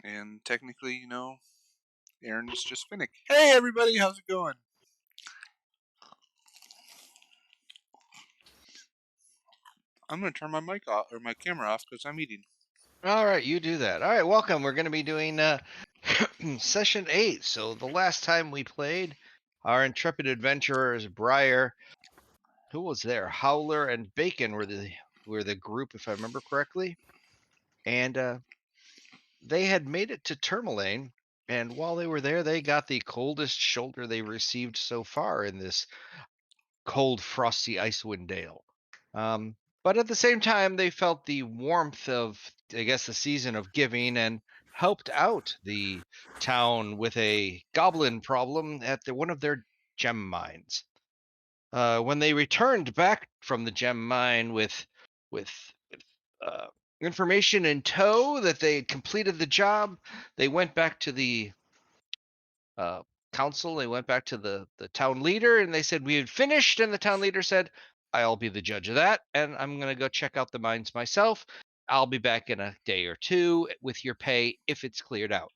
And technically, Aaron's just Finnick. Hey, everybody, how's it going? I'm going to turn my mic off, or my camera off, because I'm eating. All right, you do that. All right, welcome. We're going to be doing session 8. So the last time we played, our intrepid adventurers, Briar, who was there? Howler and Bacon were the group, if I remember correctly, and they had made it to Tourmaline. And while they were there, they got the coldest shoulder they received so far in this cold, frosty Icewind Dale. But at the same time, they felt the warmth of, I guess, the season of giving and helped out the town with a goblin problem at one of their gem mines. When they returned back from the gem mine with uh, information in tow that they had completed the job, they went back to the uh, council. They went back to the town leader and they said we had finished. And the town leader said, "I'll be the judge of that, and I'm gonna go check out the mines myself. I'll be back in a day or two with your pay if it's cleared out."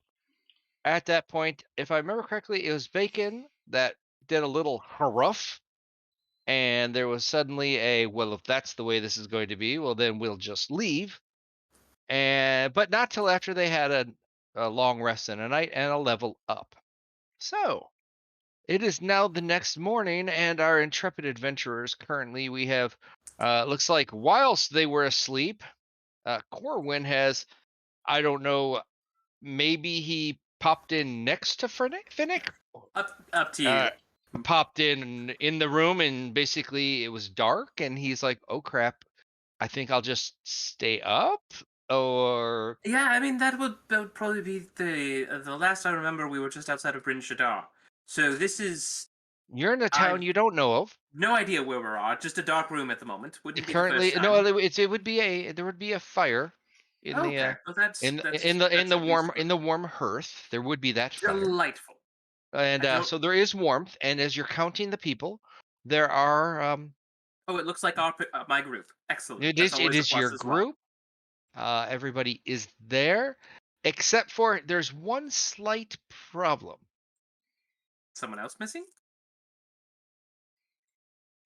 At that point, if I remember correctly, it was Bacon that did a little haruff, and there was suddenly well, if that's the way this is going to be, well, then we'll just leave. And but not till after they had a long rest and a night and a level up. So it is now the next morning, and our intrepid adventurers currently we have looks like whilst they were asleep, Corwin has, I don't know, maybe he popped in next to Finnick. Up to you. Popped in the room, and basically it was dark, and he's like, "Oh crap, I think I'll just stay up." Or Yeah, I mean that would probably be the last I remember. We were just outside of Bryn Shaddar, so this is you're in a town I've you don't know of. no idea where we're at. Just a dark room at the moment. Wouldn't be the Currently, first no, time. it would be there would be a fire in the Okay, well that's in that's at least the warm hearth. There would be that fire, delightful. and I don't. so there is warmth. And as you're counting the people, there are Oh, it looks like my group. Excellent. it That's is always a your plus as well. group. Everybody is there, except for there's one slight problem. Someone else missing?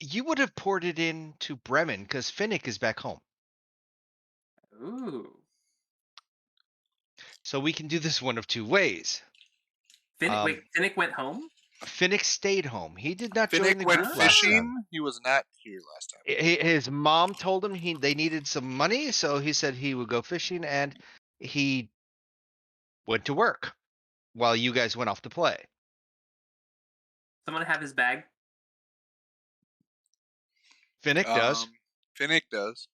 You would have ported in to Bremen because Finnick is back home. Ooh. So we can do this one of two ways. Wait, Finnick went home? Finnick stayed home. He did not join Finnick the went group last time. fishing. He was not here last time. His mom told him they needed some money, so he said he would go fishing, and he went to work while you guys went off to play. Someone have his bag? Finnick does. Finnick does.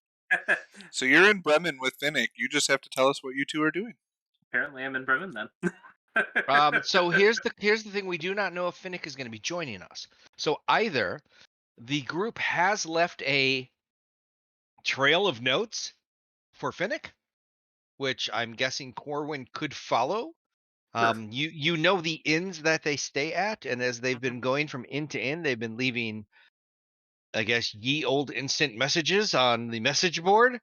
So you're in Bremen with Finnick. You just have to tell us what you two are doing. Apparently, I'm in Bremen then. So here's the thing: we do not know if Finnick is going to be joining us. So either the group has left a trail of notes for Finnick, which I'm guessing Corwin could follow. Sure. You know the inns that they stay at, and as they've been going from inn to inn, they've been leaving, I guess, ye old instant messages on the message board.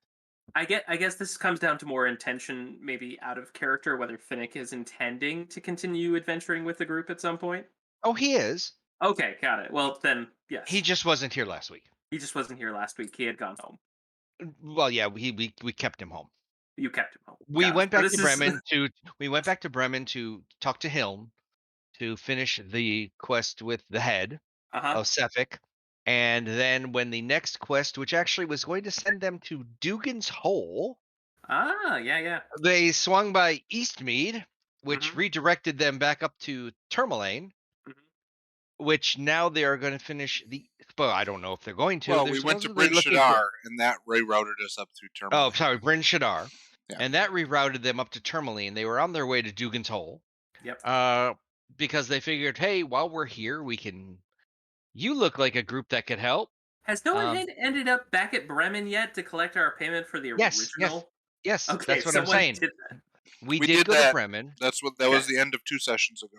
I guess this comes down to more intention, maybe out of character, whether Finnick is intending to continue adventuring with the group at some point. Oh, he is. Okay, got it. Well, then, yes. He just wasn't here last week. He just wasn't here last week. He had gone home. Well, yeah, we kept him home. You kept him home. We Got went it. back But to this is Bremen to talk to Hilm to finish the quest with the head uh-huh. of Sefik. And then when the next quest, which actually was going to send them to Dugan's Hole, Yeah. they swung by Eastmead, which Mhm. redirected them back up to Tourmaline, Mhm. which now they are going to finish the. Well, I don't know if they're going to. Well, They're we went to supposedly Bryn looking Shaddar, for. and that rerouted us up through Oh, Tourmaline. sorry, Bryn Shaddar. Yeah. And that rerouted them up to Tourmaline. They were on their way to Dugan's Hole. Yep. Because they figured, hey, while we're here, we can. You look like a group that could help. Has no one ended up back at Bremen yet to collect our payment for the original? Yes. Okay, That's what I'm someone saying. did that. We did go that. to Bremen. That was the end of 2 sessions ago.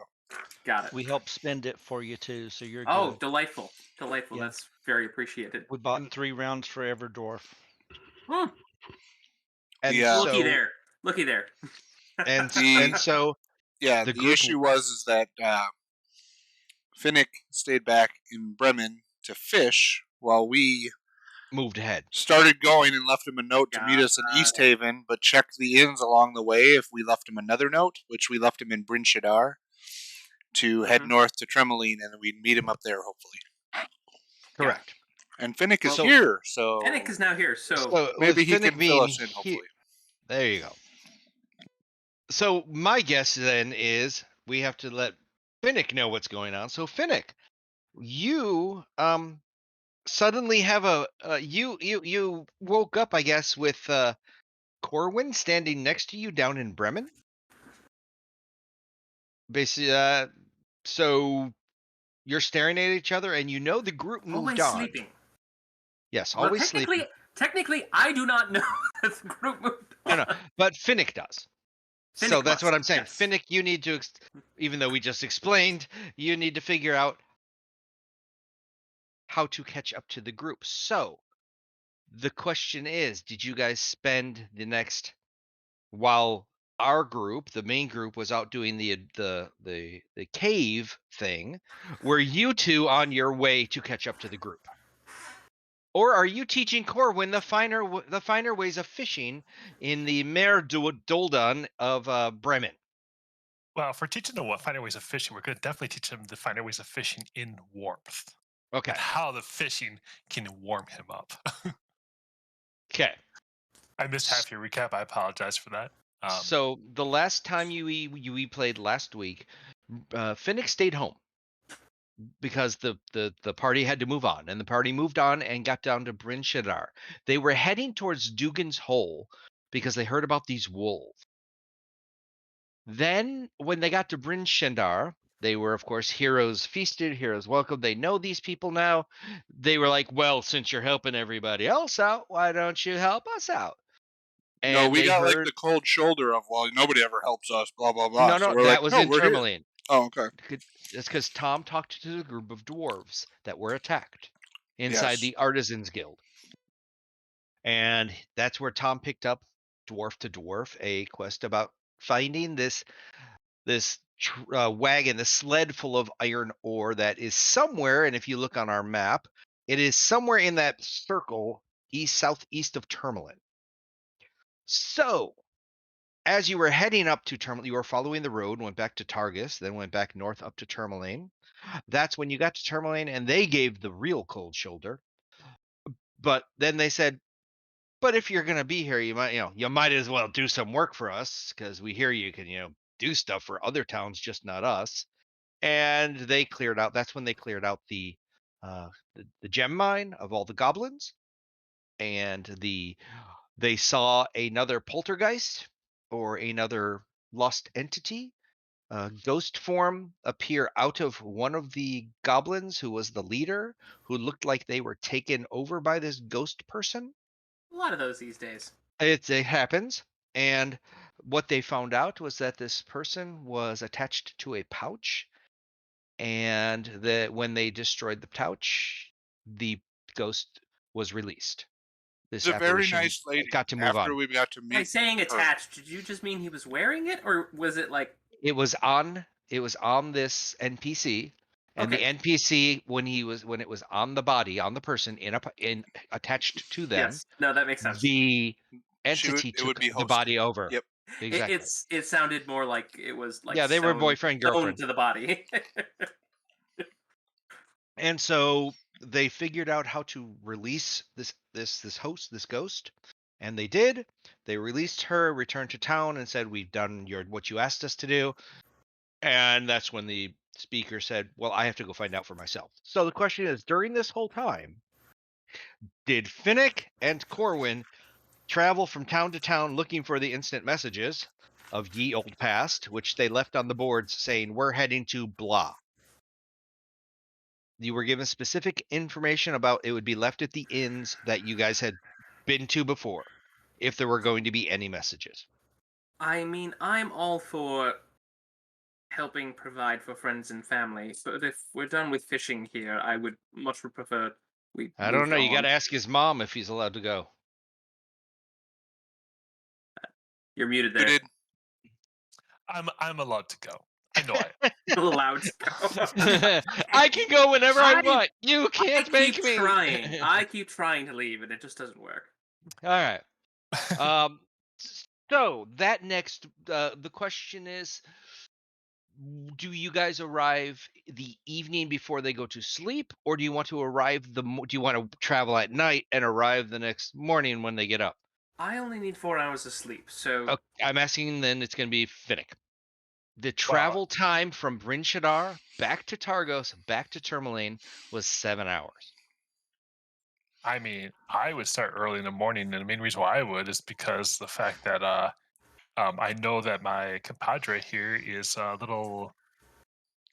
Got it. We helped spend it for you too, so you're Oh, good. delightful. Yeah. That's very appreciated. We bought 3 rounds for Everdorf. Hmm. And Yeah. Looky there. And The- so Yeah, the the group issue was that Finnick stayed back in Bremen to fish while we moved ahead. started going and left him a note to meet us in Got East Haven, but checked the inns along the way if we left him another note, which we left him in Bryn Shaddar, to head Mhm. north to Tremeline, and we'd meet him up there, hopefully. Correct. And Finnick is Well, here, so Finnick is now here, so with maybe he Finnick can fill being us in, hopefully. there you go. So my guess then is we have to let Finnick know what's going on. So Finnick, you suddenly have you woke up, I guess, with Corwin standing next to you down in Bremen. Basically, so you're staring at each other, and you know the group moved always on. sleeping. Yes, Well, always sleeping. technically, I do not know that the group moved on. No, but Finnick does. So Finnick that's what must, I'm saying. yes. Finnick, you need to, even though we just explained, you need to figure out how to catch up to the group. So the question is, did you guys spend the next while our group, the main group, was out doing the cave thing, were you two on your way to catch up to the group? Or are you teaching Corwin the finer ways of fishing in the Mer Doldan of Bremen? Well, if we're teaching them what finer ways of fishing, we're going to definitely teach them the finer ways of fishing in warmth Okay. and how the fishing can warm him up. Okay. I missed half your recap. I apologize for that. So the last time we played last week, Finnick stayed home because the party had to move on, and the party moved on and got down to Bryn Shaddar. They were heading towards Dugan's Hole because they heard about these wolves. Then, when they got to Bryn Shaddar, they were, of course, heroes feasted, heroes welcome. They know these people now. They were like, well, since you're helping everybody else out, why don't you help us out? No, And we they got like heard, the cold shoulder of, well, nobody ever helps us, blah, blah, blah. no, So no, we're like, that was no, in we're here. Tourmaline. Oh, okay. It's because Tom talked to the group of dwarves that were attacked inside Yes. the Artisans Guild. And that's where Tom picked up Dwarf to Dwarf, a quest about finding this wagon, this sled full of iron ore that is somewhere, and if you look on our map, it is somewhere in that circle southeast of Tourmaline. So, as you were heading up to Tourmaline, you were following the road, went back to Targus, then went back north up to Tourmaline. That's when you got to Tourmaline, and they gave the real cold shoulder. But then they said, but if you're going to be here, you might as well do some work for us, because we hear you can do stuff for other towns, just not us. And they cleared out. That's when they cleared out the gem mine of all the goblins, and they saw another poltergeist or another lost entity, ghost form, appear out of one of the goblins who was the leader, who looked like they were taken over by this ghost person. A lot of those these days. It happens. And what they found out was that this person was attached to a pouch, and that when they destroyed the pouch, the ghost was released. This She's a very apparition nice lady. got to move After on. we got to By meet saying her. attached, did you just mean he was wearing it, or was it like It was on this NPC, and the okay? NPC when it was on the body, on the person, in attached to them, Yes, no, that makes sense. the She would, entity it would took be the hosted. body over. Yep. Exactly. It sounded more like it was like Yeah, they were sewn- boyfriend, sewn girlfriend. to the body. And so they figured out how to release this ghost, and they did. They released her, returned to town, and said, "We've done what you asked us to do." And that's when the speaker said, "Well, I have to go find out for myself." So the question is, during this whole time, did Finnick and Corwin travel from town to town looking for the instant messages of ye old past, which they left on the boards saying, "We're heading to blah"? You were given specific information about it would be left at the inns that you guys had been to before, if there were going to be any messages. I mean, I'm all for helping provide for friends and family, but if we're done with fishing here, I would much prefer we I don't moved know. You got on. to ask his mom if he's allowed to go. You're muted there. Muted. I'm allowed to go. I know I am. Allowed to go. I can go whenever I I- want. You I can't make keep me. trying. I keep trying to leave, and it just doesn't work. All right. So that next, the question is, do you guys arrive the evening before they go to sleep, or do you want to arrive do you want to travel at night and arrive the next morning when they get up? I only need 4 hours of sleep, so Okay, I'm asking then it's going to be Finnick. The travel time from Bryn Shaddar back to Targos, back to Tourmaline was 7 hours. I mean, I would start early in the morning, and the main reason why I would is because the fact that I know that my compadre here is a little.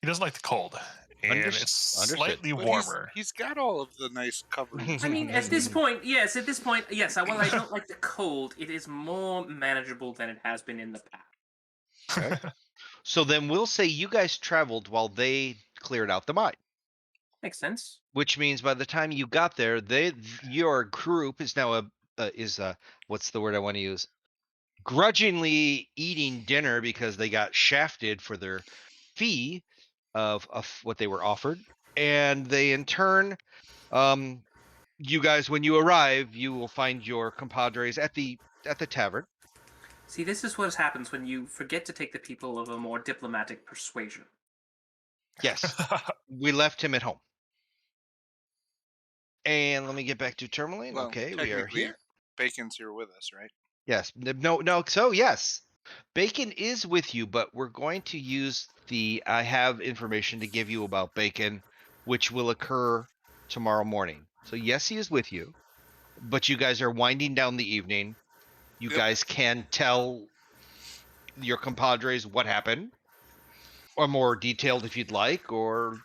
He doesn't like the cold, and it's Understood. slightly But warmer. he's got all of the nice coverings. I mean, at this point, yes. While I don't like the cold, it is more manageable than it has been in the past. Okay. So then we'll say you guys traveled while they cleared out the mine. Makes sense. Which means by the time you got there, your group is now what's the word I want to use? Grudgingly eating dinner because they got shafted for their fee of what they were offered, and they in turn, you guys, when you arrive, you will find your compadres at the tavern. See, this is what happens when you forget to take the people of a more diplomatic persuasion. Yes, we left him at home. And let me get back to Tourmaline. Well, Okay, we are technically, here. Bacon's here with us, right? Yes. No. So yes, Bacon is with you, but we're going to use I have information to give you about Bacon, which will occur tomorrow morning. So yes, he is with you, but you guys are winding down the evening. You Yep. guys can tell your compadres what happened, or more detailed if you'd like, or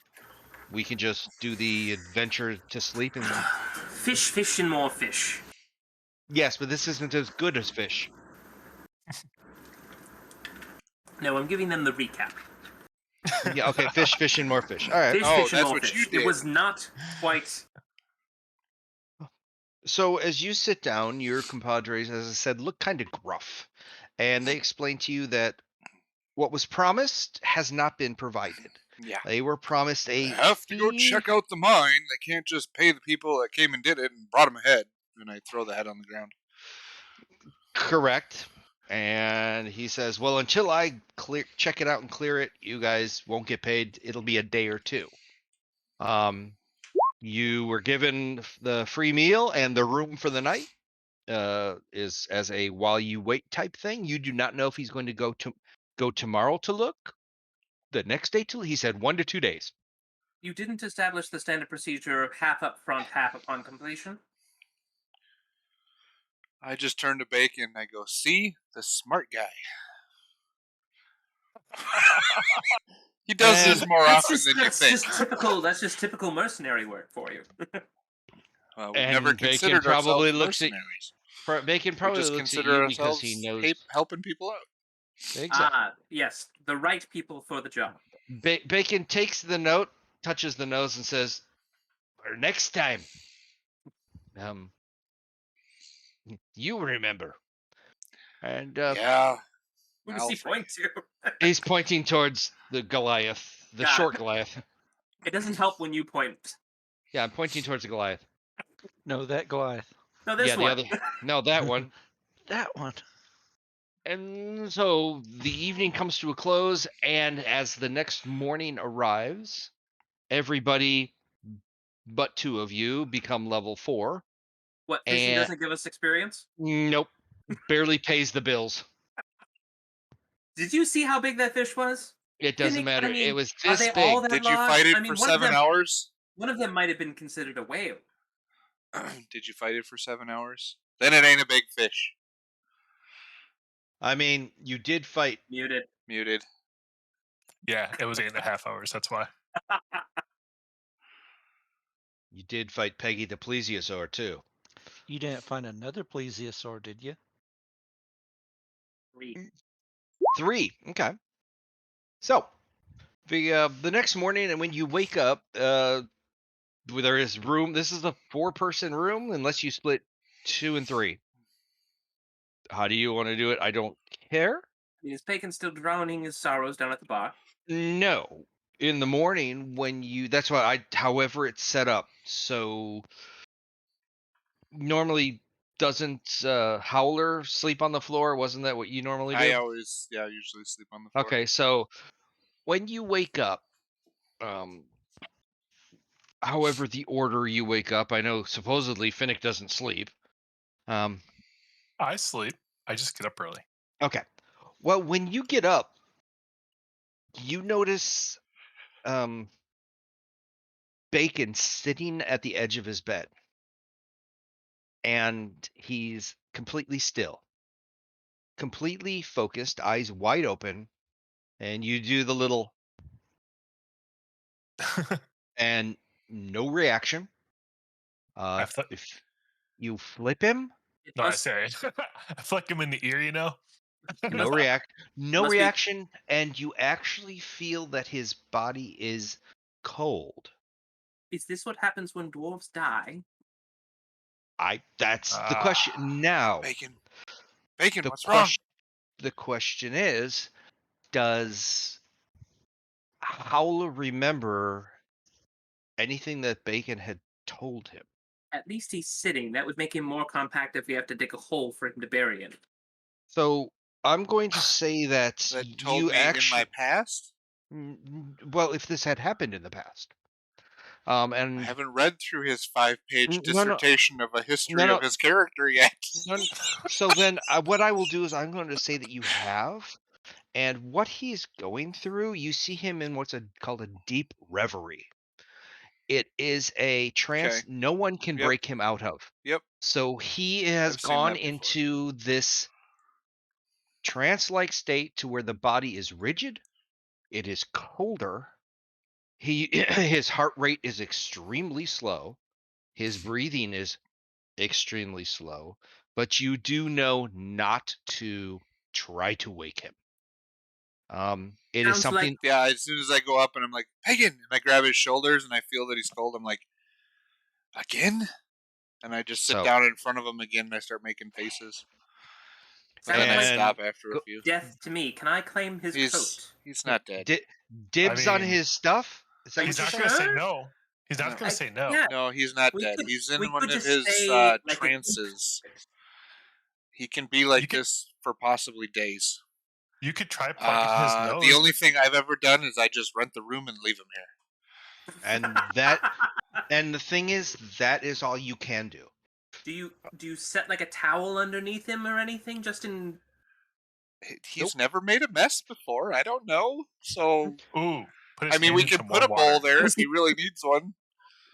we can just do the adventure to sleep and Fish, and more fish. yes, but this isn't as good as fish. No, I'm giving them the recap. Yeah, okay, fish, and more fish. All right. Fish, Oh, fish, and that's more what fish. you did. It was not quite. So as you sit down, your compadres, as I said, look kind of gruff, and they explain to you that what was promised has not been provided. Yeah. They were promised They a have to go fee. check out the mine. They can't just pay the people that came and did it and brought them a head. And I throw the head on the ground. Correct. And he says, well, until I check it out and clear it, you guys won't get paid. It'll be a day or two. You were given the free meal and the room for the night. Is as a while you wait type thing. You do not know if he's going to go tomorrow to look, the next day he said 1 to 2 days. You didn't establish the standard procedure of half up front, half upon completion? I just turn to Bacon and I go, see? The smart guy. He does this more often than you think. That's just typical mercenary work for you. We've And never Bacon considered probably ourselves looks at mercenaries. Bacon We probably just looks at consider you because ourselves he knows helping people out. exactly. Yes, the right people for the job. Bacon takes the note, touches the nose, and says, "For next time, you remember." And Yeah. Who does he point to? he's pointing towards the Goliath, the short Goliath. It doesn't help when you point. Yeah, I'm pointing towards the Goliath. No, that Goliath. No, this one. The other. No, that one. That one. And so the evening comes to a close, and as the next morning arrives, everybody but 2 of you become level 4. What, fishing doesn't give us experience? Nope. Barely pays the bills. Did you see how big that fish was? It doesn't matter. I mean, it was are this they big. all that Did you large? fight it I mean, for 7 hours? One of them might have been considered a whale. Did you fight it for 7 hours? Then it ain't a big fish. I mean, you did fight. Muted. Yeah, it was 8.5 hours. That's why. You did fight Peggy the plesiosaur too. You didn't find another plesiosaur, did you? 3. Okay. So the next morning, and when you wake up, there is room. This is a 4-person room, unless you split 2 and 3. How do you want to do it? I don't care. mean, is Bacon still drowning his sorrows down at the bar? No. In the morning when that's what however it's set up. So normally doesn't Howler sleep on the floor? Wasn't that what you normally do? I usually sleep on the floor. Okay, so when you wake up, however the order you wake up, I know supposedly Finnick doesn't sleep. I sleep. I just get up early. Okay. Well, when you get up, you notice Bacon sitting at the edge of his bed. And he's completely still, completely focused, eyes wide open, and you do the little and no reaction. I fl- If you flip him, It no, I must, say I flick him in the ear, you know. no must be. reaction, and you actually feel that his body is cold. Is this what happens when dwarves die? That's the question. Now, Bacon, the what's wrong? the question is, does Howler remember anything that Bacon had told him? At least he's sitting. That would make him more compact if we have to dig a hole for him to bury him. So I'm going to say that That told you me in my actually, past. well, if this had happened in the past, I and haven't read through his 5-page no, dissertation of a no, history no, of his character yet. no. So then, what I will do is I'm going to say that you have, and what he's going through, you see him in what's called a deep reverie. It is a trance Okay. no one can Yep. break him out of. Yep. So he has I've seen gone that before. into this trance-like state to where the body is rigid, it is colder. His heart rate is extremely slow. His breathing is extremely slow, but you do know not to try to wake him. It is Sounds like something. Yeah, as soon as I go up and I'm like, Pagan, and I grab his shoulders and I feel that he's cold, I'm like, again? And I just sit So down in front of him again and I start making faces. But then sounds I like stop after a go- few. death to me. Can I claim his coat? He's not dead. dibs on mean, his stuff. Is that Are you he's what you're not saying? going to say sure? no. He's not No. going to say no. Yeah, No, he's not we dead. could He's in we one could of just his say like trances. He can be You like could this for possibly days. you could try plugging his nose. The only thing I've ever done is I just rent the room and leave him here. And the thing is, that is all you can do. Do you set like a towel underneath him or anything just in? He's never made a mess before. I don't know. So Ooh, put I his mean, hand we in could some put a warm bowl water. there if he really needs one.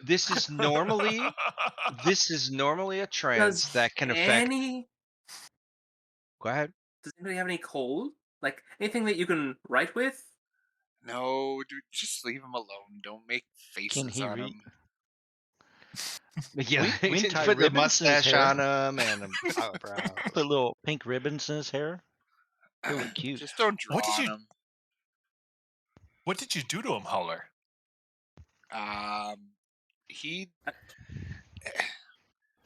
This is normally a trance Does that can affect. any? Go ahead. Does anybody have any cold? Like anything that you can write with? No, dude, just leave him alone. Don't make Can faces he on read? him. Yeah, We can tie put the ribbons in his mustache hair. on him and eyebrows. Put little pink ribbons in his hair. He'll look cute. Just don't draw on him. What did you do to him, Howler? He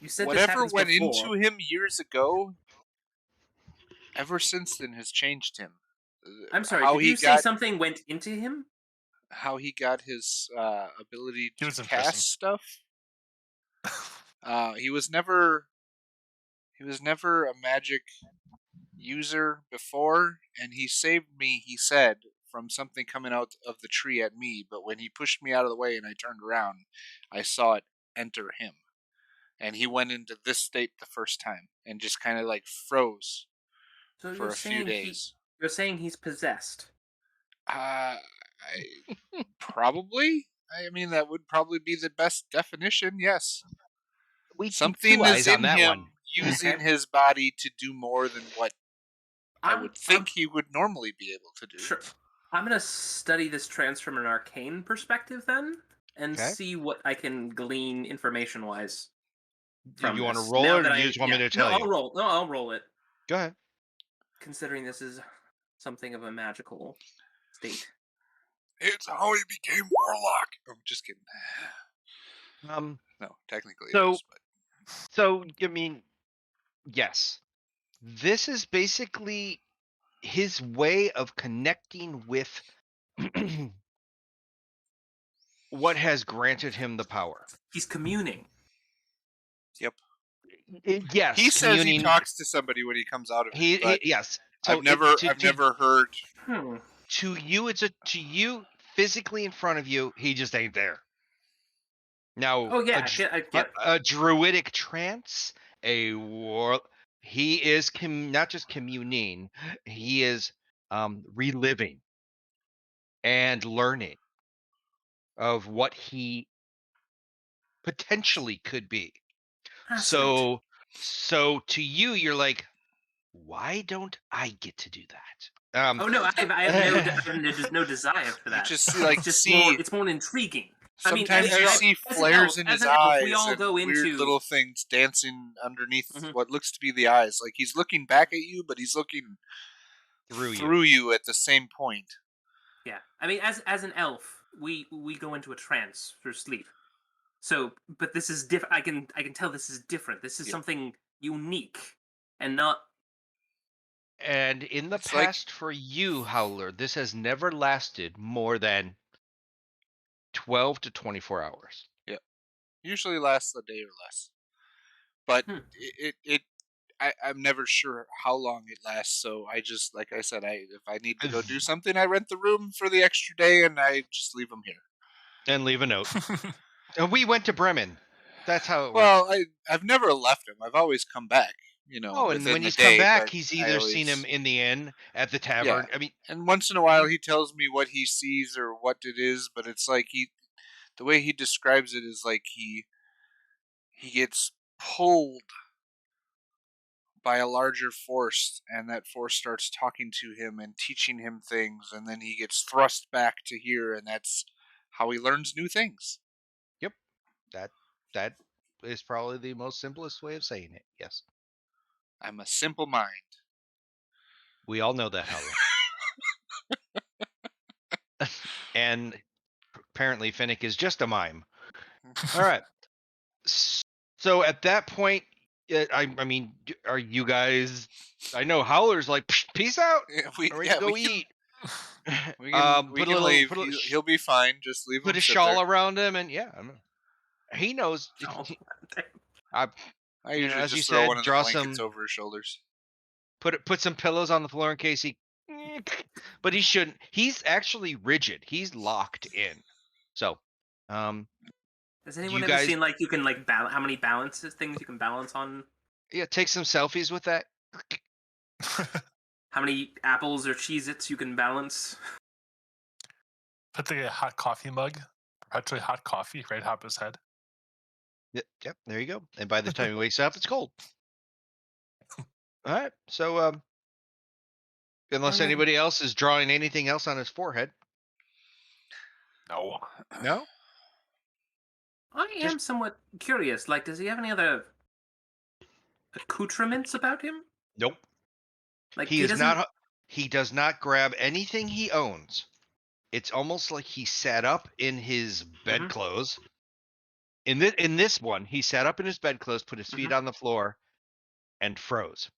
You said this whatever happens went before. into him years ago, ever since then has changed him. I'm sorry. How Did he you say got something went into him? how he got his ability He to was in cast prison. stuff. He was never a magic user before, and he saved me, he said, from something coming out of the tree at me, but when he pushed me out of the way and I turned around, I saw it enter him. And he went into this state the first time and just kind of like froze So for a few days. You're saying he's possessed. Probably. I mean, that would probably be the best definition, yes. We keep Something two is eyes on in that him one. using Okay. his body to do more than what I would think I'm- he would normally be able to do. Sure. I'm gonna study this trance from an arcane perspective then, and Okay. see what I can glean information-wise. Do you want to this. roll Now it, or that do you just want me to tell no, you? I'll roll. No, I'll roll it. Go ahead. Considering this is something of a magical state. It's how he became Warlock. I'm just kidding. No, technically So- it is. But So I mean, yes, this is basically his way of connecting with what has granted him the power. He's communing. Yep. Yes, He says he communing. talks to somebody when he comes out of it, but Yes. I've So never heard. Hmm. to you, to you physically in front of you, he just ain't there. Now, Oh yeah, I get it. a druidic trance, he is not just communing, he is reliving and learning of what he potentially could be. Fascinating. So to you, you're like, why don't I get to do that? Oh no, I have no, there's no desire for You that. just It's just more, it's more intriguing. I mean, sometimes you see flares in his we eyes all and go weird into. little things dancing underneath Mhm. what looks to be the eyes. Like he's looking back at you, but he's looking through you at the same point. Yeah, I mean, as an elf, we go into a trance for sleep. So, but this is different. I can tell this is different. This is Yeah. something unique, and not. And in the It's like- past, for you, Howler, this has never lasted more than 12 to 24 hours. Usually lasts a day or less, but Hmm. I'm never sure how long it lasts. So I just, like I said, if I need to go do something, I rent the room for the extra day and I just leave them here. And leave a note. And we went to Bremen. That's how it works. Well, I've never left him. I've always come back. Oh, and within when the he's day, come back, but he's I either always, seen him in the inn, at the tavern. Yeah. I mean, and once in a while he tells me what he sees or what it is, but it's like the way he describes it is like he gets pulled by a larger force, and that force starts talking to him and teaching him things, and then he gets thrust back to here, and that's how he learns new things. that is probably the most simplest way of saying it. Yes. I'm a simple mind. We all know that, Howler. And apparently Finnick is just a mime. All right. So at that point, I mean, are you guys? I know Howler's like, peace out. we Ready to go we can, eat. we can Put a can little, leave. He'll be fine. Just leave put him a sit shawl there. around him, and yeah, he knows. Oh, I You know, usually as you just throw one said, of the draw blankets some, over his shoulders. put some pillows on the floor in case he. But he shouldn't. He's actually rigid. He's locked in. So, has anyone you ever guys, seen like you can like balance how many balances things you can balance on? yeah, take some selfies with that. How many apples or Cheez-Its you can balance? Put the hot coffee mug, perpetually hot coffee, right atop his head. Yep, there you go. And by the time he wakes up, it's cold. All right. So, unless anybody else is drawing anything else on his forehead. No. No? I am somewhat curious. Like, does he have any other accoutrements about him? Nope. Like He is not. He does not grab anything he owns. It's almost like he sat up in his bedclothes. In this one, he sat up in his bedclothes, put his feet on the floor, and froze.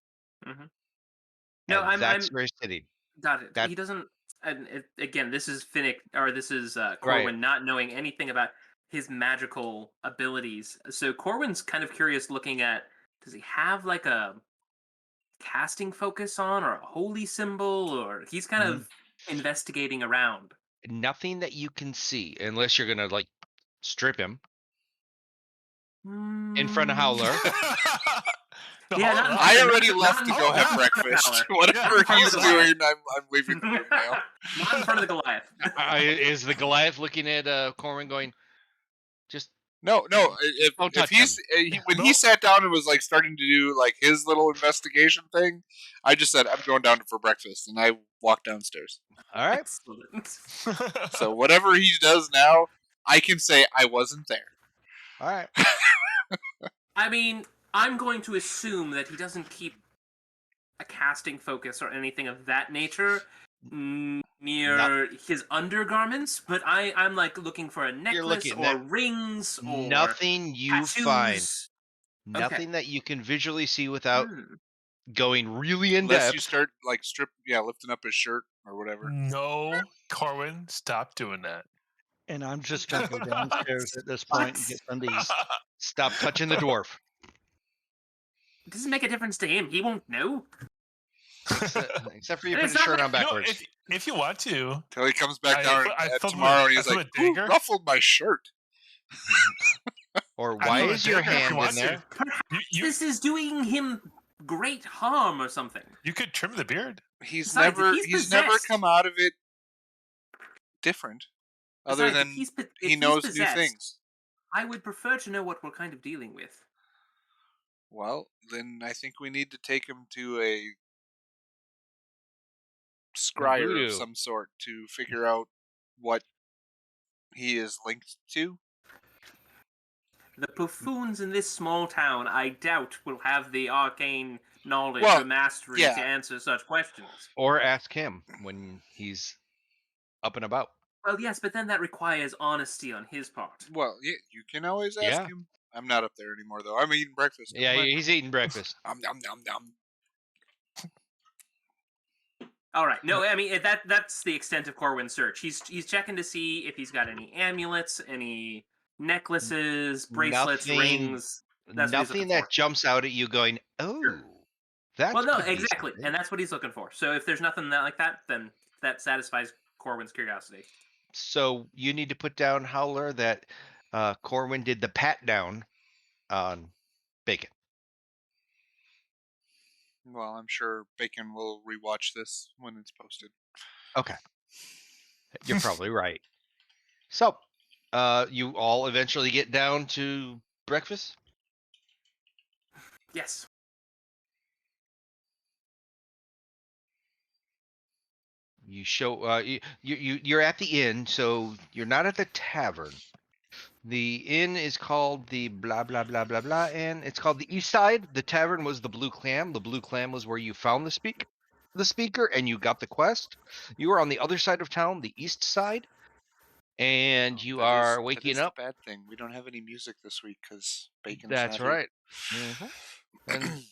No, And that's where he's sitting. Got it. He doesn't. And again, this is Finnick, or this is Corwin not knowing anything about his magical abilities. So Corwin's kind of curious, looking at, does he have like a casting focus on, or a holy symbol, or he's kind of investigating around. Nothing that you can see, unless you're gonna like strip him in front of Howler. Yeah, I already left to go have breakfast. Whatever he's doing, I'm leaving the room now. Not in front of the Goliath. Is the Goliath looking at Corwin going, just No. If he's when he sat down and was like starting to do like his little investigation thing, I just said I'm going down for breakfast, and I walked downstairs. All right. Excellent. So whatever he does now, I can say I wasn't there. All right. I mean, I'm going to assume that he doesn't keep a casting focus or anything of that nature near his undergarments, but I'm like looking for a necklace or rings or nothing you tattoos. find. Nothing that you can visually see without going really in Unless depth. you start like lifting up his shirt or whatever. No, Corwin, stop doing that. And I'm just gonna go downstairs at this point and get undies. Stop touching the dwarf. It doesn't make a difference to him. He won't know. Except for you And put it's his not shirt like- on backwards. If you want to, Till he comes back I down filled tomorrow and I he's filled like, a "Who dagger." ruffled my shirt?" Or I why feel a is your dagger if you hand want in to. there? Perhaps You- this is doing him great harm or something. You could trim the beard. He's Besides, if he's never possessed- come out of it different, other Besides, than if he he's knows new possessed, things. I would prefer to know what we're kind of dealing with. Well, then I think we need to take him to a scryer Voodoo. of some sort to figure out what he is linked to. The buffoons in this small town, I doubt, will have the arcane knowledge Well, or mastery yeah. to answer such questions. Or ask him when he's up and about. Well, yes, but then that requires honesty on his part. Well, yeah, you can always ask Yeah. him. I'm not up there anymore though. I'm eating breakfast. Yeah, he's eating breakfast. Nom nom nom. All right. No, I mean that's the extent of Corwin's search. He's checking to see if he's got any amulets, any necklaces, bracelets, Nothing- rings. That's what he's Nothing looking that for. jumps out at you going, oh, Sure. that Well, no, could be exactly, something." and that's what he's looking for. So if there's nothing like that, then that satisfies Corwin's curiosity. So you need to put down, Howler, that Corwin did the pat down on Bacon. Well, I'm sure Bacon will rewatch this when it's posted. Okay. You're probably right. So, you all eventually get down to breakfast? Yes. You show you're at the inn, so you're not at the tavern. The inn is called the blah blah blah blah blah, and it's called the East Side. The tavern was the Blue Clam. The Blue Clam was where you found the speaker, and you got the quest. You are on the other side of town, the East Side, and you are waking up. The bad thing. We don't have any music this week because Bacon's That's not here. right. And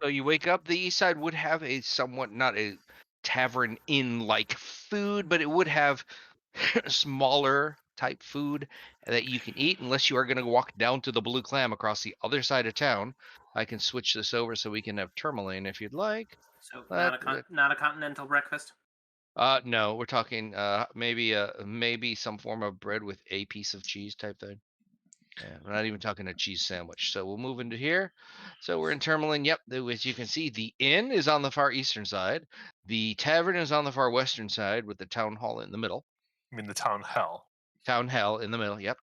so you wake up. The East Side would have a somewhat not a tavern inn like food, but it would have smaller type food that you can eat unless you are going to walk down to the Blue Clam across the other side of town. I can switch this over so we can have tourmaline if you'd like. So But- not a continental breakfast. No, we're talking maybe some form of bread with a piece of cheese type thing. Yeah, we're not even talking a cheese sandwich. So we'll move into here. So we're in Tourmaline. Yep, as you can see, the inn is on the far eastern side. The tavern is on the far western side with the town hall in the middle. I mean, the town hell. Town hall in the middle. Yep.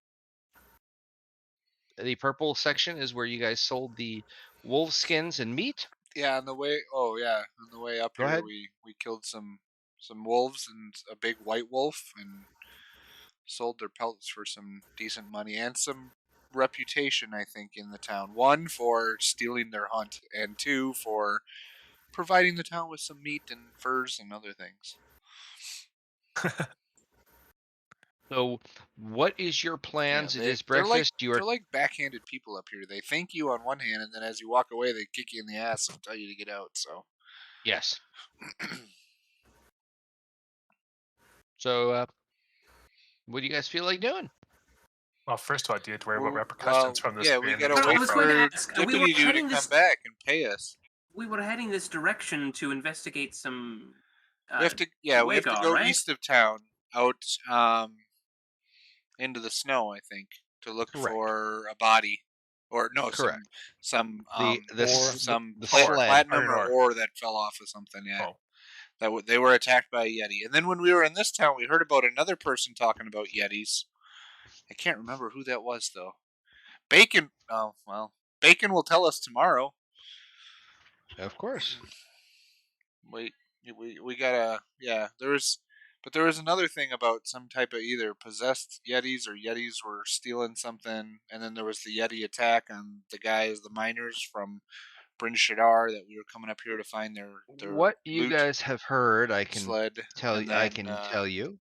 The purple section is where you guys sold the wolf skins and meat. Yeah, on the way. Oh yeah, on the way up Go here, ahead. we killed some wolves and a big white wolf, and sold their pelts for some decent money and some reputation, I think, in the town. One, for stealing their hunt, and two, for providing the town with some meat and furs and other things. So, what is your plans? Yeah, It is they're like, breakfast. they're like backhanded people up here. They thank you on one hand, and then as you walk away, they kick you in the ass and tell you to get out. So, Yes. So, what do you guys feel like doing? Well, first of all, do you have to worry about Well, repercussions from this? yeah, we being gotta a I wait was joke? going to for ask, we were Deputy Dude to heading come this- back and pay us. We were heading this direction to investigate some. We have to, we have to Wagar, go right? east of town, out into the snow, I think, to look Correct. for a body, or no, Correct. some the platinum Iron or ore. ore that fell off of something. Yeah, Oh. they were attacked by a yeti, and then when we were in this town, we heard about another person talking about yetis. I can't remember who that was though. Bacon. Oh well, Bacon will tell us tomorrow. Of course. We gotta there was another thing about some type of either possessed yetis or yetis were stealing something, and then there was the yeti attack on the miners from Bryn Shadar that we were coming up here to find their What you loot guys have heard, I can sled. tell and you. I then, can tell you.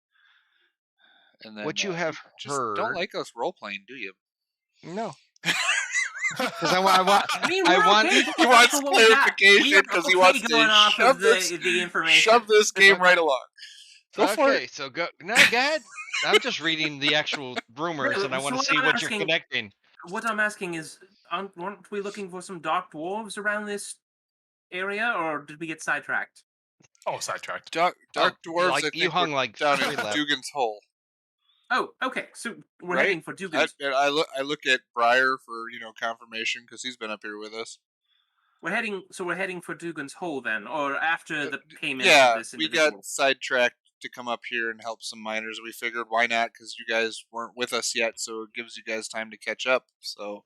And then, What you have just don't heard. like us role playing, do you? No. Because I want. I mean, I we're want. okay. He wants That's what we got. clarification because he wants to going off shove of this the information. shove this game right along. Go for Okay, it. so go. No, go ahead. I'm just reading the actual rumors, and I want to see what you're connecting. What I'm asking is, weren't we looking for some dark dwarves around this area, or did we get sidetracked? Oh, sidetracked. Dark dwarves. Like I you think hung we're like down 3 in left. Dugan's Hole. Oh, okay. So we're Right? heading for Dugan's. I look at Briar for confirmation because he's been up here with us. We're heading for Dugan's Hole then, or after the payment Yeah, of this we individual. got sidetracked to come up here and help some miners. We figured why not, because you guys weren't with us yet, so it gives you guys time to catch up. So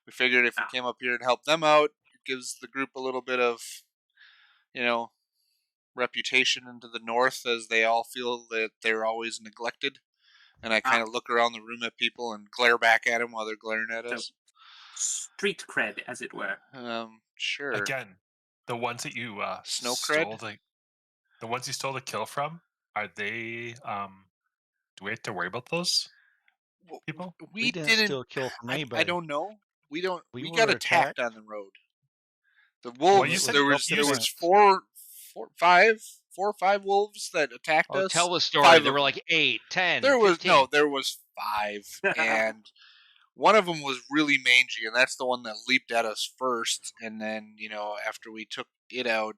we figured if we came up here and helped them out, it gives the group a little bit of, reputation into the north, as they all feel that they're always neglected. And I kind of look around the room at people and glare back at them while they're glaring at us. Street cred, as it were. Sure. Again, the ones that you Snow stole cred? the ones you stole the kill from, are they do we have to worry about those people? We didn't steal a kill from anybody. I don't know. We We got were attacked attacked. on the road. The wolves. you said there you was used- four or five wolves that attacked us. Tell the story. Five There of were them. like 8, 10, There was 15. there was 5, and one of them was really mangy, and that's the one that leaped at us first. And then after we took it out,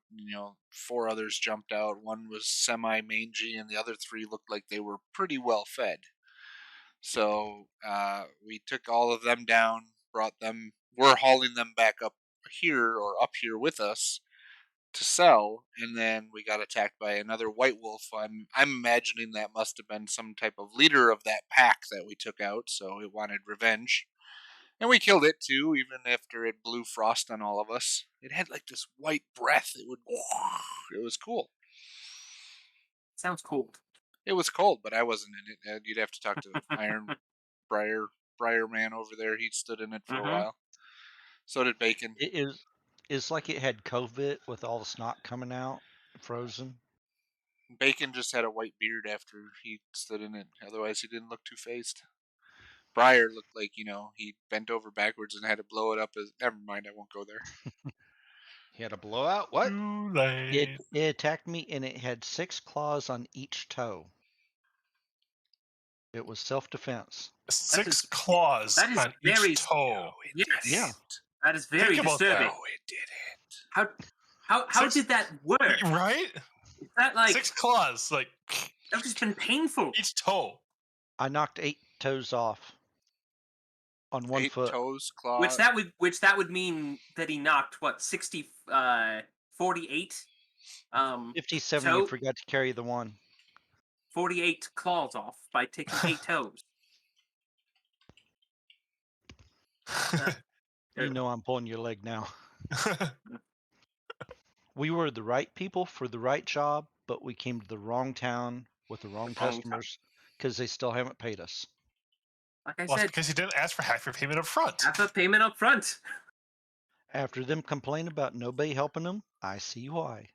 4 others jumped out. One was semi mangy, and the other 3 looked like they were pretty well fed. So we took all of them down, brought them. We're hauling them back up here with us to sell, and then we got attacked by another white wolf. I'm imagining that must have been some type of leader of that pack that we took out, so it wanted revenge. And we killed it too, even after it blew frost on all of us. It had like this white breath. It was cool. Sounds cold. It was cold, but I wasn't in it. You'd have to talk to Iron Briar Man over there. He stood in it for a while. So did Bacon. It's like it had COVID with all the snot coming out, frozen. Bacon just had a white beard after he stood in it. Otherwise, he didn't look two faced. Briar looked like he bent over backwards and had to blow it up. Never mind, I won't go there. He had a blowout? What? Too late. It attacked me and it had 6 claws on each toe. It was self-defense. 6 claws on each toe. No, it Yeah. That is very Think about disturbing. No, it didn't. How did that work? Right? Is that like 6 claws, like that's just been painful? each toe. I knocked 8 toes off on 1 8 foot. toes, claw. Which that would mean that he knocked what 48 57. You forgot to carry the 1. 48 claws off by taking 8 toes. You know I'm pulling your leg now. We were the right people for the right job, but we came to the wrong town with the wrong customers because they still haven't paid us. Like I Well, it's said, because you didn't ask for half your payment up front. half a payment up front. After them complain about nobody helping them, I see why.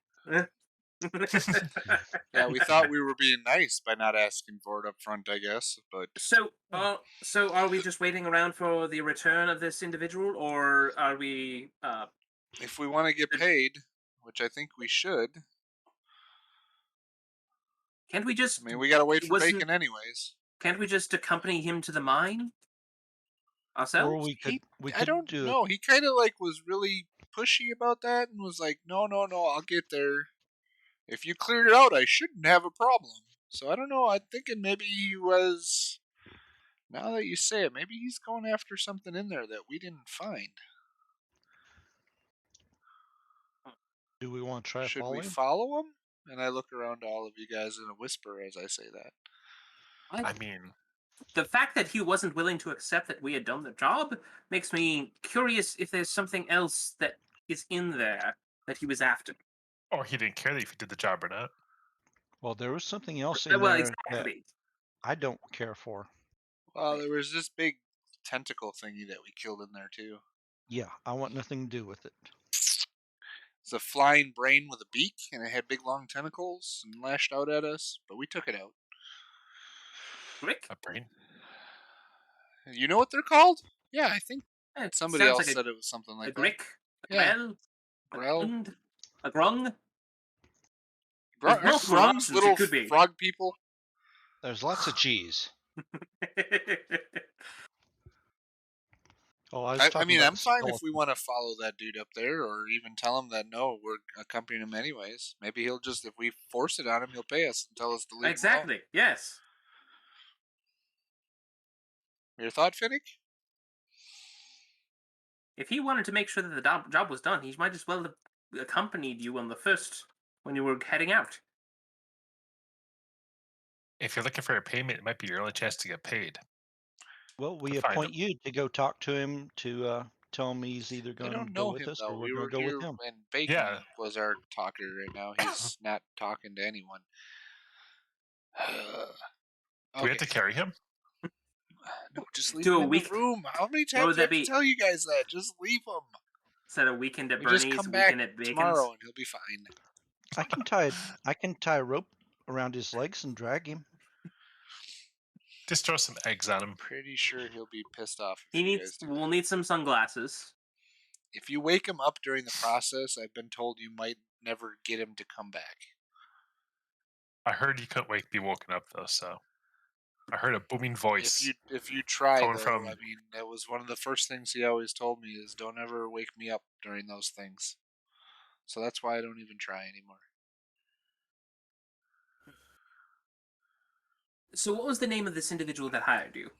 Yeah, we thought we were being nice by not asking for it up front, I guess. But So are we just waiting around for the return of this individual, or are we? if we want to get paid, which I think we should, Can't we just? I mean, we got to wait for Bacon anyways. Can't we just accompany him to the mine ourselves? Or we could I don't know. He kind of was really pushy about that and was like, no, I'll get there. If you cleared it out, I shouldn't have a problem. So I don't know. I'm thinking maybe he was. Now that you say it, maybe he's going after something in there that we didn't find. Do we want to try Should following? we follow him? And I look around to all of you guys in a whisper as I say that. I mean, the fact that he wasn't willing to accept that we had done the job makes me curious if there's something else that is in there that he was after. or he didn't care if you did the job or not. Well, there was something else in Well, there that exactly. I don't care for. Well, there was this big tentacle thingy that we killed in there too. Yeah, I want nothing to do with it. It's a flying brain with a beak, and it had big long tentacles and lashed out at us, but we took it out. Rick? A brain. You know what they're called? Yeah, I think It Somebody sounds else like said it was something a like that. grick, a Yeah. grell, a Grell. grund, a grung. Aren't multiple grungs options little it could be. frog people? There's lots of cheese. Oh, I was I talking mean, about I'm fine if skeleton. we want to follow that dude up there, or even tell him that no, we're accompanying him anyways. Maybe he'll just, if we force it on him, he'll pay us and tell us to leave him alone. Exactly. Yes. Your thought, Finnick? If he wanted to make sure that the job was done, he might as well have accompanied you on the first when you were heading out. If you're looking for a payment, it might be your only chance to get paid. Well, we to find appoint him. you to go talk to him to tell him he's either I going to don't go know with him us or though. we're We going were to go with here, him. and Bacon Yeah. was our talker right now. He's not talking to anyone. Do we have to carry him? No, just leave Do him a in week- the room. How many What would times do I that have to be? tell you guys that? Just leave him. Set a weekend at We just Bernie's, come a back weekend at Bacon's. tomorrow, and he'll be fine. I can tie a rope around his legs and drag him. Just throw some eggs on him. Pretty sure he'll be pissed off if you guys do We'll that. need some sunglasses. If you wake him up during the process, I've been told you might never get him to come back. I heard you couldn't be woken up though, so I heard a booming voice. If you try coming though, from- I mean, that was one of the first things he always told me is don't ever wake me up during those things. So that's why I don't even try anymore. So, what was the name of this individual that hired you?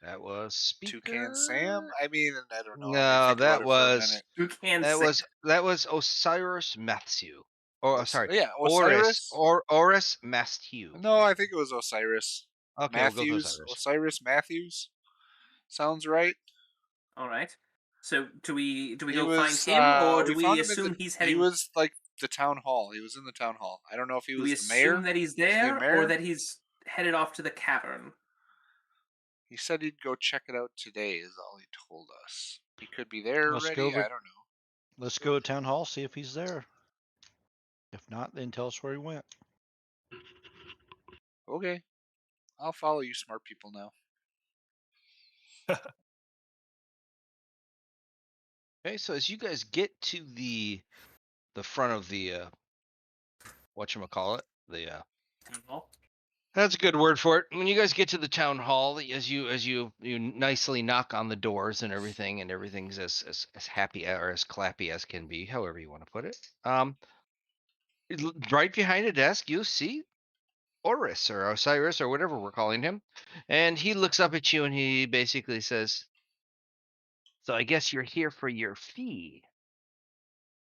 That was Speaker. Toucan Sam. I mean, I don't know. No, that was Toucan that was Osiris Matthew. Or sorry, yeah, Osiris. Oris Matthew. No, I think it was Osiris. Okay, we'll go with Matthews. Osiris. Osiris Matthews. Sounds right. All right. So, do we He go was, find him, or do we found him in assume he's heading? He was like the town hall. He was in the town hall. I don't know if he Do was we the mayor. assume that he's Was he a there, mayor? or that he's headed off to the cavern? He said he'd go check it out today. Is all he told us. He could be there Let's already. go over- I don't know. Let's go to town hall, see if he's there. If not, then tell us where he went. Okay, I'll follow you, smart people now. Okay, so as you guys get to the front of the whatchamacallit, the that's a good word for it. When you guys get to the town hall, as you nicely knock on the doors and everything's as happy or as clappy as can be, however you want to put it. Right behind a desk, you see Oris or Osiris or whatever we're calling him, and he looks up at you and he basically says, "So I guess you're here for your fee."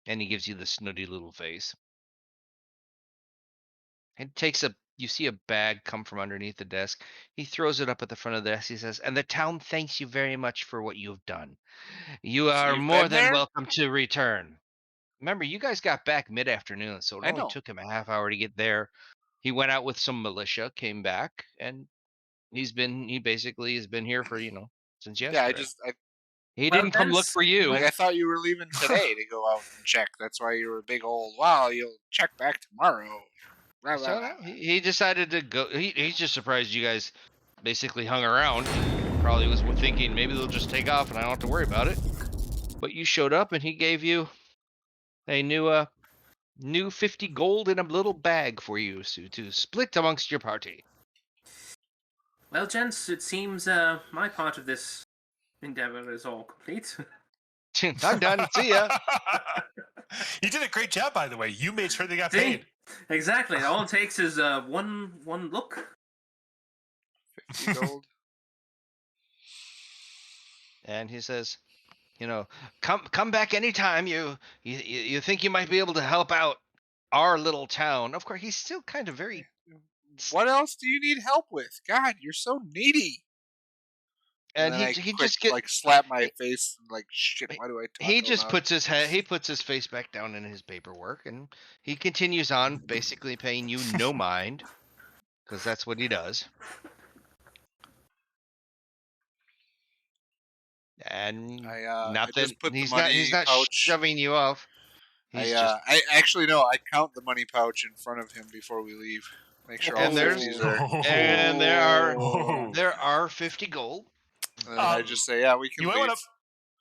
And he gives you the snooty little face. And you see a bag come from underneath the desk. He throws it up at the front of the desk. He says, "And the town thanks you very much for what you've done. You So are you've more been than there? welcome to return." Remember, you guys got back mid-afternoon, so it I only know. took him a half hour to get there. He went out with some militia, came back, and he basically has been here for, since Yeah, yesterday. I He didn't come look for you. like I thought you were leaving today to go out and check. That's why you were a big old. Wow, you'll check back tomorrow. Blah, blah, So blah. no, he decided to go. He's just surprised you guys basically hung around. Probably was thinking maybe they'll just take off and I don't have to worry about it. But you showed up and he gave you a new 50 gold in a little bag for you to split amongst your party. Well, gents, it seems my part of this endeavor is all complete. I'm done. See ya. You did a great job, by the way. You made sure they got See? paid. Exactly. All it takes is one look. 50 gold. And he says, come back anytime you think you might be able to help out our little town. Of course, he's still kind of very. What else do you need help with? God, you're so needy. And then I he quick, just like slap my face and like shit. Why do I talk? He out just loud? puts his face back down in his paperwork, and he continues on, basically paying you no mind, because that's what he does. And I just put he's the money he's not pouch. shoving you off. He's I actually no. I count the money pouch in front of him before we leave. Make sure all And there's 50s are. and Oh. there are 50 gold. And then I just say, yeah, we can You leave.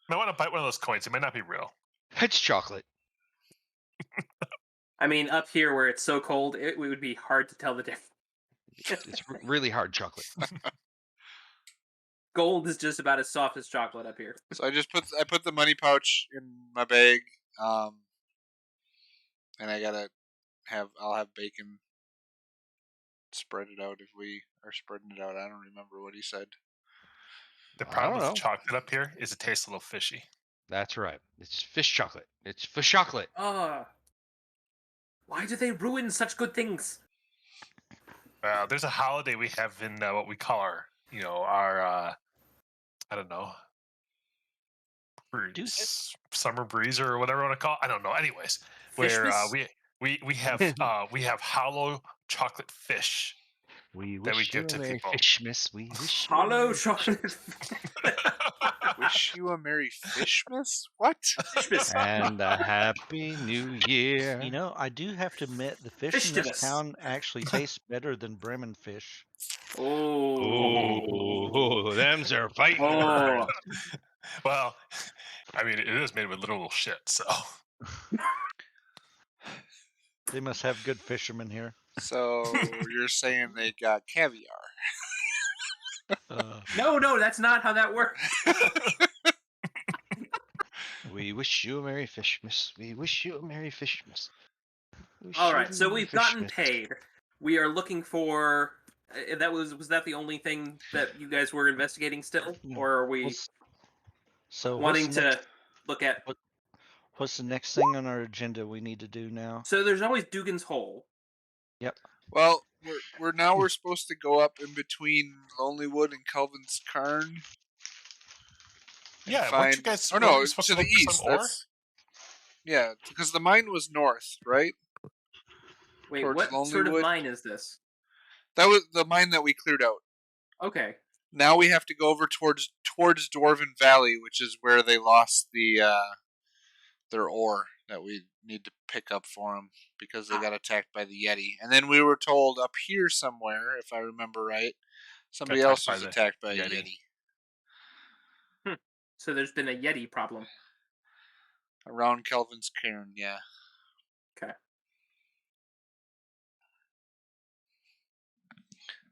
might want to bite one of those coins. It might not be real. It's chocolate. I mean, up here where it's so cold, it would be hard to tell the difference. It's really hard chocolate. Gold is just about as soft as chocolate up here. So I put the money pouch in my bag, and I'll have bacon spread it out if we are spreading it out. I don't remember what he said. The I problem don't with know. the chocolate up here is it tastes a little fishy. That's right. It's fish chocolate. It's fish chocolate. Why do they ruin such good things? There's a holiday we have in what we call our I don't know, summer breeze or whatever you want to call it. I don't know. Anyways, where we have hollow chocolate fish We that we wish you give a to Merry people. Fishmas. We wish you a Hollow Merry chocolate. Wish you a Merry Fishmas? What? Fishmas. and a Happy New Year. You know, I do have to admit the fish in this Fishtivus. town actually tastes better than Bremen fish. Oh, them's are fighting Oh. words. Well, I mean, it is made with literal shit. So They must have good fishermen here. So you're saying they got caviar? No, that's not how that works. We wish you a Merry Fishmas. We wish you a Merry Fishmas. All right, so we've gotten paid. We are looking for. Was that the only thing that you guys were investigating still, or are we wanting to look at? What's the next thing on our agenda we need to do now? So there's always Dugan's Hole. Yep. Well, we're supposed to go up in between Lonelywood and Kelvin's Cairn. Yeah, find, weren't you guys oh no, supposed to to the look for east. some ore? Yeah, because the mine was north, right? Wait, Towards what sort of Lonelywood. mine is this? That was the mine that we cleared out. Okay. Now we have to go over towards Dwarven Valley, which is where they lost their ore that we need to pick up for them because they got attacked by the Yeti. And then we were told up here somewhere, if I remember right, somebody else was attacked by a Yeti. So there's been a Yeti problem. Around Kelvin's Cairn, yeah. Okay.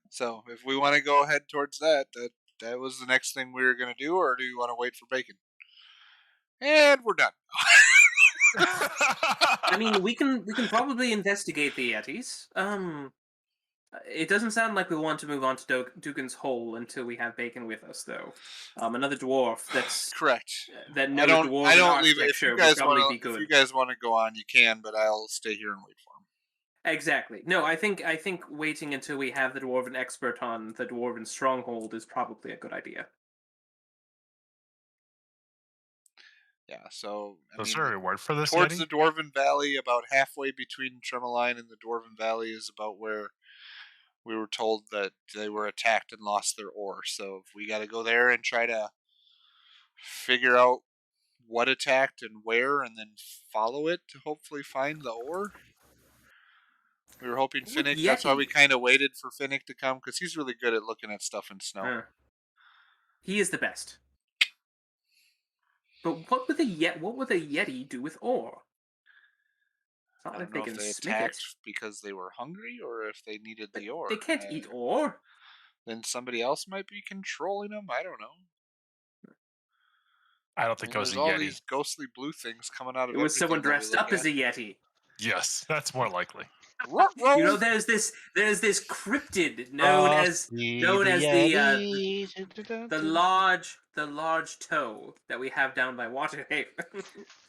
So if we want to go ahead towards that was the next thing we were going to do, or do you want to wait for bacon? And we're done. I mean, we can probably investigate the Yetis. It doesn't sound like we want to move on to Dugan's Hole until we have bacon with us, though. Another dwarf that's correct. That knows dwarven I don't leave it. If architecture would probably be good. If you guys want to go on, you can, but I'll stay here and wait for him. Exactly. No, I think waiting until we have the dwarven expert on the dwarven stronghold is probably a good idea. Yeah, so is there a reward for this? Towards Yeti? the Dwarven Valley, about halfway between Tremeline and the Dwarven Valley, is about where we were told that they were attacked and lost their ore. So if we got to go there and try to figure out what attacked and where, and then follow it to hopefully find the ore. We were hoping Finnick. That's why we kind of waited for Finnick to come, because he's really good at looking at stuff in snow. He is the best. But what would the Yeti do with ore? It's not I like don't know they if can they smith attacked it. because they were hungry or if they needed the ore. They can't eat ore. Then somebody else might be controlling them. I don't know. I don't think it was a There's all Yeti. these ghostly blue things coming out of it was everything someone that we dressed look up as at. a Yeti. Yes, that's more likely. You know, there's this cryptid known as the large toe that we have down by Waterhaven.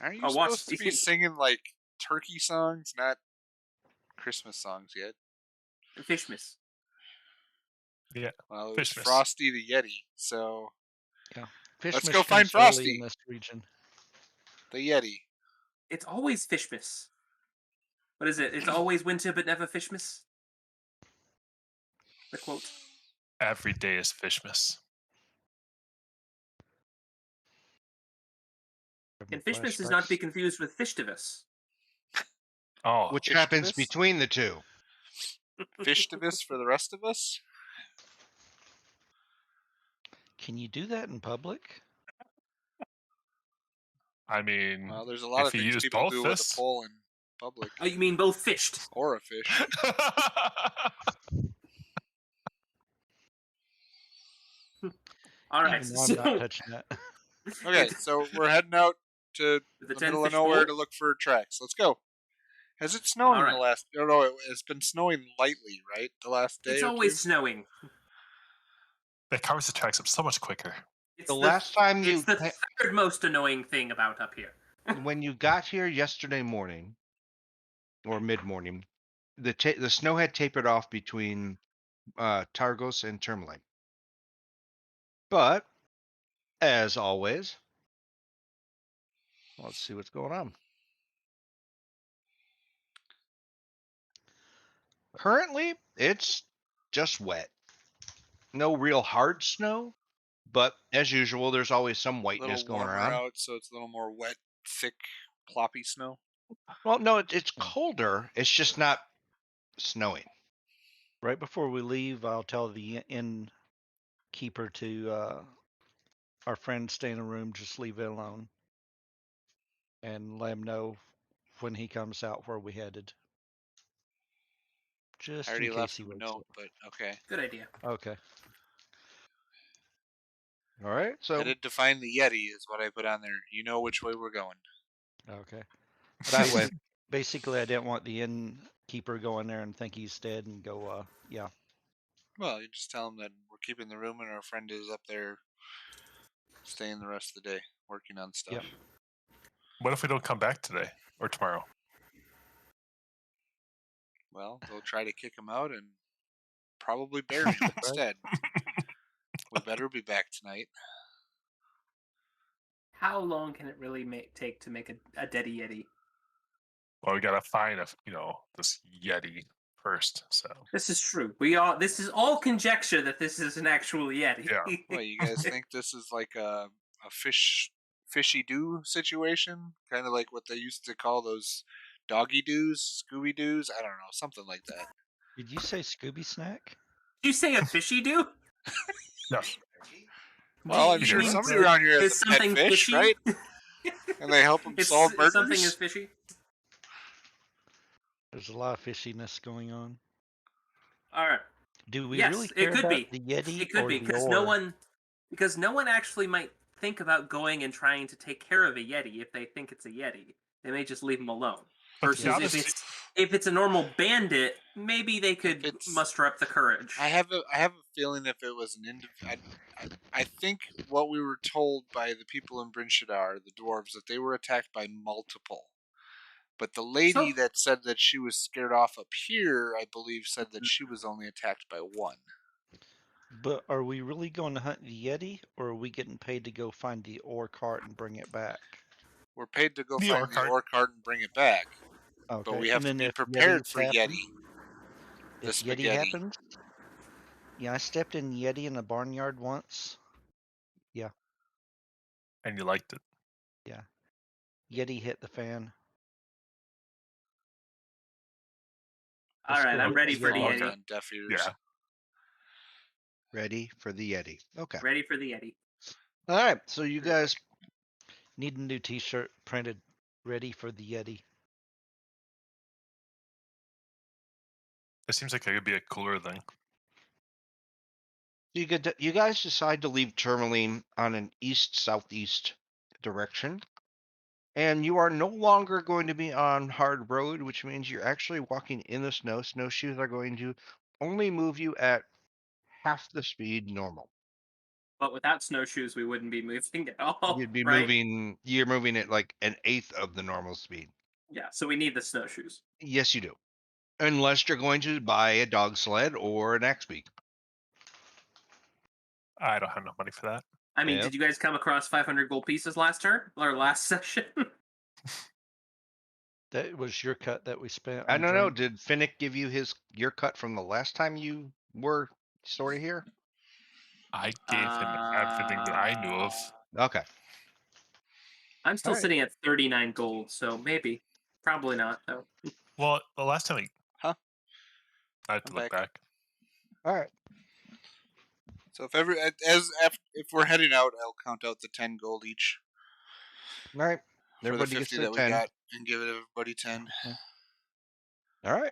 Aren't you supposed to be singing like turkey songs, not Christmas songs yet? Fishmas. Yeah. Well, it was Frosty the Yeti, so yeah. Let's go find Frosty in this region. The Yeti. It's always Fishmas. What is it? It's always winter but never Fishmas? The quote. Every day is Fishmas. And Fishmas is not to be confused with Fishtivus. Oh, which happens between the two. Fishtivus for the rest of us? Can you do that in public? I mean, Well, there's a lot if of you things use people both do with a fists. pole in public. Oh, you mean both fished? Or a fish. All right, Even though I'm not so touching that. Okay, so we're heading out to the the 10 middle of fish nowhere bowl? to look for tracks. Let's go. Has it snowed All in the right. last? No, it's been snowing lightly, right? The last day It's or always two. snowing. That covers the tracks up so much quicker. It's The last time it's you the third most annoying thing about up here. when you got here yesterday morning or mid morning, the snow had tapered off between Targos and Tourmaline. But as always, let's see what's going on. Currently, it's just wet. No real hard snow, but as usual, there's always some A whiteness little going warmer around. out, so it's a little more wet, thick, ploppy snow. Well, no, it's colder. It's just not snowing. Right before we leave, I'll tell the innkeeper to our friend stay in a room, just leave it alone, and let him know when he comes out where we headed. I Just in already case left he him a wakes note, but okay. Good idea. up. Okay. All right, so Headed to find the Yeti is what I put on there. You know which way we're going. Okay. that way. Basically, I didn't want the innkeeper going there and think he's dead and go, yeah. Well, you just tell him that we're keeping the room and our friend is up there staying the rest of the day working on stuff. Yep. What if we don't come back today or tomorrow? Well, they'll try to kick him out and probably bury him instead. We better be back tonight. How long can it really take to make a dead Yeti? Well, we gotta find this Yeti first. So This is true. This is all conjecture that this is an actual Yeti. Yeah. What, you guys think this is like a fishy doo situation? Kind of like what they used to call those doggy doos, Scooby doos? I don't know, something like that. Did you say Scooby Snack? Did you say a fishy do? Yes. Well, I'm You sure mean somebody around here has is a pet something fish, fishy? right? And they help them solve murders? Something is fishy. There's a lot of fishiness going on. All right. Do we Yes, really it care could about be. the Yeti It could or be the because ore? no one actually might think about going and trying to take care of a Yeti if they think it's a Yeti. They may just leave him alone. But to be Versus honest, if it's a normal bandit, maybe they could muster up the courage. I have a feeling if it was an I think what we were told by the people in Bryn Shaddar, the dwarves, that they were attacked by multiple. But the lady that said that she was scared off up here, I believe, said that she was only attacked by one. But are we really going to hunt the Yeti, or are we getting paid to go find the ore cart and bring it back? We're paid to go The find ore the cart. ore cart and bring it back. Okay. But we have and to then be if prepared Yetis for happen, Yeti. The if Yeti spaghetti. happens, yeah, I stepped in Yeti in the barnyard once. Yeah, And you liked it. yeah. Yeti hit the fan. All Let's right, go I'm get ready for the Falling Yeti. on deaf ears. Yeah. Ready for the Yeti. Okay. Ready for the Yeti. All right, so you guys Need a new T-shirt printed. Ready for the Yeti. It seems like it could be a cooler thing. you guys decide to leave Tourmaline on an east-southeast direction. And you are no longer going to be on hard road, which means you're actually walking in the snow. Snowshoes are going to only move you at half the speed normal. But without snowshoes, we wouldn't be moving at all. You'd be right? you're moving at like an eighth of the normal speed. Yeah, so we need the snowshoes. Yes, you do. Unless you're going to buy a dog sled or an axe beak. I don't have no money for that. I mean, Yep. did you guys come across 500 gold pieces last turn or last session? That was your cut that we spent. I on don't know. drink. Did Finnick give you your cut from the last time you were sort of here? I gave him everything that I knew of. Okay. I'm still All right. sitting at 39 gold, so maybe. Probably not, though. Well, the last time I have to I'm look back. back. All right. So if we're heading out, I'll count out the 10 gold each All right. for the Everybody gets 50 their that we 10. got, and give everybody 10. All right.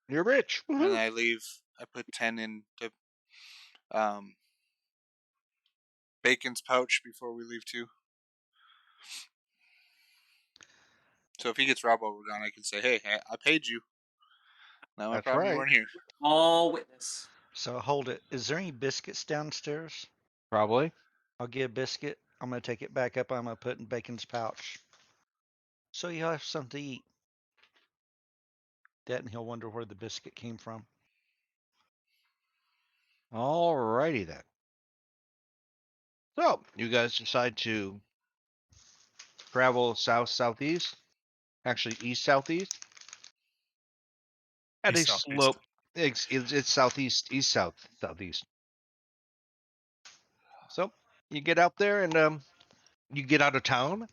You're rich. And Woohoo. I put 10 into Bacon's pouch before we leave too. So if he gets robbed while we're gone, I can say, "Hey, I paid you." Not my That's problem. You right. weren't here. All witness. So hold it. Is there any biscuits downstairs? Probably. I'll get a biscuit. I'm gonna take it back up. I'm gonna put it in Bacon's pouch. So he'll have something to eat. That and he'll wonder where the biscuit came from. All righty then. So you guys decide to travel southeast, actually east-southeast, at a East, southeast. slope. It's southeast, southeast. So you get out there and you get out of town.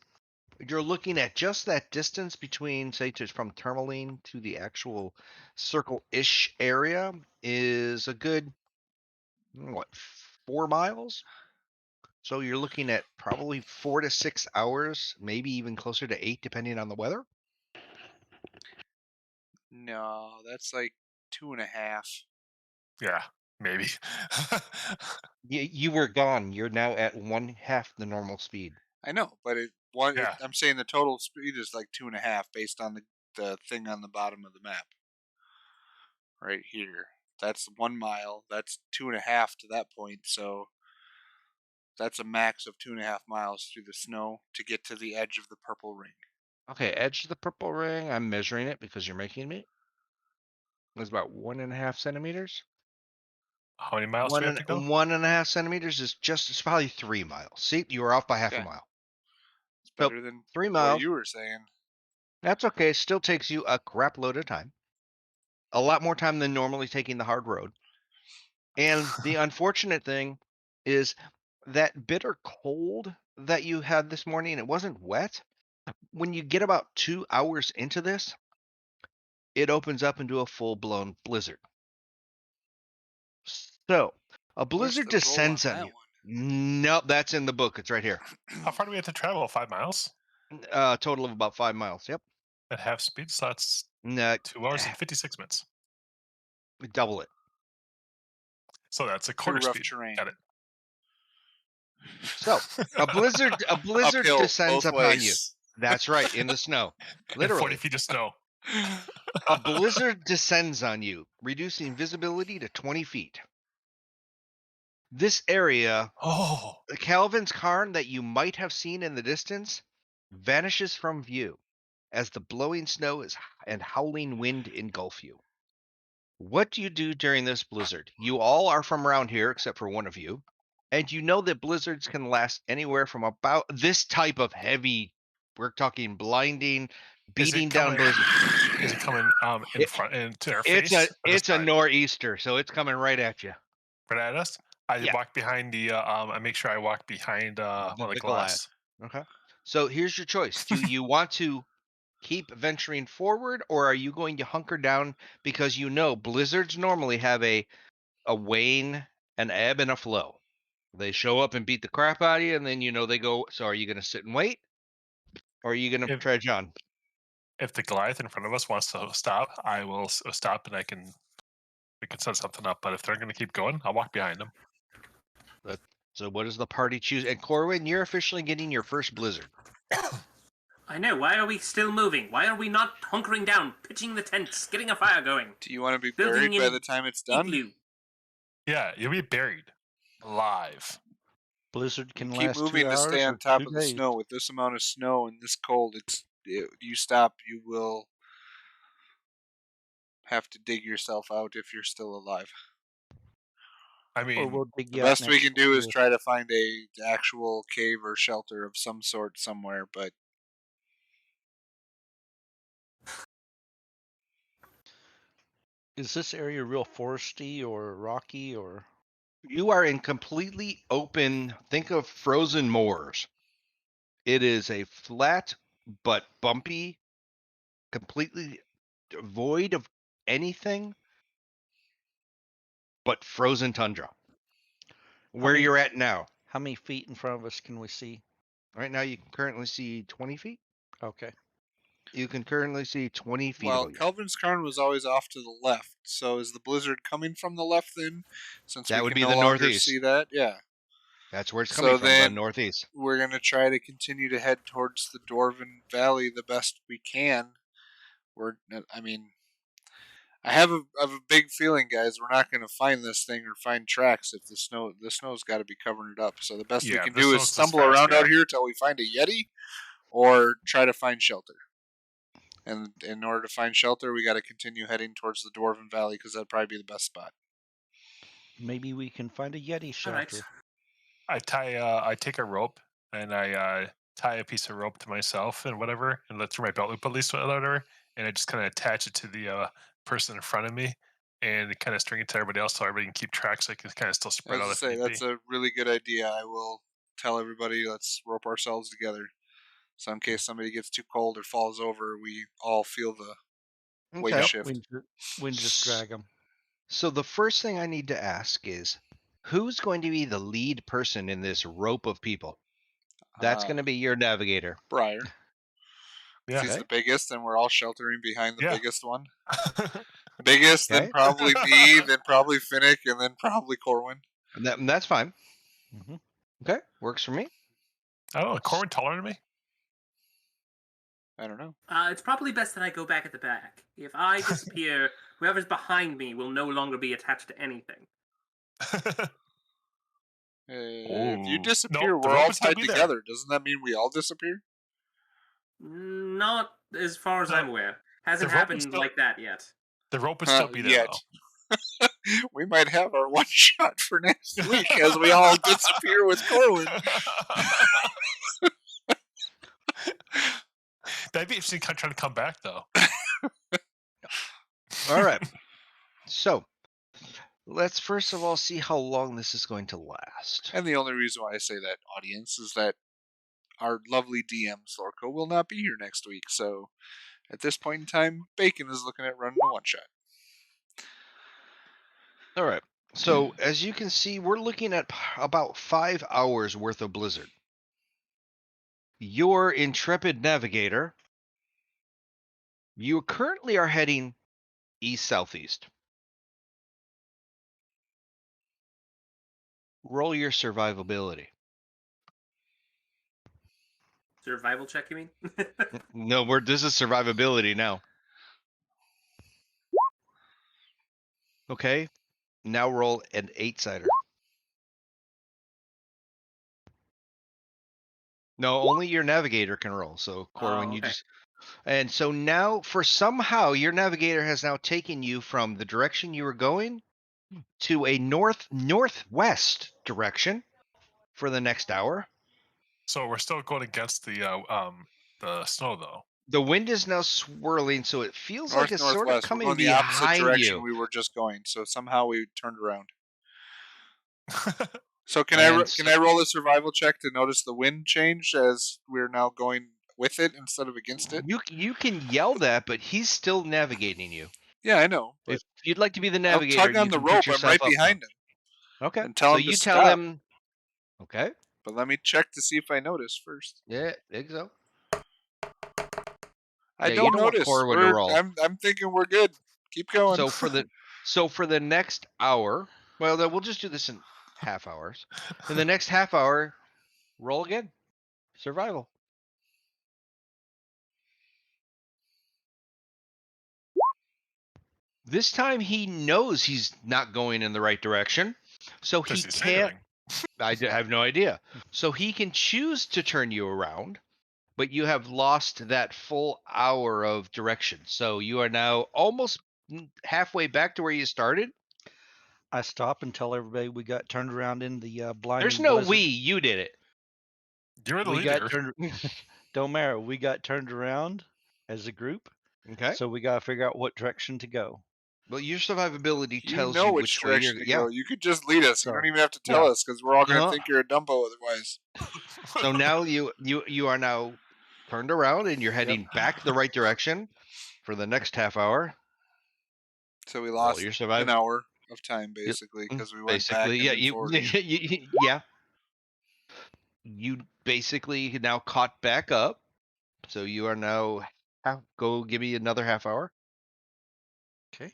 You're looking at just that distance between, say, from Tourmaline to the actual circle-ish area is a good, what, 4 miles? So you're looking at probably 4 to 6 hours, maybe even closer to 8, depending on the weather. No, that's like 2.5. Yeah, maybe. You were gone. You're now at 1/2 the normal speed. I know, but Yeah. I'm saying the total speed is like 2.5 based on the thing on the bottom of the map. Right here. That's 1 mile. That's 2.5 to that point. So that's a max of 2.5 miles through the snow to get to the edge of the purple ring. Okay, edge of the purple ring. I'm measuring it because you're making me. It's about 1.5 centimeters. How many miles do One we have and to go? 1.5 centimeters is it's probably 3 miles. See, you were off by half a Okay. mile. It's So better than 3 what miles. you were saying. That's okay. It still takes you a crap load of time. A lot more time than normally taking the hard road. And the unfortunate thing is that bitter cold that you had this morning, it wasn't wet. When you get about 2 hours into this, it opens up into a full-blown blizzard. So, a Where's blizzard the roll on descends on that you. one? Nope, that's in the book. It's right here. How far do we have to travel? 5 miles Total of about 5 miles. Yep. at half speed. So that's Nah, 2 hours and 56 minutes. double it. So that's a Through quarter rough speed. terrain. Got it. So, a blizzard Uphill descends both upon you. ways. That's right, in the snow. And 40 Literally. feet of snow. A blizzard descends on you, reducing visibility to 20 feet. This area, Oh, Calvin's cairn that you might have seen in the distance, vanishes from view as the blowing snow and howling wind engulf you. What do you do during this blizzard? You all are from around here, except for one of you, and you know that blizzards can last anywhere from about this type of heavy, we're talking blinding, is beating it down coming? blizzard. Is it coming in It, front into our it's face or the a side? nor'easter, so it's coming right at you. Right at us. I Yeah, walk behind the. I make sure I walk behind one of the the Goliath. glass. Okay. So here's your choice. Do you want to keep venturing forward, or are you going to hunker down because you know blizzards normally have a wane, an ebb, and a flow? They show up and beat the crap out of you, and then you know they go. So are you going to sit and wait, or are you going to If trudge on? if the Goliath in front of us wants to stop, I will stop, and we can set something up. But if they're going to keep going, I'll walk behind them. So what does the party choose? And Corwin, you're officially getting your first blizzard. I know. Why are we still moving? Why are we not hunkering down, pitching the tents, getting a fire going, Do you want to be building buried by in the time it's done? igloo? Yeah, you'll be buried alive. Blizzard You can keep last 2 moving to stay hours on or top 2 of the days. snow. With this amount of snow and this cold, you stop, you will have to dig yourself out if you're still alive. I Or mean, we'll dig The you out best we next can do is year. try to find a actual cave or shelter of some sort somewhere, but Is this area real foresty or rocky or? You are in completely open. Think of frozen moors. It is a flat but bumpy, completely void of anything. but frozen tundra. Where many- you're at now. How many feet in front of us can we see? Right now, you can currently see 20 feet. Okay. You can currently see 20 feet Well, above you. Kelvin's Cairn was always off to the left, so is the blizzard coming from the left then? Since That we would can be no the longer northeast. see that, yeah. That's where it's coming So from, the then northeast. we're gonna try to continue to head towards the Dwarven Valley the best we can. I have a big feeling, guys. We're not going to find this thing or find tracks if the snow's got to be covering it up. So the best we Yeah, can the do is snow's this stumble fast, around yeah. out here till we find a Yeti, or try to find shelter. And in order to find shelter, we got to continue heading towards the Dwarven Valley because that'd probably be the best spot. Maybe we can find a Yeti All right. shelter. I take a rope and I tie a piece of rope to myself and whatever, and let through my belt loop at least whatever, and I just kind of attach it to the person in front of me, and kind of string it to everybody else so everybody can keep track, so I can kind of still spread As out I if say, need that's be. a really good idea. I will tell everybody, let's rope ourselves together. So in case somebody gets too cold or falls over, we all feel the weight Okay. shift. We can just drag them. So the first thing I need to ask is, who's going to be the lead person in this rope of people? That's going to be your navigator. Briar. Yeah. He's Okay. the biggest, and we're all sheltering behind the Yeah. biggest one. Biggest, then Okay. probably me, then probably Finnick, and then probably Corwin. And that's fine. Mhm. Okay. Works for me. I don't know. Corwin taller than me? I don't know. It's probably best that I go back at the back. If I disappear, whoever's behind me will no longer be attached to anything. If you Oh. disappear, Nope, the we're rope all would still tied be there. together. Doesn't that mean we all disappear? Not as far as The- I'm aware. Hasn't the rope is happened still- like that yet. The rope would still be there, Yet. We might have our one shot for next though. week as we all disappear with Corwin. That'd be interesting trying to come back, though. All right. So let's first of all see how long this is going to last. And the only reason why I say that, audience, is that our lovely DM Sorko will not be here next week. So at this point in time, Bacon is looking at running a one shot. All right. So as you can see, we're looking at about 5 hours worth of blizzard. Your intrepid navigator, you currently are heading east-southeast. Roll your survivability. Survival check, you mean? No, this is survivability now. Okay. Now roll an 8-sider. No, only your navigator can roll. So Corwin, Oh, you okay. just and so now for somehow your navigator has now taken you from the direction you were going to a northwest direction for the next hour. So we're still going against the snow, though. The wind is now swirling, so it feels like it's sort of Northwest. We're coming going the opposite behind direction you. we were just going. So somehow we turned around. So can And I roll a survival check to notice the wind change as we're now going with it instead of against it? You can yell that, but he's still navigating you. Yeah, I know. If But you'd like to be the I'll navigator, tug on you the can put rope. I'm yourself right up now. behind him. Okay. And tell So him to you tell stop. him. Okay. But let me check to see if I notice first. Yeah, think so. I Yeah, you don't don't want notice. Corwin to roll. I'm thinking we're good. Keep going. So for the next hour, well, then we'll just do this in half hours. In the next half hour, roll again. Survival. This time he knows he's not going in the right direction, so he Does he say can't. anything? I have no idea. So he can choose to turn you around, but you have lost that full hour of direction. So you are now almost halfway back to where you started. I stop and tell everybody we got turned around in the blinding There's no blizzard. we. You did it. You're the We leader. got turned. Don't matter. We got turned around as a group, Okay. so we got to figure out what direction to go. Well, your survivability You tells know you which which way you're. direction to Yeah. go. You could just lead us. You So, don't even have to tell yeah. us because we're all going to No. think you're a Dumbo otherwise. So now you are now turned around and you're heading back the right direction for the next half hour. So we Roll lost your an hour of time, basically, because we went Basically, back and yeah. then You, forward. yeah. You basically now caught back up, so you are now. Go give me another half hour. Okay.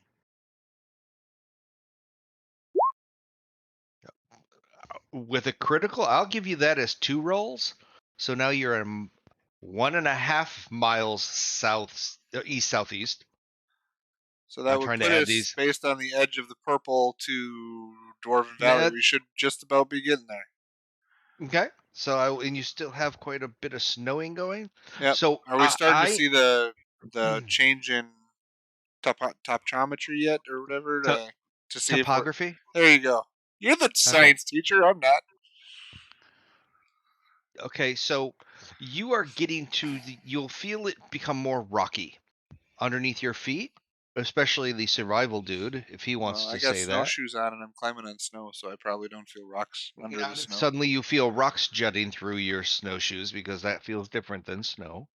With a critical, I'll give you that as 2 rolls. So now you're 1.5 miles east southeast. So that I'm would trying to put add us, these. based on the edge of the purple, to Dwarven Valley. Yeah. We should just about be getting there. Okay. So and you still have quite a bit of snowing going. Yep. So Are we starting to see the change in topometry yet, or whatever, to, to see if we're? topography. There you go. You're the Okay. science teacher. I'm not. Okay. So you are getting to you'll feel it become more rocky underneath your feet, especially the survival dude, if he wants Well, I to got say that. snowshoes on and I'm climbing on snow, so I probably don't feel rocks under the snow. Suddenly you feel rocks jutting through your snowshoes because that feels different than snow.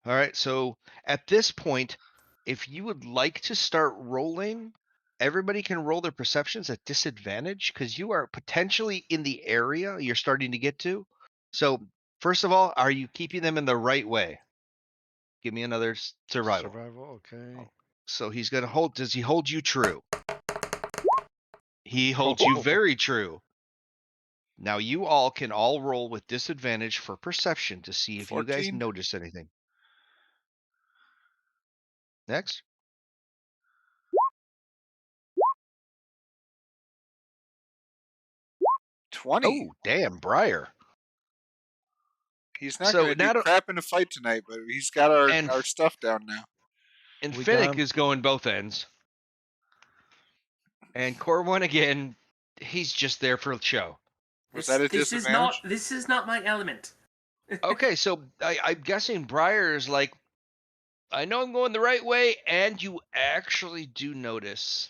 All right, so at this point, if you would like to start rolling, everybody can roll their perceptions at disadvantage because you are potentially in the area you're starting to get to. So, first of all, are you keeping them in the right way? Give me another survival. Survival. Okay. So he's going to hold. Does he hold you true? He holds you very true. Now you all can all roll with disadvantage for perception to see if you guys 14? notice anything. Next. 20. Oh, damn, Briar. He's not So going to do not crap in a fight tonight, but he's got our stuff down now. and We got Finnick him. is going both ends. And Corwin again, he's just there for the show. Was that a disadvantage? This is not my element. Okay, so I'm guessing Briar is like, I know I'm going the right way, and you actually do notice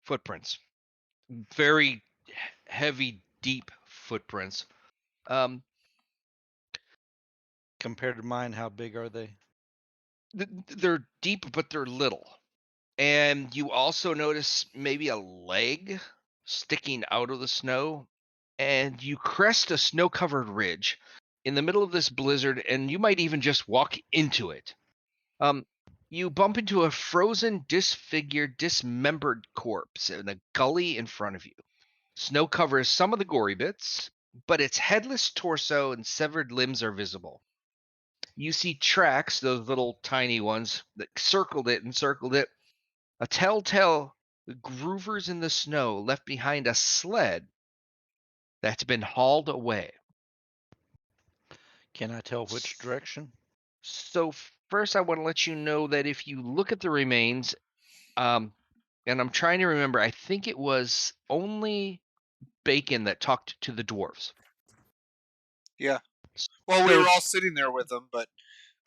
footprints. Very heavy, deep footprints. Compared to mine, how big are they? They're deep, but they're little. And you also notice maybe a leg sticking out of the snow. And you crest a snow covered ridge in the middle of this blizzard, and you might even just walk into it. You bump into a frozen, disfigured, dismembered corpse in a gully in front of you. Snow covers some of the gory bits, but its headless torso and severed limbs are visible. You see tracks, those little tiny ones that circled it and circled it, a telltale groovers in the snow left behind a sled that's been hauled away. Can I tell which direction? So first, I want to let you know that if you look at the remains, and I'm trying to remember, I think it was only Bacon that talked to the dwarves. Yeah. Well, we So, were all sitting there with him, but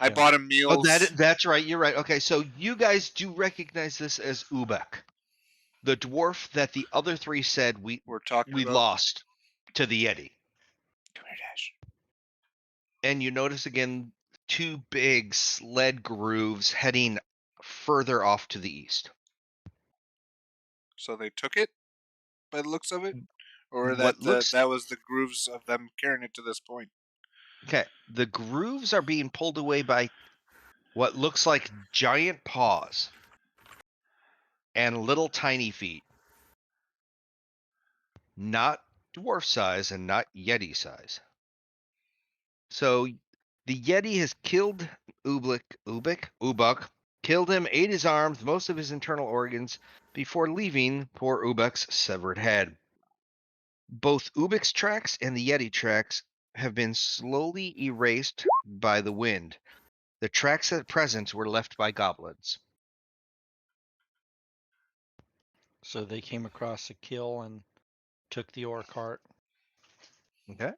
I Yeah. bought him oh, meals. that's right. You're right. Okay, so you guys do recognize this as Ubek, the dwarf that the other 3 said We're talking we about. lost to the Yeti. Come here, Dash. And you notice again 2 big sled grooves heading further off to the east. So they took it, by the looks of it, or What looks that was the grooves of them carrying it to this point. Okay, the grooves are being pulled away by what looks like giant paws and little tiny feet. Not dwarf size and not Yeti size. So the Yeti has killed Ubek, killed him, ate his arms, most of his internal organs, before leaving poor Ubek's severed head. Both Ubek's tracks and the Yeti tracks have been slowly erased by the wind. The tracks at present were left by goblins. So they came across a kill and took the ore cart, Okay.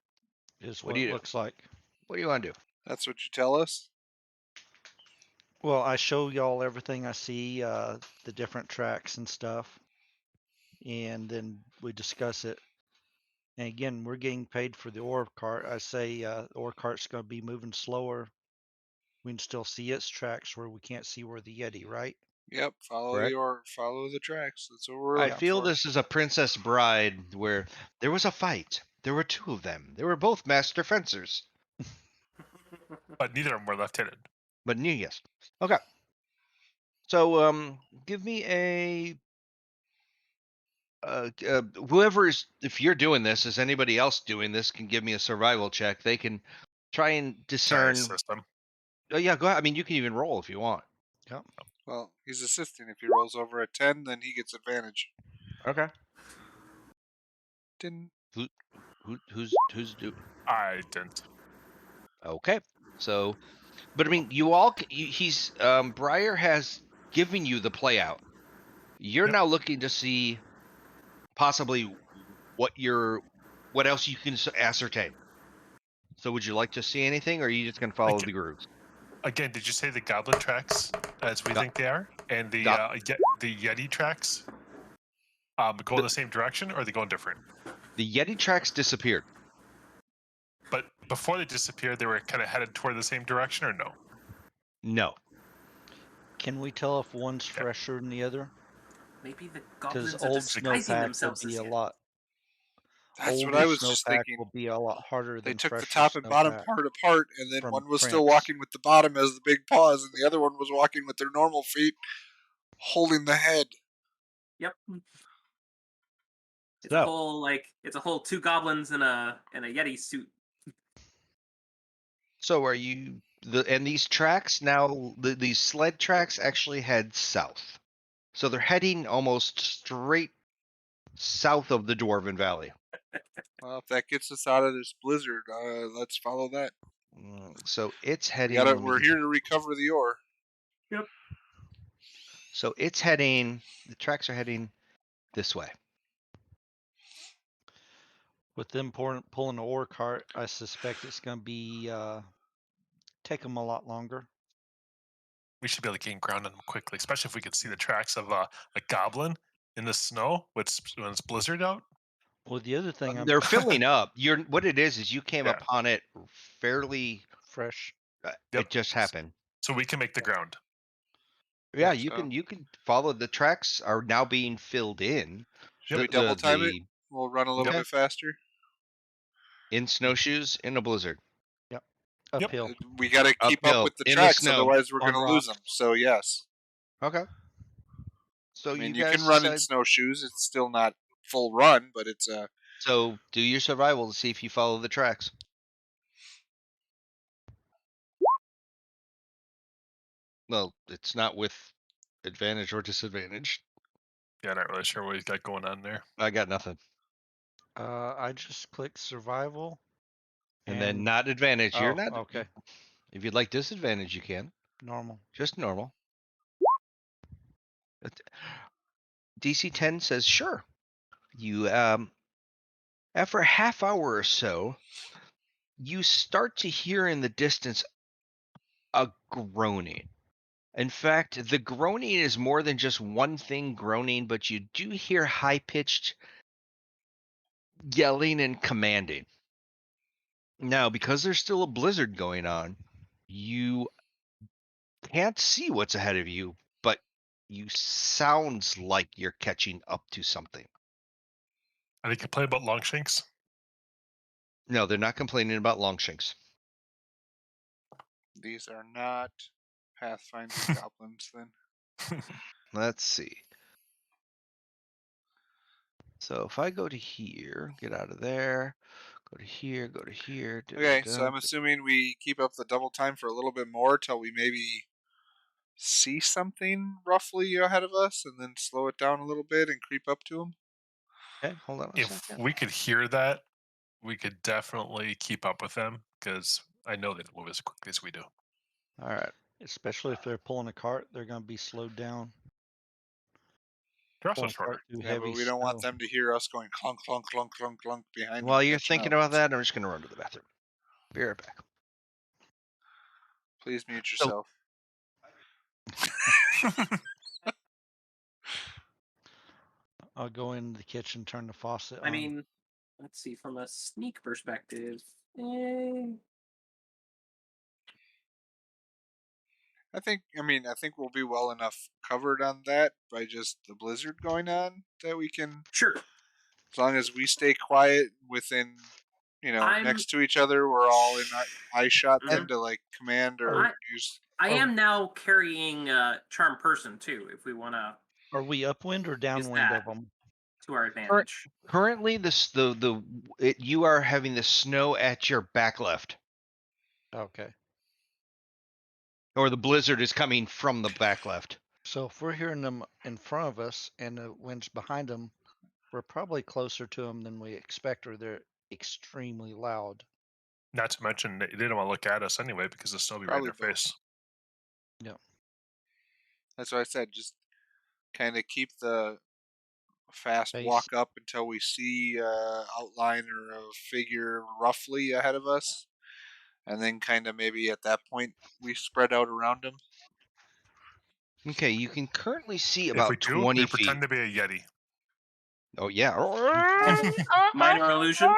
is What what do it you do? looks like. What do you want to do? That's what you tell us? Well, I show y'all everything I see, the different tracks and stuff, and then we discuss it. And again, we're getting paid for the ore cart. I say the ore cart's going to be moving slower. We can still see its tracks where we can't see where the Yeti, right? Yep, follow Correct. the tracks. That's what we're I looking feel for. this is a Princess Bride where there was a fight. There were two of them. They were both master fencers. But neither of them were left-handed. But yes. Okay. So give me a whoever is, if you're doing this, is anybody else doing this, can give me a survival check. They can try and Can I discern. assist them? Oh yeah, go ahead. I mean, you can even roll if you want. Yep. Well, he's assisting. If he rolls over a 10, then he gets advantage. Okay. Didn't. Who's do? I didn't. Okay. So, but I mean, you all. He's Briar has given you the play out. You're Yep. now looking to see possibly what else you can ascertain. So, would you like to see anything, or are you just going to follow Okay. the grooves? Again, did you say the goblin tracks as we Go- think they are, and the go- the Yeti tracks go in the same direction, or are they going different? The Yeti tracks disappeared. But before they disappeared, they were kind of headed toward the same direction, or no? No. Can we tell if one's Okay. fresher than the other? Maybe the Because goblins are old disguising snowpack will themselves be as a Yeti. lot. That's what Older I was just snowpack thinking. will be a lot harder They than took the fresher top and bottom snowpack. part apart, and then from one was still prints. walking with the bottom as the big paws, and the other one was walking with their normal feet, holding the head. Yep. It's So- a whole two goblins in a Yeti suit. So, are you and these tracks now? These sled tracks actually head south. So they're heading almost straight south of the Dwarven Valley. Well, if that gets us out of this blizzard, let's follow that. So it's heading. We're here to recover the ore. Yep. So it's heading. The tracks are heading this way. With them pulling the ore cart, I suspect it's going to be take them a lot longer. We should be able to gain ground on them quickly, especially if we could see the tracks of a goblin in the snow when it's blizzard out. Well, the other thing I'm They're filling up. What it is you came Yeah. upon it fairly. fresh. Yep. It just happened. So we can make the ground. Yeah, Think so. you can follow. The tracks are now being filled in. Should we double time it? We'll run a little Okay. bit faster. In snowshoes in a blizzard. Yep. Uphill. We got to keep Uphill, up with the in the tracks, snow. otherwise we're On going to lose them. rocks. So yes. Okay. So I mean, you you guys can run in decide- snowshoes. It's still not full run, but it's a. So do your survival to see if you follow the tracks. Well, it's not with advantage or disadvantage. Yeah, not really sure what he's got going on there. I got nothing. I just clicked survival. And then not advantage. You're Oh, not okay. If you'd like disadvantage, you can. Normal. Just normal. DC 10 says sure. You after a half hour or so, you start to hear in the distance a groaning. In fact, the groaning is more than just one thing groaning, but you do hear high-pitched yelling and commanding. Now, because there's still a blizzard going on, you can't see what's ahead of you, but you sounds like you're catching up to something. Are they complaining about Longshanks? No, they're not complaining about Longshanks. These are not Pathfinder goblins, then. Let's see. So if I go to here, get out of there, go to here, go to here. Okay, so I'm assuming we keep up the double time for a little bit more till we maybe see something roughly ahead of us, and then slow it down a little bit and creep up to them. Okay, hold on a If second. we could hear that, we could definitely keep up with them because I know they don't move as quickly as we do. All right. Especially if they're pulling a cart, they're going to be slowed down. They're also Pulling a shorter. cart through Yeah, heavy but we don't want snow. them to hear us going clunk, clunk, clunk, clunk, clunk behind them. While you're catching thinking up. about that, I'm just going to run to the bathroom. Be right back. Please mute So- yourself. I'll go into the kitchen, turn the faucet I on. mean, let's see, from a sneak perspective, eh, I think we'll be well enough covered on that by just the blizzard going on that we can, Sure. as long as we stay quiet within, I'm next to each other, we're all in eye shot then Mhm. to like command or I use. I Oh. am now carrying charm person too. If we want to Are we upwind or use downwind that of them? to our advantage. Currently, you are having the snow at your back left, Okay. or the blizzard is coming from the back left. So if we're hearing them in front of us and the wind's behind them, we're probably closer to them than we expect, or they're extremely loud. Not to mention, they didn't want to look at us anyway because the snow will be right in Probably their both. face. That's what I said. Just kind of keep the fast Face. walk up until we see outline or a figure roughly ahead of us, and then kind of maybe at that point we spread out around them. Okay, you can currently see If we about do, 20 we feet. pretend to be a Yeti. Oh yeah. Minor illusion.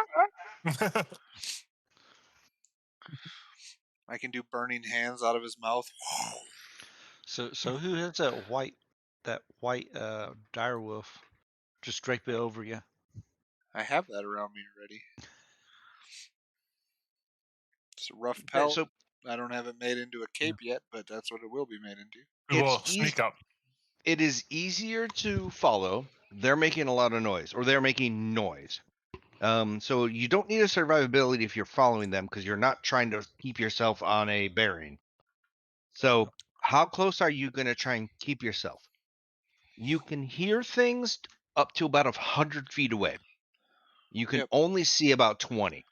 I can do burning hands out of his mouth. So who has that white dire wolf just drape it over you? I have that around me already. It's a rough Okay, pelt. so I don't have it made into a cape yet, but that's what it will be made into. We it's will sneak up. it is easier to follow. They're making a lot of noise, or they're making noise. So you don't need a survivability if you're following them because you're not trying to keep yourself on a bearing. So how close are you going to try and keep yourself? You can hear things up to about 100 feet away. You can Yep. only see about 20.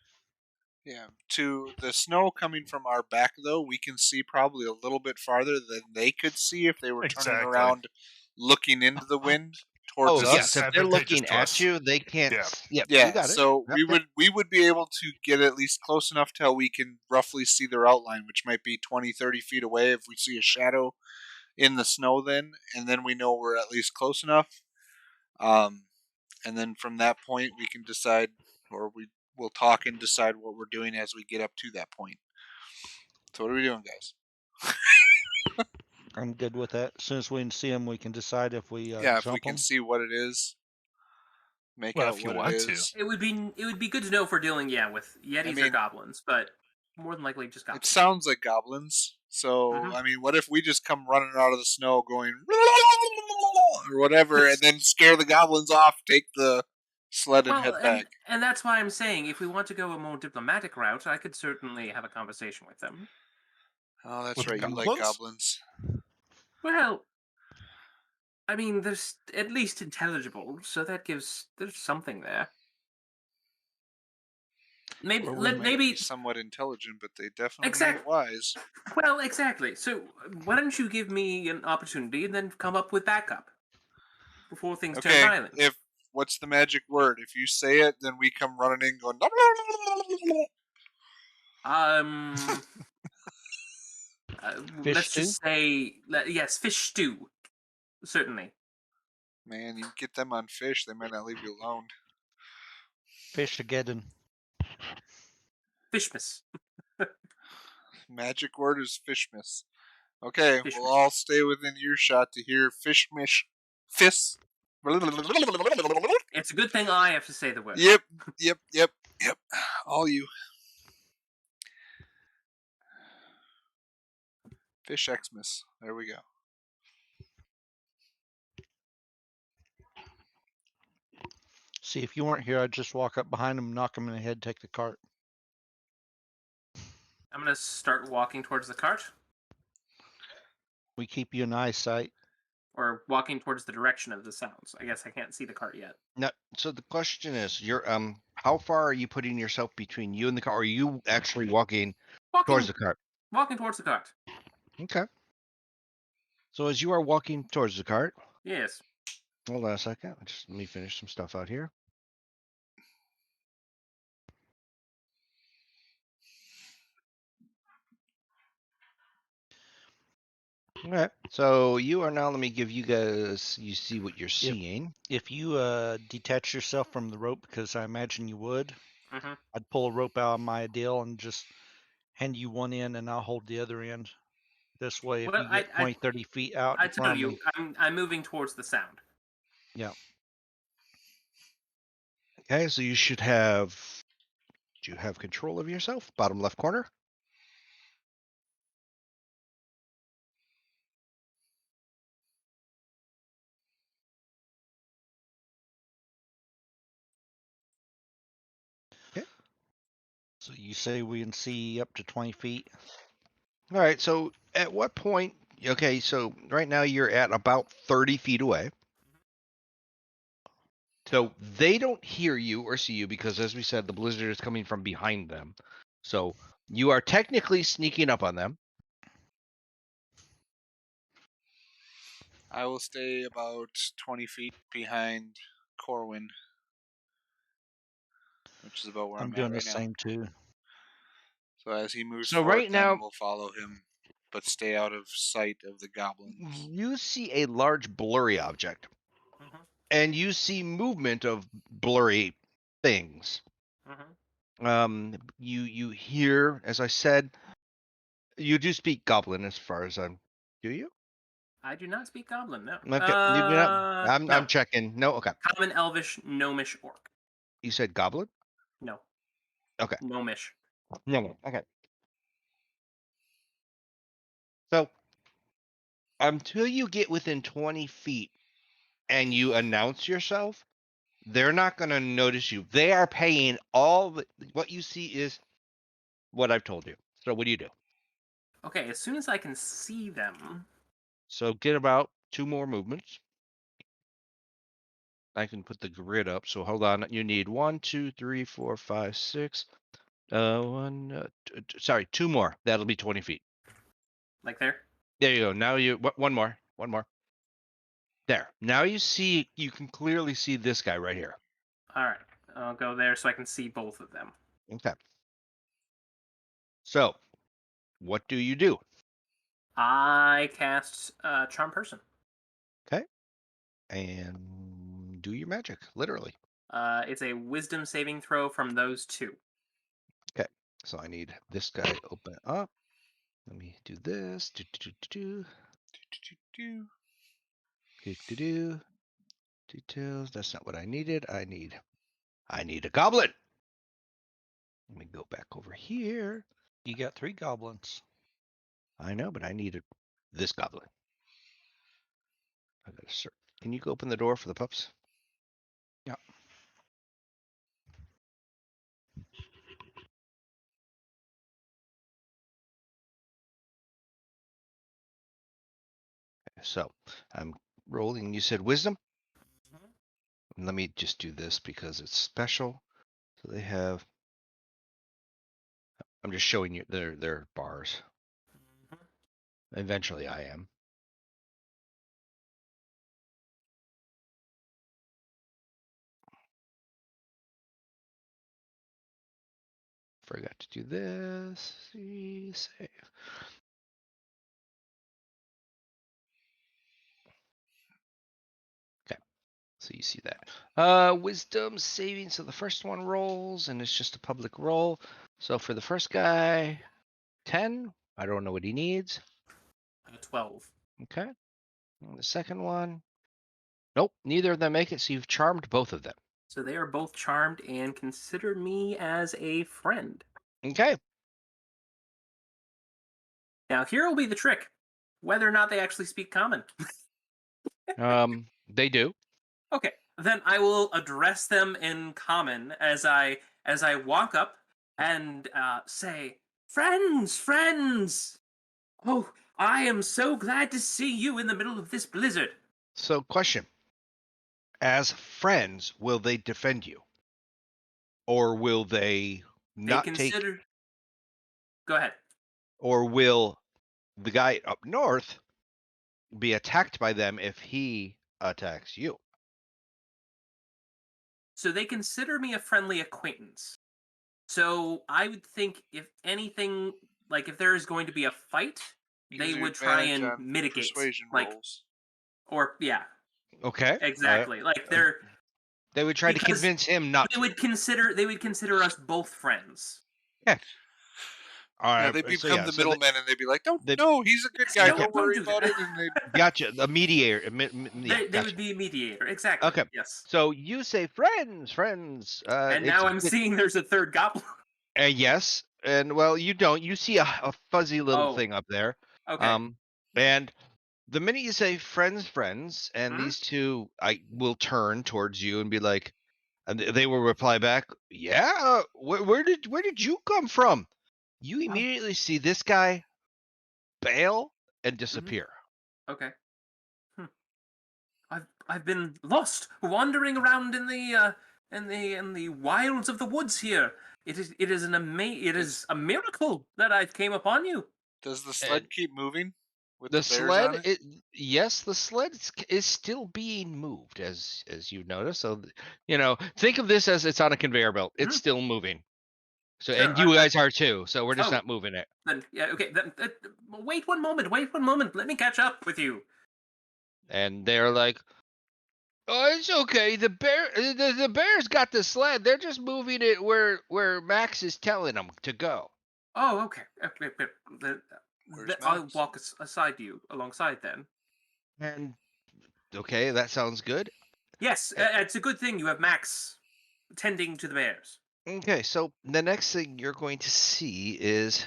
Yeah. To the snow coming from our back, though, we can see probably a little bit farther than they could see if they were turning Exactly. around, looking into the wind towards Oh This yes, us. is if they're advantageous looking to at us. you, they can't. Yeah. Yep, you Yeah, got it. so Okay. we would be able to get at least close enough till we can roughly see their outline, which might be 20, 30 feet away if we see a shadow in the snow then, and then we know we're at least close enough. And then from that point we can decide, or we will talk and decide what we're doing as we get up to that point. So what are we doing, guys? I'm good with that. As soon as we can see them, we can decide if we Yeah, if we jump can them. see what it is, make Well, out if you what it want to. is. It would be good to know if we're dealing with Yetis or mean, goblins, but more than likely just It goblins. sounds like goblins. So, Mhm. I mean, what if we just come running out of the snow going or whatever, and then scare the goblins off, take the sled, and Well, head back? and that's why I'm saying if we want to go a more diplomatic route, I could certainly have a conversation with them. Oh, that's With the right. You like goblins? goblins. Well, I mean, there's at least intelligible, so there's something there. Maybe Or we let may- Be maybe somewhat intelligent, but they definitely exact. ain't wise. Well, exactly. So why don't you give me an opportunity and then come up with backup before things turn Okay, violent? if what's the magic word? If you say it, then we come running in going. Um, Fish let's stew? just say yes, fish stew, certainly. Man, you get them on fish, they might not leave you alone. Fish-ageddon. Fishmas. Magic word is fishmas. Okay, we'll Fishmas. all stay within earshot to hear fishmish. Fis. It's a good thing I have to say the word. Yep, yep. All you. Fish Xmas. There we go. See, if you weren't here, I'd just walk up behind them, knock them in the head, take the cart. I'm gonna start walking towards the cart, We keep you in eyesight. or walking towards the direction of the sounds. I guess I can't see the cart yet. Now, so the question is, how far are you putting yourself between you and the car? Or are you actually walking towards the cart? Walking towards the cart. Okay. So as you are walking towards the cart, Yes. hold on a second. Just let me finish some stuff out here. All right. So you are now. Let me give you guys. You see what you're seeing. If you detach yourself from the rope, because I imagine you would, Mm-hmm. I'd pull a rope out of my deal and just hand you one end, and I'll hold the other end. This way, if Well, you get 20, 30 feet out I in tell front of you, me. I'm moving towards the sound. Yeah. Okay, so you should have. Do you have control of yourself? Bottom left corner. Okay. So you say we can see up to 20 feet? All right. So at what point? Okay. So right now you're at about 30 feet away. So they don't hear you or see you because, as we said, the blizzard is coming from behind them. So you are technically sneaking up on them. I will stay about 20 feet behind Corwin, which is about where I'm I'm at doing the right now. same too. So as he moves So forth, right then now we'll follow him, but stay out of sight of the goblins. you see a large blurry object, Mm-hmm. and you see movement of blurry things. Mm-hmm. You hear, as I said, you do speak Goblin, as far as I'm. Do you? I do not speak Goblin. No. Okay, you do not. No. I'm checking. No, okay. Common, Elvish, Gnomish, Orc. You said Goblin. No. Okay. Gnomish. No. Okay. So until you get within 20 feet and you announce yourself, they're not going to notice you. They are paying what you see is what I've told you. So what do you do? Okay, as soon as I can see them. So get about 2 more movements. I can put the grid up. So hold on. You need 1, 2, 3, 4, 5, 6. Sorry, 2 more. That'll be 20 feet. Like there? There you go. Now one more. One more. There. Now you can clearly see this guy right here. Alright. I'll go there so I can see both of them. Okay. So, what do you do? I cast Charm Person. Okay. And do your magic, literally. It's a wisdom saving throw from those two. Okay. So I need this guy open up. Let me do this. Details. That's not what I needed. I need a goblin. Let me go back over here. You got 3 goblins. I know, but I needed this goblin. I gotta search. Can you go open the door for the pups? Yeah. So I'm rolling. You said wisdom? Let me just do this because it's special. So they have. I'm just showing you their bars. Eventually, I am. Forgot to do this. See, save. Okay, so you see that. Wisdom saving. So the first one rolls, and it's just a public roll. So for the first guy, 10. I don't know what he needs. 12. Okay. And the second one, nope. Neither of them make it. So you've charmed both of them. So they are both charmed and consider me as a friend. Okay. Now, here will be the trick whether or not they actually speak common. They do. Okay, then I will address them in common as I walk up and say, "Friends, friends! Oh, I am so glad to see you in the middle of this blizzard." So, question: as friends, will they defend you, or will they They not take, consider. Go ahead. or will the guy up north be attacked by them if he attacks you? So they consider me a friendly acquaintance. So I would think if anything, like if there is going to be a fight, they Gives you would try advantage and on mitigate, persuasion like, rolls. or yeah, Okay. exactly. Like they're They would try to because convince him not they to. would consider us both friends. Yeah. All Yeah, right. they So become yeah. the So middlemen, and they'd be like, "No, they no, he's a good Yes, guy. no, Don't don't worry do about that. it." And they gotcha. The mediator. Yeah. They Gotcha. would be a mediator, exactly. Okay. Yes. So you say friends. And It's now I'm seeing there's a third goblin. yes, and well, you don't. You see a fuzzy little Oh, thing up there. okay. And the minute you say friends, and Hmm? these two, I will turn towards you and be like, and they will reply back, "Yeah, where did you come from?" You immediately see this guy bail and disappear. Okay. Hmm. I've been lost, wandering around in the wilds of the woods here. It is a miracle that I came upon you. does the And sled keep moving with the the bears on sled, it? yes, the sled is still being moved, as you notice. So, think of this as it's on a conveyor belt. It's Mhm. still moving. So, Sure. and you guys are too. So we're just Oh, not moving it. then yeah. Okay. Then wait one moment. Wait one moment. Let me catch up with you. And they're like, "Oh, it's okay. The bears got the sled. They're just moving it where Max is telling them to go." Oh, okay. Then, Where's I'll Max? walk aside you alongside them. And okay, that sounds good. Yes, Eh, it's a good thing you have Max tending to the bears. Okay, so the next thing you're going to see is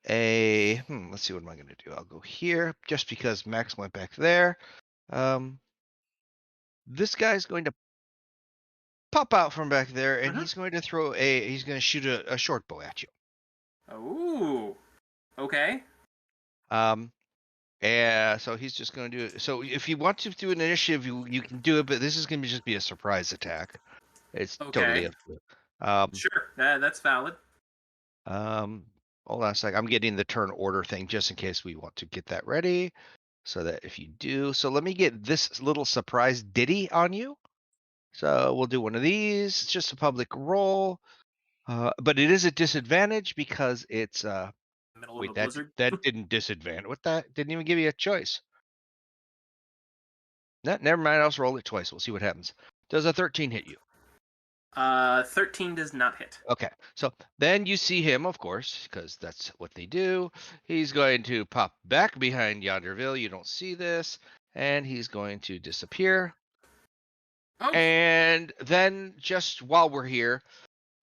let's see, what am I going to do? I'll go here just because Max went back there. Um, this guy's going to pop out from back there, and Mm-hmm. he's going to shoot a short bow at you. Oh, okay. Um, and so he's just going to do it. So if you want to do an initiative, you can do it, but this is going to just be a surprise attack. It's totally Okay. up to you. Um, Sure. That's valid. um, hold on a sec. I'm getting the turn order thing just in case we want to get that ready. So that if you do, so let me get this little surprise ditty on you. So we'll do one of these. It's just a public roll. But it is a disadvantage because it's Middle of wait, a that blizzard. that didn't disadvantage. What, that didn't even give you a choice. No, never mind. I'll just roll it twice. We'll see what happens. Does a 13 hit you? 13 does not hit. Okay. So then you see him, of course, because that's what they do. He's going to pop back behind Yonderville. You don't see this. And he's going to disappear. Oh, And then just while we're here,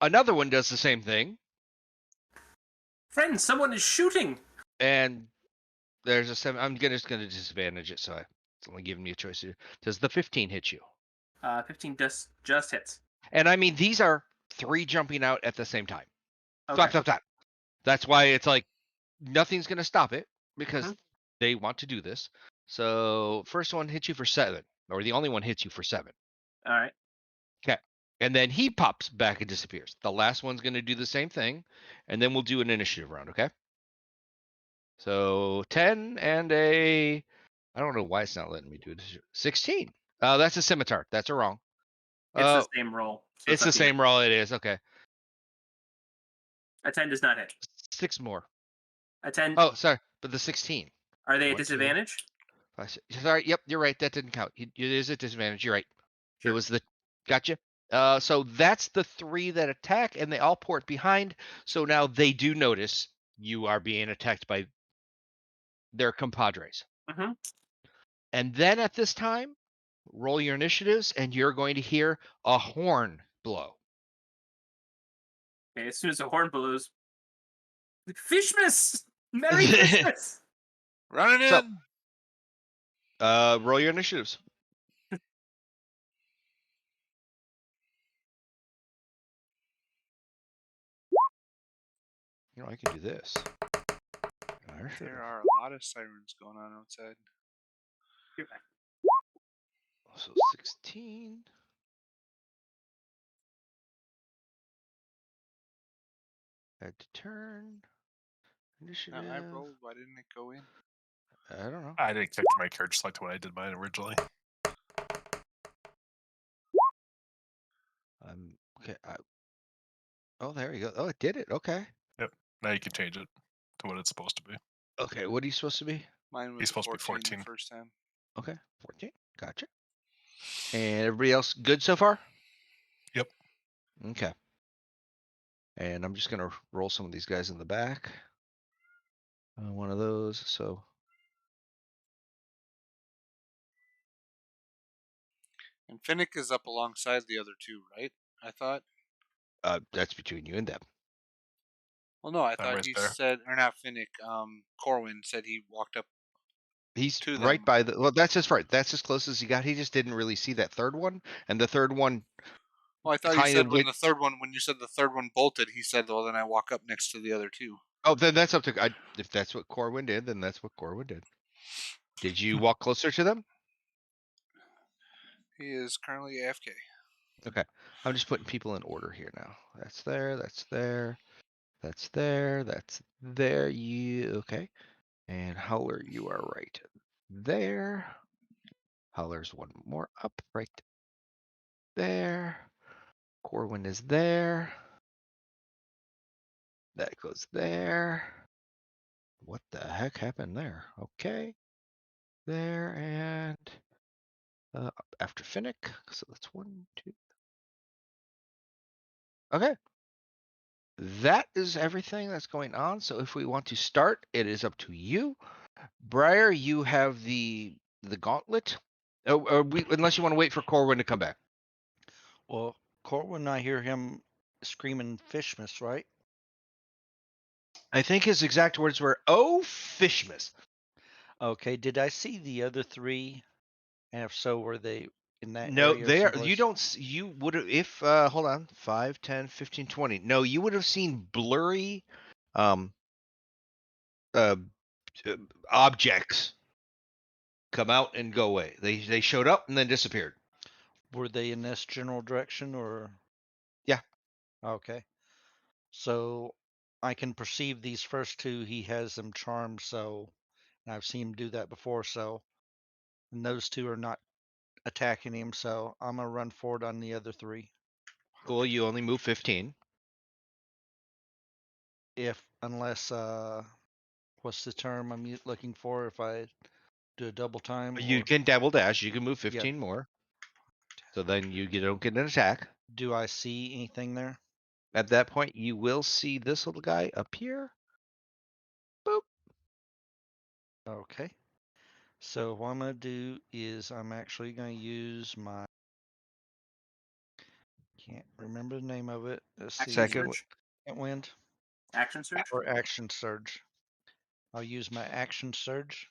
another one does the same thing. friend, someone is shooting. And there's a 7. Just gonna disadvantage it, so it's only giving me a choice here. Does the 15 hit you? 15 just hits. And I mean, these are 3 jumping out at the same time. Okay. Thwap, thwap, thwap. That's why it's like nothing's gonna stop it because Mhm. they want to do this. So first one hits you for 7, or the only one hits you for 7. All right. Okay. And then he pops back and disappears. The last one's gonna do the same thing, and then we'll do an initiative round, okay? So 10 and I don't know why it's not letting me do this. 16. That's a scimitar. That's a wrong. It's the Uh, same roll, so it's it's the up to you. same roll. It is. Okay. A 10 does not hit. 6 more. A 10. Oh, sorry. But the 16. Are they at 1, 2, disadvantage? 5, 6. Sorry. Yep. You're right. That didn't count. It is a disadvantage. You're right. It Sure. was the. Gotcha. So that's the 3 that attack, and they all port behind. So now they do notice you are being attacked by their compadres. Mm-hmm. And then at this time, roll your initiatives, and you're going to hear a horn blow. Okay, as soon as the horn blows, Fishmas! Merry Fishmas! Running So, in. roll your initiatives. I can do this. There are a lot of sirens going on outside. Get back. So 16. Had to turn. No, Initiative. I rolled. Why didn't it go in? I don't know. I didn't expect my character select when I did mine originally. Okay. Oh, there you go. Oh, it did it. Okay. Yep. Now you can change it to what it's supposed to be. Okay. What are you supposed to be? Mine was He's a supposed to be 14 the 14. first time. Okay. 14. Gotcha. And everybody else good so far? Yep. Okay. And I'm just going to roll some of these guys in the back. One of those. So And Finnick is up alongside the other two, right? I thought. that's between you and them. Well, no, I I'm thought right he there. said, or not Finnick. Corwin said he walked up He's to right them. by the. Well, that's as far. That's as close as he got. He just didn't really see that third one, and the third one Well, I thought you kind said of went. when you said the third one bolted, he said, well, then I walk up next to the other two. Oh, then that's up to. If that's what Corwin did, then that's what Corwin did. Did you walk closer to them? He is currently AFK. Okay, I'm just putting people in order here now. That's there. That's there. That's there. That's there. You okay? And Howler, you are right there. Howler's one more up right there. Corwin is there. That goes there. What the heck happened there? Okay. There and after Finnick. So that's 1, 2. Okay. That is everything that's going on. So if we want to start, it is up to you. Briar, you have the gauntlet. Oh, unless you want to wait for Corwin to come back. Well, Corwin, I hear him screaming Fishmas, right? I think his exact words were, "Oh, Fishmas." Okay, did I see the other three? And if so, were they in that No, area or they are. You someplace? don't. You would have if. Hold on. 5, 10, 15, 20. No, you would have seen blurry, um, uh, objects come out and go away. They showed up and then disappeared. Were they in this general direction or? Yeah. Okay. So I can perceive these first two. He has them charmed, so and I've seen him do that before. So and those two are not attacking him. So I'm gonna run forward on the other three. Cool. You only move 15. If unless what's the term I'm looking for? If I do a double time You or can double dash. You can move yeah, 15 more. So then you don't get an attack. do I see anything there? At that point, you will see this little guy up here. Boop. Okay. So what I'm gonna do is I'm actually gonna use my can't remember the name of it. Let's Action see. Second. surge. Wind Action surge. or action surge. I'll use my action surge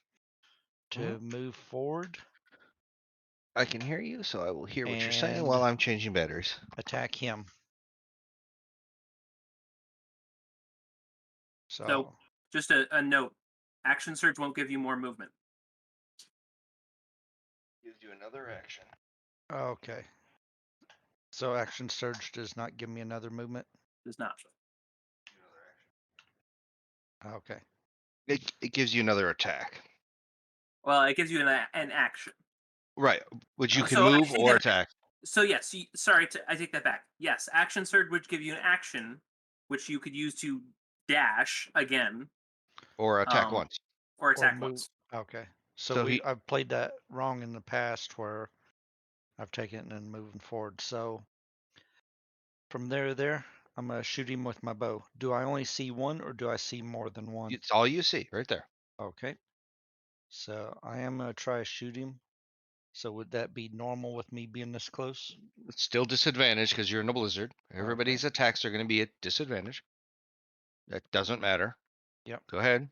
to move forward I can hear you, so I will hear what you're saying and while I'm changing batteries. attack him. So So just a note: action surge won't give you more movement. Gives you another action. okay. So action surge does not give me another movement. Does not. Okay. It gives you another attack. Well, it gives you an action. Right, which you can So I move take or that back. attack. So yes, sorry, I take that back. Yes, action surge would give you an action, which you could use to dash again, Or attack um, once. or Or attack move. once. Okay. So So he I've played that wrong in the past where I've taken it and moving forward. So from there to there, I'm gonna shoot him with my bow. Do I only see one or do I see more than one? it's all you see right there. Okay. So I am gonna try to shoot him. So would that be normal with me being this close? It's still disadvantage because you're in a blizzard. Okay. Everybody's attacks are going to be at disadvantage. That doesn't matter. Yep. Go ahead.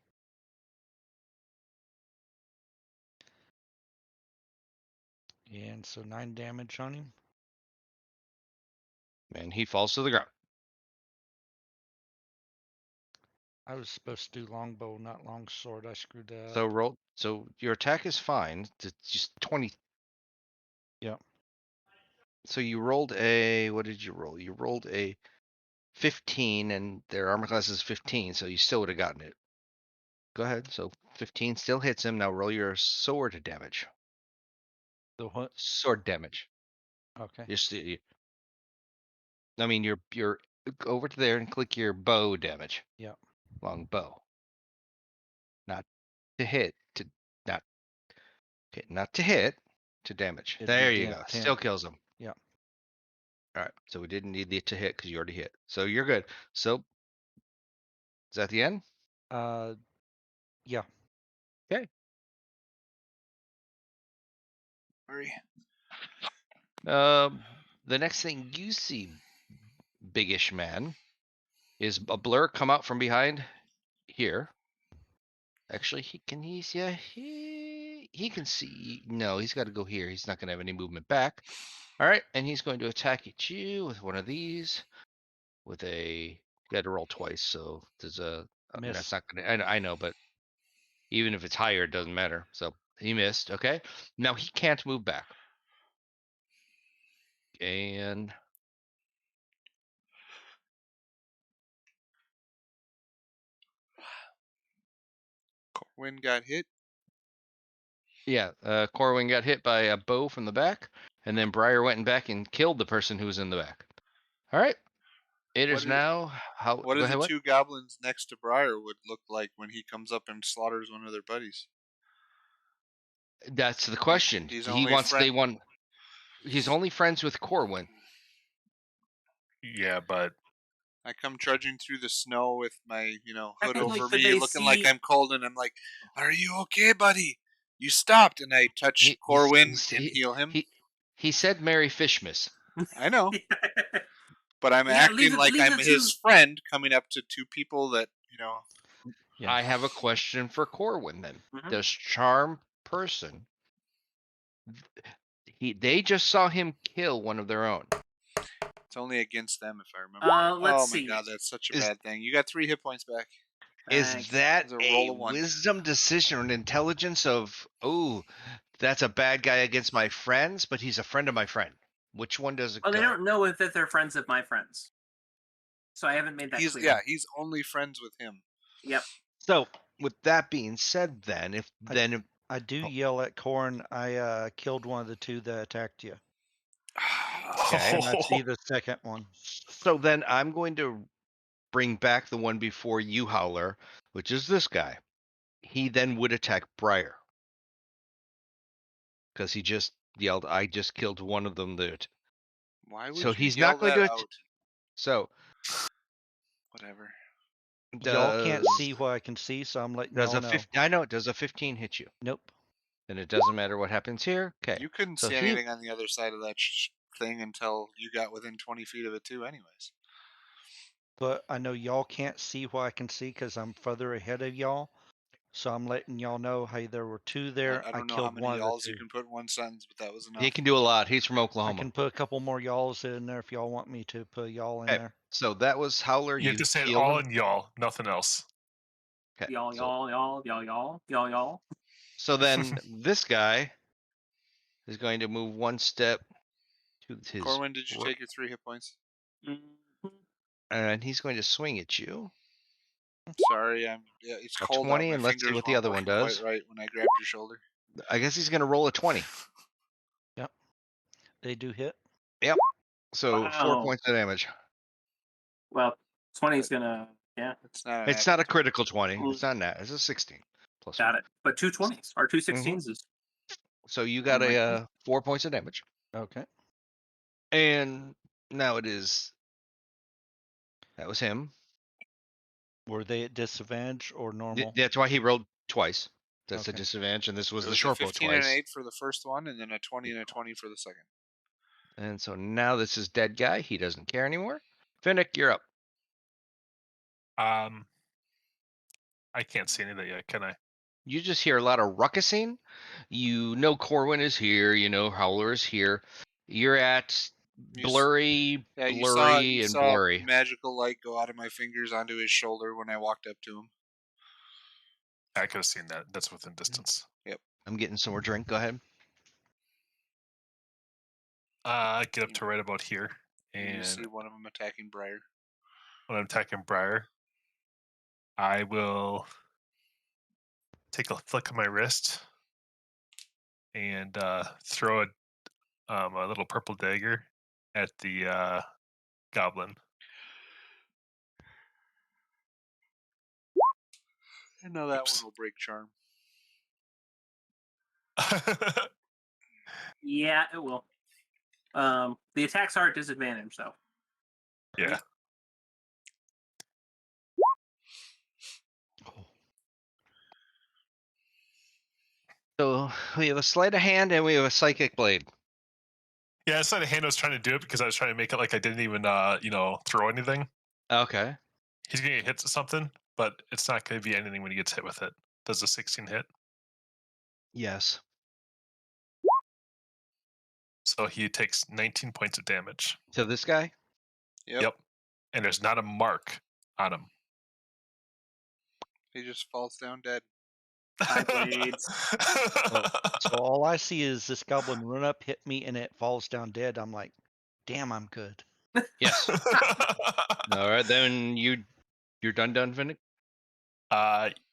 And so 9 damage on him. And he falls to the ground. I was supposed to do longbow, not longsword. I screwed that So up. roll. So your attack is fine. It's just 20. Yep. So you rolled a. What did you roll? You rolled a 15, and their armor class is 15, so you still would have gotten it. Go ahead. So 15 still hits him. Now roll your sword damage. The what? Sword damage. Okay. Just I mean your go over to there and click your bow damage. Yep. Long bow. Not to hit. To not okay, not to hit. To damage. It'd be There you go. 10. Still kills him. Yep. All right. So we didn't need the to hit because you already hit. So you're good. So is that the end? Uh, Yeah. Okay. Hurry. The next thing you see, biggish man, is a blur come out from behind here. Actually, he can see. No, he's got to go here. He's not going to have any movement back. All right, and he's going to attack at you with one of these. With a, you got to roll twice, so there's a. I mean, that's Miss. not going to. I know, but even if it's higher, it doesn't matter. So he missed. Okay, now he can't move back. And Corwin got hit. yeah, Corwin got hit by a bow from the back, and then Briar went back and killed the person who was in the back. All right, it What is do now how. what Go do the ahead. What? two goblins next to Briarwood look like when he comes up and slaughters one of their buddies? That's the question. He's He only wants. They friend. want. He's only friends with Corwin. Yeah, but I come trudging through the snow with my, hood Technically, over could me, they looking like see? I'm cold, and I'm like, "Are you okay, buddy? You stopped." And I touch Corwin and heal him. He said Merry Fishmas. I know, but I'm Yeah, acting like leave I'm the his two. friend, coming up to two people that. Yeah. I have a question for Corwin then. Mhm. Does charm person they just saw him kill one of their own. It's only against them, if I remember. Let's Oh my see. god, that's such a Is bad thing. You got 3 hit points back. is Thanks. that It's a a roll of 1. wisdom decision or an intelligence of that's a bad guy against my friends, but he's a friend of my friend? Which one does it Well, they go? don't know if that they're friends of my friends, so I haven't made that He's clear. he's only friends with him. Yep. So with that being said, then I do Oh. yell at Corn. I killed one of the two that attacked you, Okay. and I see the second one. So then I'm going to bring back the one before you, Howler, which is this guy. He then would attack Briar because he just yelled, "I just killed one of them." That Why would so you he's yell not going that to. out? So Whatever. Y'all can't does see what I can see, so I'm letting does y'all a know. 15? I know it does a 15 hit you. Nope. Then it doesn't matter what happens here. Okay. You couldn't So see he anything on the other side of that thing until you got within 20 feet of it too, anyways. But I know y'all can't see what I can see because I'm further ahead of y'all. So I'm letting y'all know, hey, there were two there. I I don't know how killed many one of the y'alls you two. can put in one sentence, but that was enough. he can do a lot. He's from I Oklahoma. can put a couple more y'alls in there if y'all want me to put y'all in Okay. there. So that was Howler. you have You to say it healed all him. in y'all, nothing else. Okay. Y'all, So y'all. so then this guy is going to move one step to his Corwin, did you take your 3 hit points? Mhm. and he's going to swing at you. Sorry, it's A cold out. 20, My and let's see fingers what the weren't other one working quite does. right when I grabbed your shoulder. I guess he's going to roll a 20. Yep. They do hit. Yep. So 4 Wow. points of damage. Well, 20's gonna. Yeah, It's not an It's not a natural 20. critical 20. It's not that. It's a 16 plus got 4. it. But two 20s or two 16s is. So you got Right. a 4 points of damage. Okay. And now it is. That was him. Were they at disadvantage or normal? That's why he rolled twice. That's the Okay. disadvantage, and this was It the was a short bow 15 and an twice. 8 for the first one, and then a 20 and a 20 for the second. And so now this is dead guy. He doesn't care anymore. Finnick, you're up. I can't see any of that yet, can I? You just hear a lot of ruckusing. You know Corwin is here. You know Howler is here. You're at blurry, You blurry, and saw blurry. magical light go out of my fingers onto his shoulder when I walked up to him. I could have seen that. That's within distance. Yep. I'm getting some more drink. Go ahead. Get up to right about here, And you see and one of them attacking Briar. when I'm attacking Briar, I will take a flick of my wrist and throw a little purple dagger at the goblin. I know that Oops. one will break charm. Yeah, it will. The attacks are at disadvantage, though. Yeah. So we have a sleight of hand and we have a psychic blade. Yeah, it's not a hand. I was trying to do it because I was trying to make it like I didn't even, throw anything. Okay. He's gonna get hit to something, but it's not gonna be anything when he gets hit with it. Does a 16 hit? Yes. So he takes 19 points of damage. To this guy? Yep. Yep. And there's not a mark on him. He just falls down dead. Five blades. So all I see is this goblin run up, hit me, and it falls down dead. I'm like, damn, I'm good. Yes. All right, then you're done, Finnick?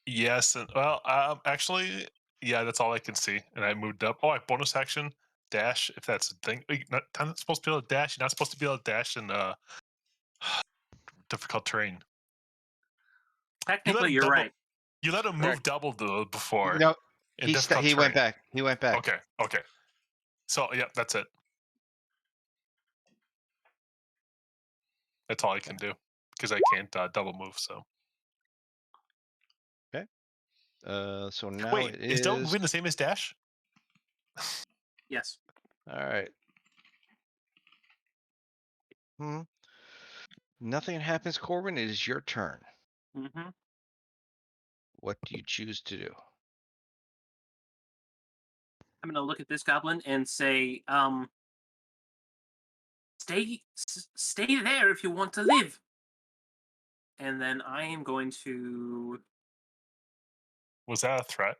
Yes, and actually, yeah, that's all I can see. And I moved up. Oh, I bonus action dash if that's a thing. You're not supposed to be able to dash. You're not supposed to be able to dash in difficult terrain. Technically, you're right. You let him move double though before. No, In he difficult he went terrain. back. He went back. Okay. So yeah, that's it. That's all I can do because I can't double move. So Okay. So now wait, it is double moving the same as dash? Yes. All right. Nothing happens, Corbin. It is your turn. Mm-hmm. What do you choose to do? I'm gonna look at this goblin and say, stay there if you want to live. And then I am going to. Was that a threat?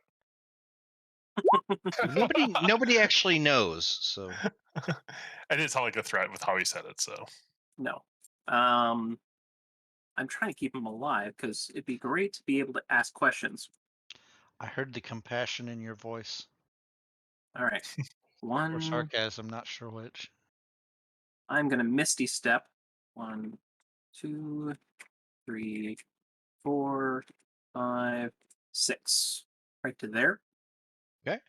Nobody actually knows. So I didn't sound like a threat with how he said it. So No. I'm trying to keep him alive because it'd be great to be able to ask questions. I heard the compassion in your voice. All right. Or One. sarcasm, not sure which. I'm gonna Misty Step. 1, 2, 3, 4, 5, 6. Right to there. okay.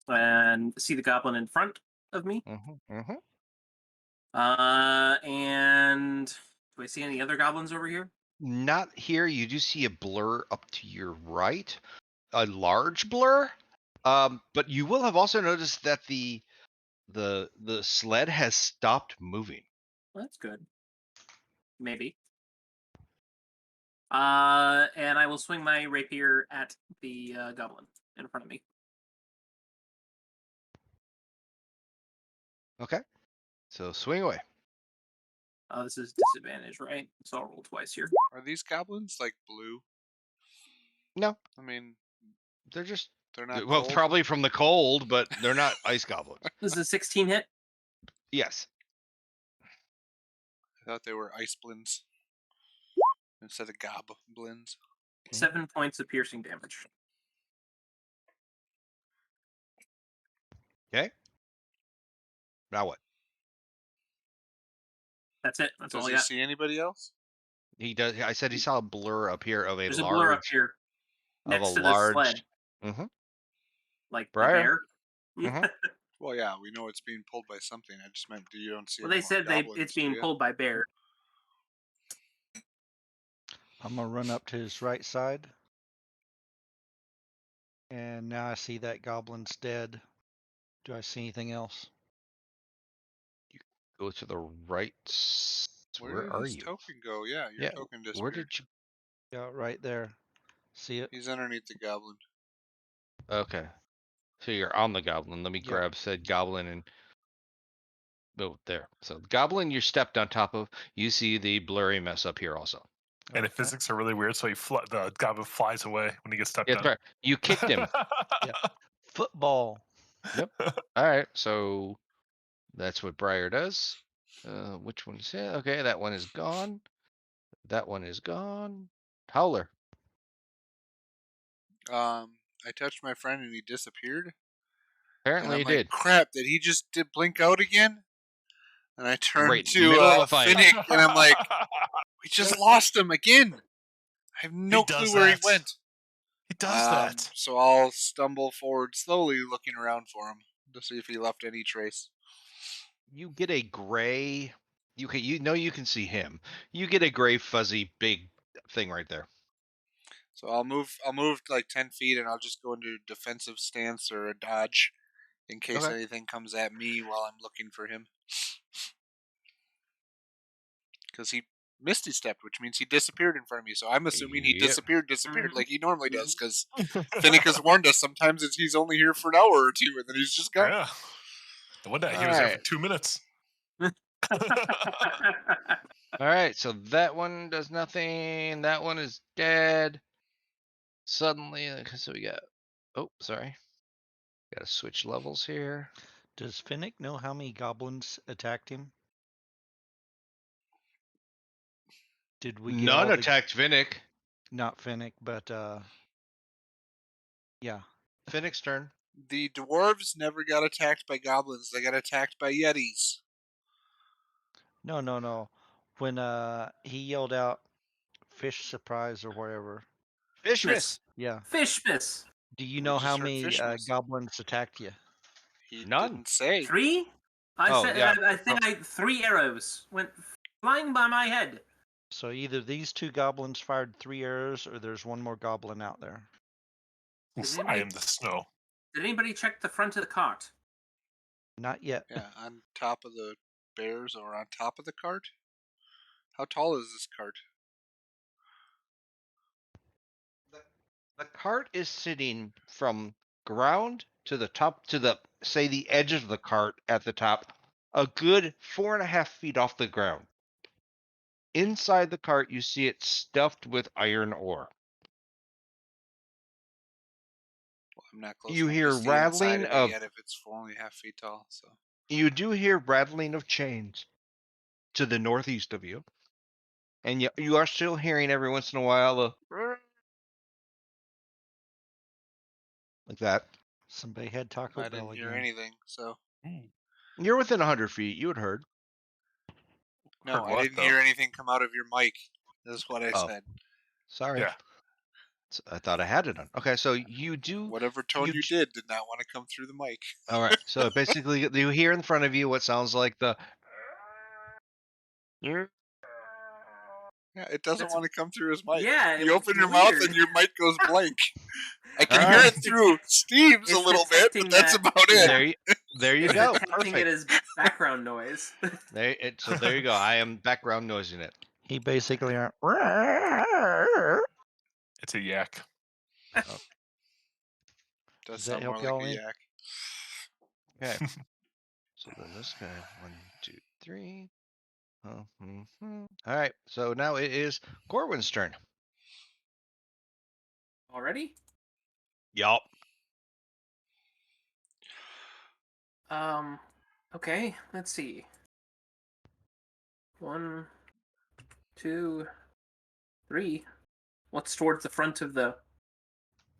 And see the goblin in front of me. Mm-hmm. And do I see any other goblins over here? Not here. You do see a blur up to your right, a large blur. But you will have also noticed that the sled has stopped moving. Well, that's good. Maybe. And I will swing my rapier at the goblin in front of me. Okay. So swing away. This is disadvantage, right? So I'll roll twice here. Are these goblins like blue? No, I mean, they're just they're not well, cold. probably from the cold, but they're not ice goblins. This is a 16 hit. Yes. I thought they were ice blins instead of goblins. 7 points of piercing damage. Okay. Now what? That's it. That's all Does I he got. see anybody else? He does. I said he saw a blur up here of There's a blur up here next to the sled, Mm-hmm. like Briar. the bear. Mhm. Well, yeah, we know it's being pulled by something. I just meant you don't see Well, any they more said goblins, it's do being ya? pulled by bear. I'm going to run up to his right side. And now I see that goblin's dead. Do I see anything else? Go to the right. Where did are his you? token go? Yeah, your token disappeared. Where did you? Yeah, right there. See it? He's underneath the goblin. Okay. So you're on the goblin. Let me Yep. grab said goblin and there. So the goblin you stepped on top of. You see the blurry mess up here also. and the physics are really weird. So the goblin flies away when he gets stepped on. Right. You kicked him. Yeah. Football. Yep. All right. So that's what Briar does. Which one is it? Okay, that one is gone. That one is gone. Howler. I touched my friend and he disappeared. Apparently he and I'm like, did. crap, did he just blink out again? And I turned Right, to middle of a fight. Finnick and I'm like, we just lost him again. I have no clue where he went. He does that. So I'll stumble forward slowly looking around for him to see if he left any trace. You get a gray. You know you can see him. You get a gray fuzzy big thing right there. So I'll move like 10 feet, and I'll just go into a defensive stance or a dodge in case Okay. anything comes at me while I'm looking for him. Because he misty stepped, which means he disappeared in front of me. So I'm assuming he Yep. disappeared like he normally does. Because Finnick has warned us sometimes he's only here for an hour or two, and then he's just gone. Yeah. No wonder he All was there for right. 2 minutes. All right, so that one does nothing. That one is dead. Suddenly, so we got. Oh, sorry. Got to switch levels here. Does Finnick know how many goblins attacked him? Did we get None all the... attacked Finnick. Not Finnick, but yeah. Finnick's turn. The dwarves never got attacked by goblins. They got attacked by yetis. No. When he yelled out fish surprise or whatever. Fish Miss. Yeah. Fish miss. Do you We know just how heard many Fishmas. goblins attacked you? He None. didn't say. 3? I Oh, said. yeah. I think 3 arrows went flying by my head. So either these 2 goblins fired 3 arrows, or there's one more goblin out there. I am the snow. Did anybody check the front of the cart? Not yet. Yeah, on top of the bears or on top of the cart? How tall is this cart? The cart is sitting from ground to the top, to the, say, the edge of the cart at the top, a good 4.5 feet off the ground. Inside the cart, you see it stuffed with iron ore. Well, I'm not close You enough hear to see inside rattling of it of. yet if it's 4.5 feet tall. So You do hear rattling of chains to the northeast of you, and you are still hearing every once in a while like that. Somebody had Taco I Bell didn't hear again. anything. So You're within 100 feet. You had heard. no, Heard I what, didn't though? hear anything come out of your mic. That's what I Oh. said. Sorry. Yeah. I thought I had it on. Okay, so you do. Whatever tone you did not want to come through the mic. All right. So basically, you hear in front of you what sounds like the. Yeah, it doesn't That's- want to come through his mic. Yeah, You open your mouth and your mic goes blank. I can All hear right. it through Steve's a It's little bit, but detecting that's that- about it. There you It's go. detecting it Perfect. as background noise. So there you go. I am background noising it. He basically went, It's a yak. Does Does that sound help more like y'all a any? yak. Okay. So then this guy, 1, 2, 3. Oh, All right. So now it is Corwin's turn. Already? Yup. Okay, let's see. 1, 2, 3. What's towards the front of the...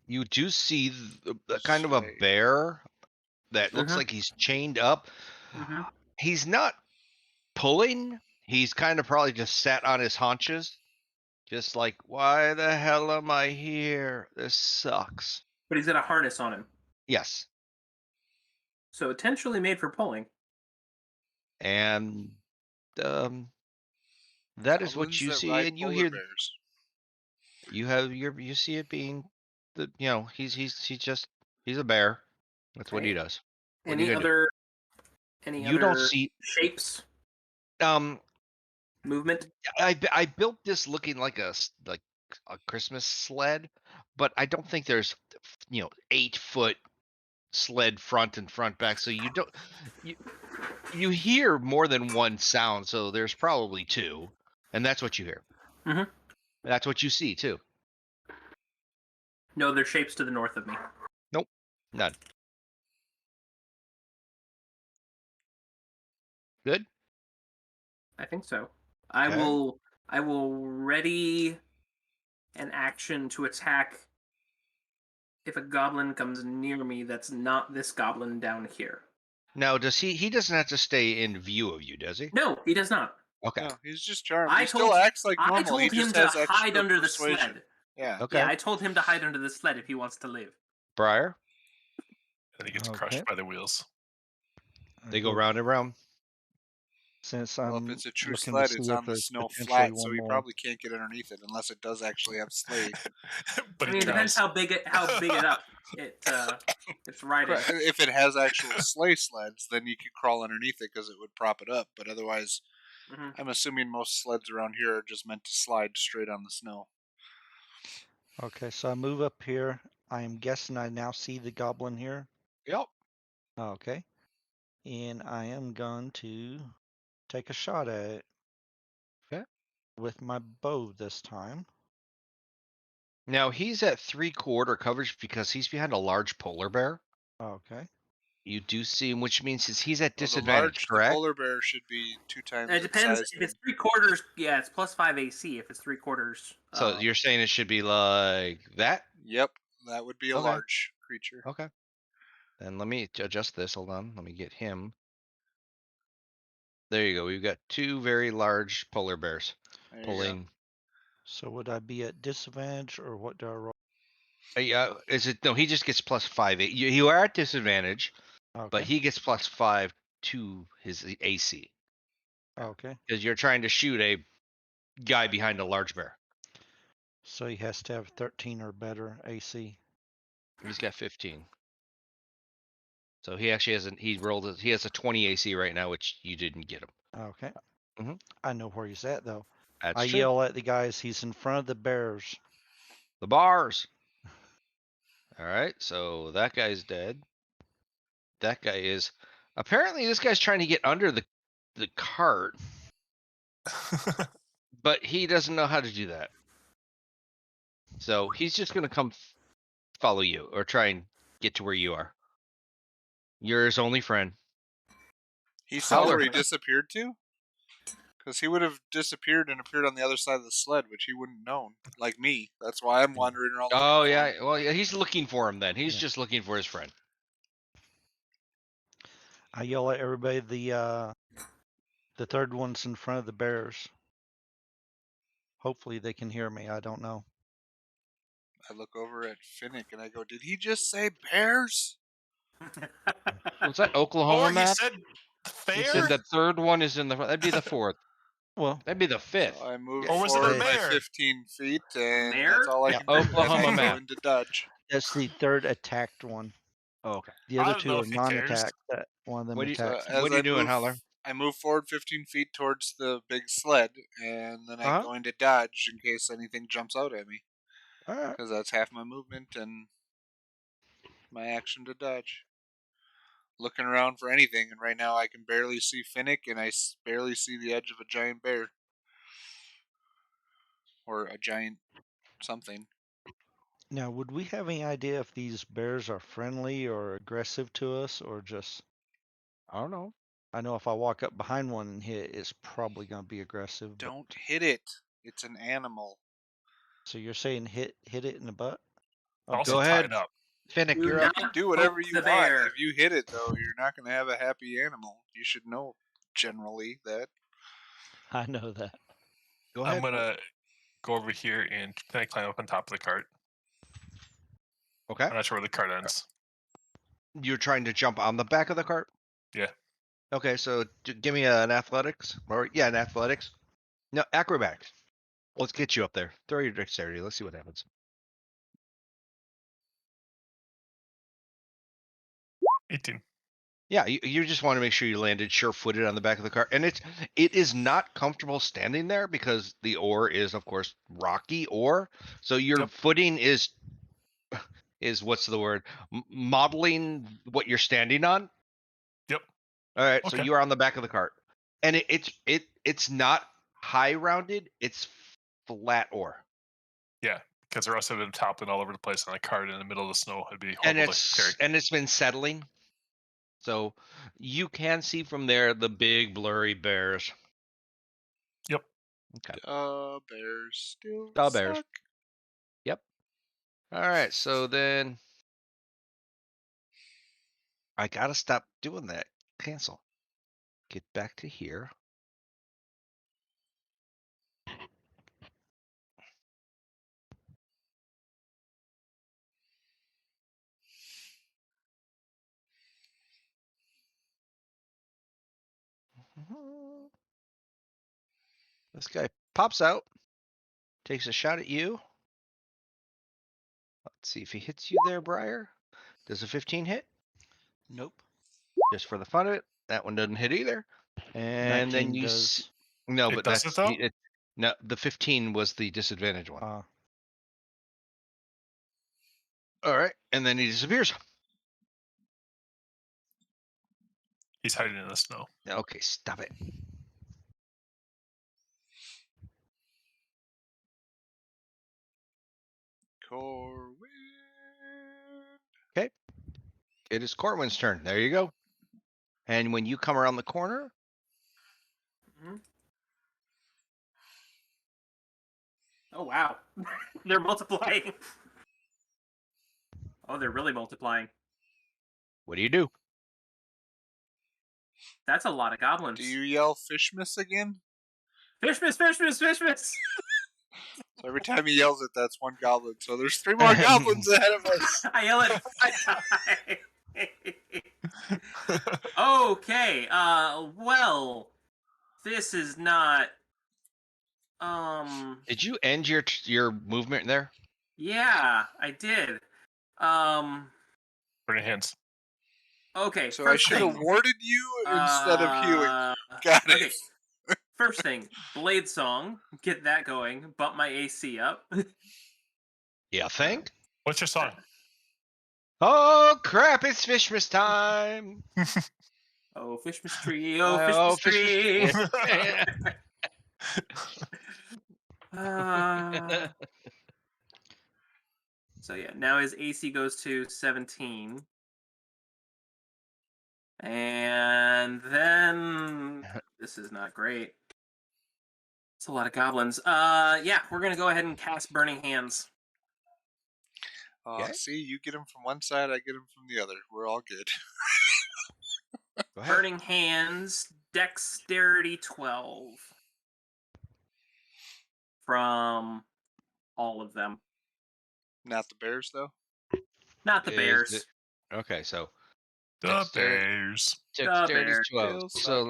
You do see the kind of a Slay. bear that looks Mhm. like he's chained up. Mhm. He's not pulling. He's kind of probably just sat on his haunches. Just like, why the hell am I here? This sucks. But he's got a harness on him. Yes. So potentially made for pulling. And that is what Goblins you that see, ride and you polar hear. bears. You see it being he's a bear. That's what he Okay. does. What are Any you gonna do? other... Any You other don't see. shapes? Um, Movement? I built this looking like a Christmas sled, but I don't think there's 8-foot sled front and front back. So you don't you hear more than one sound. So there's probably 2, and that's what you hear. Mhm. That's what you see too. No, there's shapes to the north of me. Nope, none. Good. I think so. Okay. I will ready an action to attack if a goblin comes near me that's not this goblin down here. Now, does he doesn't have to stay in view of you, does he? No, he does not. Okay. No, he's just charmed. I He still told- acts like I normal. He told him just to has hide extra under the persuasion. sled. Yeah. Okay. Yeah, I told him to hide under the sled if he wants to live. Briar, And he gets Okay. crushed by the wheels. they go round and round. Since Well, if I'm it's a true looking to sled, it's see if on the there's snow potentially flat, so one he more. probably can't get underneath it unless it does actually have sleigh. But I mean, it depends how big it up it's riding. If it has actual sleigh sleds, then you could crawl underneath it because it would prop it up. But otherwise, Hmm. I'm assuming most sleds around here are just meant to slide straight on the snow. Okay, so I move up here. I am guessing I now see the goblin here. Yep. Okay. And I am going to take a shot at it. Okay. With my bow this time. Now he's at 3/4 coverage because he's behind a large polar bear. Okay. You do see him, which means he's at Well, disadvantage, the correct? polar bear should be 2 times It its depends size. if Then. it's 3/4. Yeah, it's +5 AC. If it's 3/4, So you're saying it should be like that? Yep, that would be a Okay. large creature. Okay. Then let me adjust this. Hold on. Let me get him. There you go. We've got 2 very large polar bears There you go. pulling. So would I be at disadvantage or what do I roll? Yeah, is it? No, he just gets +5. You are at disadvantage, Okay. but he gets +5 to his AC Okay. because you're trying to shoot a guy behind a large bear. So he has to have 13 or better AC. He's got 15. So he actually hasn't. He has a 20 AC right now, which you didn't get him. Okay. Mhm. I know where he's at though. That's I true. yell at the guys. He's in front of the bears. The bars. All right, so that guy's dead. That guy is. Apparently, this guy's trying to get under the cart, but he doesn't know how to do that. So he's just gonna come follow you or try and get to where you are. You're his only friend. He saw Howler. where he disappeared to? Because he would have disappeared and appeared on the other side of the sled, which he wouldn't known. Like me. That's why I'm wandering around looking Oh for yeah, him. well yeah, he's looking for him then. He's Yeah. just looking for his friend. I yell at everybody. The third one's in front of the bears. Hopefully they can hear me. I don't know. I look over at Finnick and I go, "Did he just say bears?" Was that Oklahoma Or he map? said He said fair? the third one is in the. That'd be the 4th. Well, That'd be the 5th. So I move Or was it a forward my mare? 15 feet, and Mare? that's all I Yeah, can do as Oklahoma I go map. into dodge. that's the third attacked one. Oh, okay. The I other don't two know are if he cares. non-attacked. That one of them What do you So attacked. as What are you doing, Howler? I move forward 15 feet towards the big sled, and then I Uh-huh. go into dodge in case anything jumps out at me, All right. because that's half my movement and my action to dodge. Looking around for anything, and right now I can barely see Finnick, and I barely see the edge of a giant bear or a giant something. Now, would we have any idea if these bears are friendly or aggressive to us, or just? I don't know. I know if I walk up behind one and hit it, it's probably going to be aggressive. But Don't hit it. It's an animal. so you're saying hit it in the butt? Also Go ahead, tied up. Finnick. Do You're You up. can not do whatever poke you the want. bear. If you hit it, though, you're not going to have a happy animal. You should know generally that. I know that. Go I'm ahead. gonna go over here and kind of climb up on top of the cart. Okay. I'm not sure where the cart ends. You're trying to jump on the back of the cart. Yeah. Okay, so give me an athletics, or yeah, an athletics. No, acrobatics. Let's get you up there. Throw your dexterity. Let's see what happens. 18. Yeah, you just want to make sure you landed sure-footed on the back of the cart, and it is not comfortable standing there because the ore is, of course, rocky ore. So your Yep. footing is what's the word? Modeling what you're standing on. Yep. All right, so Okay. you are on the back of the cart, and it's not high rounded. It's flat ore. Yeah, because the rest of it toppling all over the place on a cart in the middle of the snow. It'd be and horrible to carry. it's been settling, so you can see from there the big blurry bears. Yep. Okay, Bears still the suck. bears. Yep. All right, so then I gotta stop doing that. Cancel. Get back to here. This guy pops out, takes a shot at you. Let's see if he hits you there, Briar. Does a 15 hit? Nope. Just for the fun of it. That one doesn't hit either. And then 19 you does. no, It but does it though? no, the 15 was the disadvantage one. All right, and then he disappears. He's hiding in the snow. Okay, stop it. Corwin. Okay. It is Corwin's turn. There you go. And when you come around the corner, Mhm. Oh wow, they're multiplying. Oh, they're really multiplying. what do you do? That's a lot of goblins. Do you yell Fishmas again? Fishmas, Fishmas, Fishmas. So every time he yells it, that's one goblin. So there's 3 more goblins ahead of us. I yell it 5 times. Okay. Well, this is not. Did you end your movement there? Yeah, I did. Burning hands. Okay. So I First should have thing. warded you instead of healing you. Got it. Okay. First thing, Blade Song. Get that going. Bump my AC up. Yeah, think. What's your song? Oh crap! It's Fishmas time. Oh, Fishmas tree. Oh, Fishmas tree. So yeah, now his AC goes to 17. And then this is not great. It's a lot of goblins. Yeah, we're gonna go ahead and cast Burning Hands. Okay. See, you get him from one side, I get him from the other. We're all good. Go ahead. Burning Hands, Dexterity 12 from all of them. Not the bears, though. Not the bears. Okay, so The Bears. Dexterity's Bears 12. still So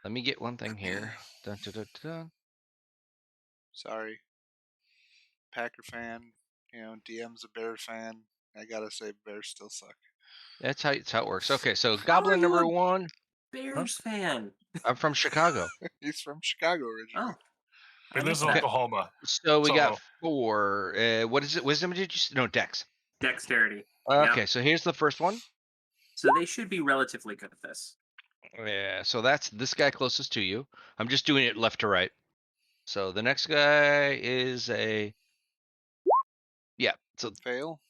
let me get one thing here. Dun, dun, dun, dun. Sorry. Packer fan. DM's a bear fan. I gotta say, bears still suck. That's how it works. Okay, so How are Goblin you number a 1. Bears fan? I'm from Chicago. He's from Chicago originally. Oh, He I lives missed in that. Oklahoma. So we got So- 4. What is it? Wisdom? Did you? No, Dex. Dexterity. Okay, Yeah. so here's the first one. So they should be relatively good at this. Yeah, so that's this guy closest to you. I'm just doing it left to right. So the next guy is a. Yeah. So Fail.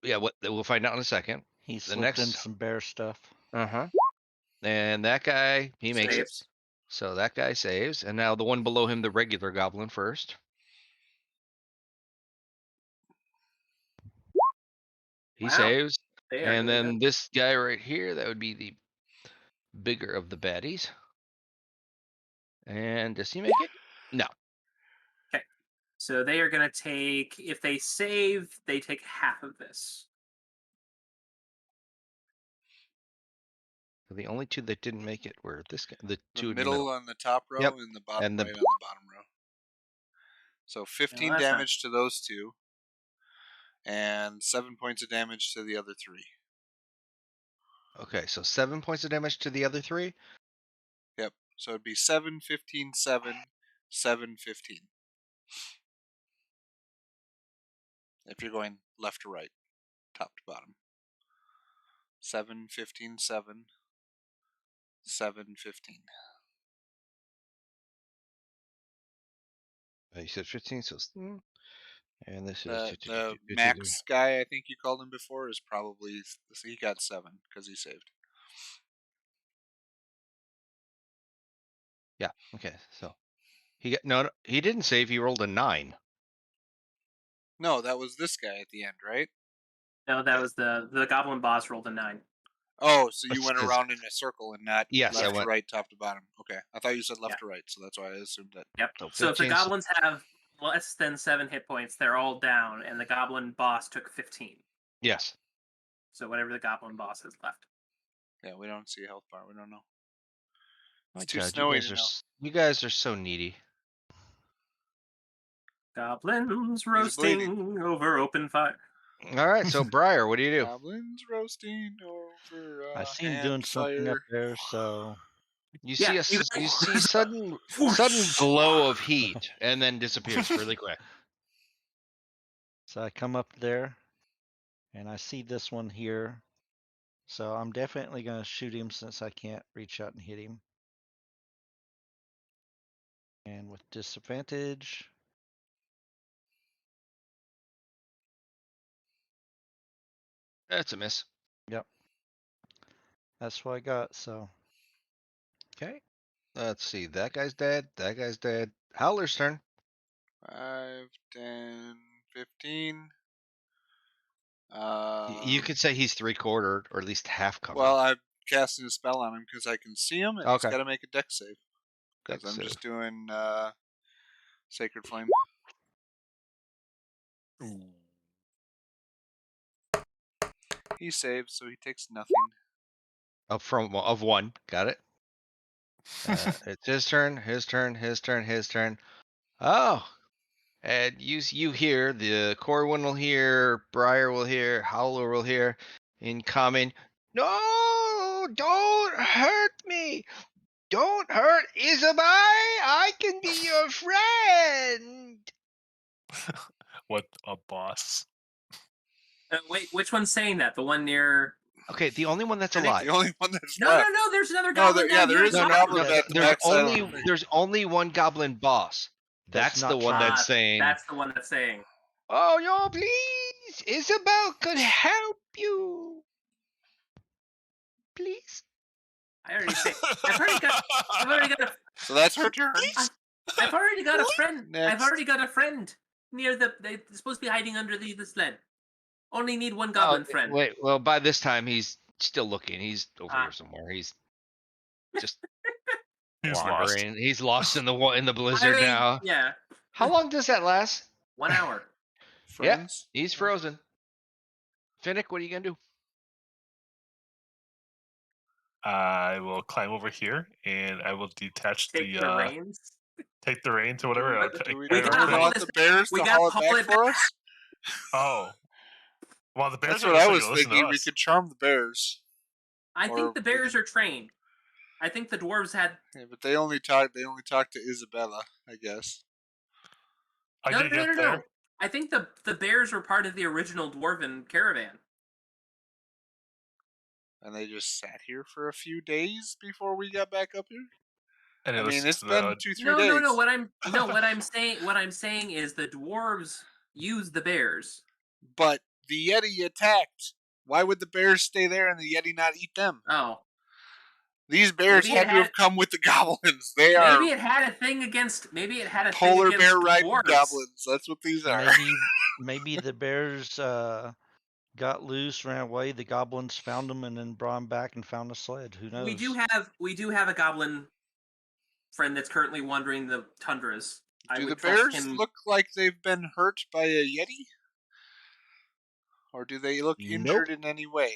yeah, what we'll find out in a second. He The slipped in next. some bear stuff. And that guy, he makes it. Saves. So that guy saves, and now the one below him, the regular goblin first. He Wow. saves, They are and really then good. this guy right here, that would be the bigger of the baddies. And does he make it? No. Okay. So they are going to take, if they save, they take half of this. The only 2 that didn't make it were this guy, the 2 The in the middle middle. on the top row Yep. and the bottom And the- right on the bottom row. So 15 that's not- damage to those 2. And 7 points of damage to the other 3. Okay, so 7 points of damage to the other 3. Yep. So it'd be 7, 15, 7, 7, 15. If you're going left to right, top to bottom. 7, 15, 7, 7, 15. You said 15, so and this is The max guy, I think you called him before, is probably, he got 7 because he saved. Yeah. Okay. So he didn't save. He rolled a 9. No, that was this guy at the end, right? No, that was the goblin boss rolled a 9. Oh, so you It went says- around in a circle and not Yes, I left to went- right, top to bottom. Okay, I thought you said left to right, so that's why I assumed that. Yep. So So if the 15 goblins have less than 7 hit points, they're all down, and the goblin boss took 15. Yes. So whatever the goblin boss has left. Yeah, we don't see a health bar. We don't know. My It's too God, snowy to know. you guys are so needy. Goblins He's bleeding. roasting over open fire. All right, so Briar, what do you do? Goblins roasting over I see him doing something up there, so You Yeah, see you see sudden glow of heat, and then disappears really quick. I come up there, and I see this one here. So I'm definitely going to shoot him since I can't reach out and hit him. And with disadvantage. That's a miss. Yep. That's what I got, so. Okay. Let's see. That guy's dead. That guy's dead. Howler's turn. 5, 10, 15. You could say he's 3/4 or at least half covered. Well, I'm casting a spell on him because I can see him, and he's Okay. got to make a dex save. Because Dex I'm save. just doing Sacred Flame. He saves, so he takes nothing. Of one. Got it. It's his turn. His turn. His turn. His turn. Oh, and you hear the Corwin will hear, Briar will hear, Howler will hear, incoming. No, don't hurt me. Don't hurt Isabel. I can be your friend. What a boss. Wait, which one's saying that? The one near... Okay, the only one that's I think alive. The only one that's No, left. no, there's another No, goblin down there here. is a No, goblin no, at the backside of the thing. There's only one goblin boss. That's That's not the one true. that's saying, That's the one that's saying. "Oh no, please, Isabel could help you, please." I already say I've already got a So that's her turn. I've already got a friend. Next. I've already got a friend near they're supposed to be hiding under the sled. Only need one Oh, goblin friend. wait, well, by this time he's still looking. He's over here somewhere. He's just He's lost. wandering. He's lost in the blizzard now. Yeah. How long does that last? 1 hour. Friends. Yeah, he's frozen. Finnick, what are you gonna do? I will climb over here and I will detach Take the the reins. take the reins or whatever. Do we We don't gotta want the bears we to gotta haul it haul back it for back. us? Oh. Well, the bears That's are what just I like, was listen to thinking. We us. could charm the bears. I Or think the bears we- are trained. I think the dwarves had Yeah, but they only talk to Isabella, I guess. I can get there. no. I think the bears were part of the original dwarven caravan. And they just sat here for a few days before we got back up here. And I mean, it's been 2-3 days. No. What I'm saying is the dwarves use the bears. But the Yeti attacked. Why would the bears stay there and the Yeti not eat them? Oh. These bears had to have come with the goblins. They are Maybe it had a thing against polar bear riding dwarves. goblins. That's what these are. Maybe the bears got loose, ran away. The goblins found them and then brought them back and found the sled. Who knows? We do have a goblin friend that's currently wandering the tundras. Do the bears look like they've been hurt by a Yeti? Or do they look injured in any way?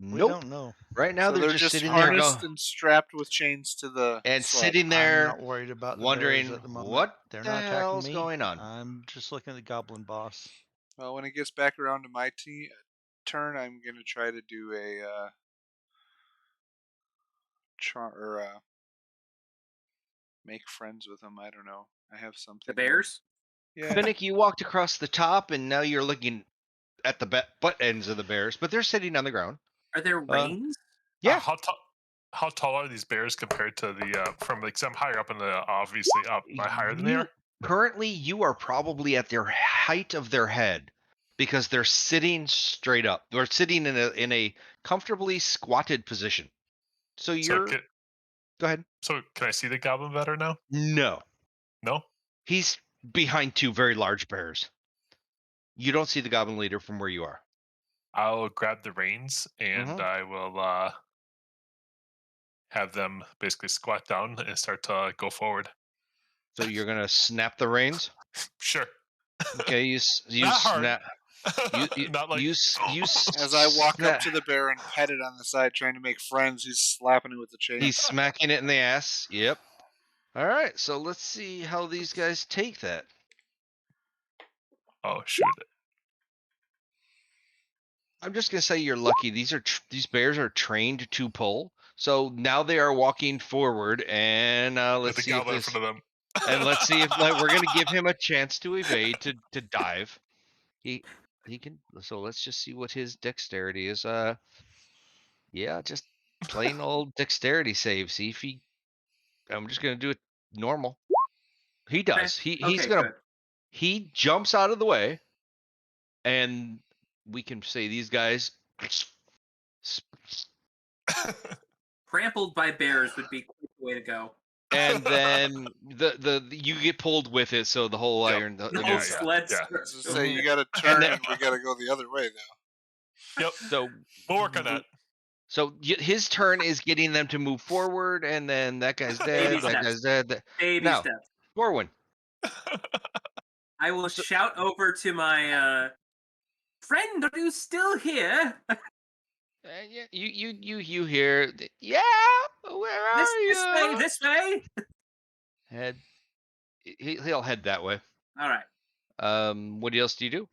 We don't know. Right now So they're just sitting there harnessed and strapped with chains to the and sled. sitting there I'm not worried about the wondering bears at the moment. what They're the not attacking hell's me. going on. I'm just looking at the goblin boss. Well, when it gets back around to my turn, I'm gonna try to do a make friends with them. I don't know. I have something. The bears? Yeah. Finnick, you walked across the top, and now you're looking at the butt ends of the bears, but they're sitting on the ground. Are there reins? Yeah. How tall are these bears compared to the from like? 'Cause I'm higher up in the obviously up. Am I higher than they are? Currently, you are probably at their height of their head because they're sitting straight up. They're sitting in a comfortably squatted position. So you're. Go ahead. So can I see the goblin better now? No. No. He's behind two very large bears. You don't see the goblin leader from where you are. I'll grab the reins and I will have them basically squat down and start to go forward. So you're gonna snap the reins? Sure. Okay, you Not snap. Not like As I walk up to the bear and pet it on the side, trying to make friends, he's slapping it with the chain. He's smacking it in the ass. Yep. All right, so let's see how these guys take that. Oh, shoot it. I'm just gonna say you're lucky. These bears are trained to pull, so now they are walking forward, and let's With the see if goblin in this, front of them. and let's see if we're gonna give him a chance to evade to dive. He can. So let's just see what his dexterity is. Yeah, just plain old dexterity save. See if he. I'm just gonna do it normal. He does. Okay, good. He jumps out of the way, and we can say these guys. Trampled by bears would be quite the way to go. And then the you get pulled with it, so the whole Yep. iron. The whole sled yeah. starts Just going. say you got to turn, and we got to go the other way though. Yep. So We'll work on that. So his turn is getting them to move forward, and then that guy's dead. Baby That steps. guy's dead. Baby Now, steps. Corwin. I will So- shout over to my friend. Are you still here? Yeah, you hear? Yeah, where are This way, you? this way. Head. He'll head that way. All right. What else do you do?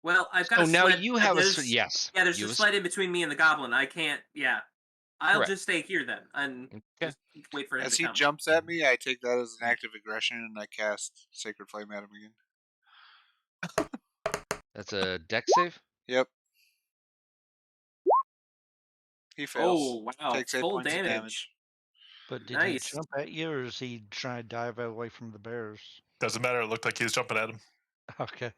Well, I've got So a now sled. you have Yes. Yeah, there's you a have sled in between me and the goblin. I can't. Yeah. I'll Correct. just stay here then and Okay. just wait for him As to he come. jumps at me, I take that as an act of aggression, and I cast Sacred Flame at him again. That's a dex save. Yep. He fails. Oh wow! Takes 8 Full points of damage. damage. But did Nice. he jump at you, or is he trying to dive away from the bears? Doesn't matter. It looked like he was jumping at him. Okay.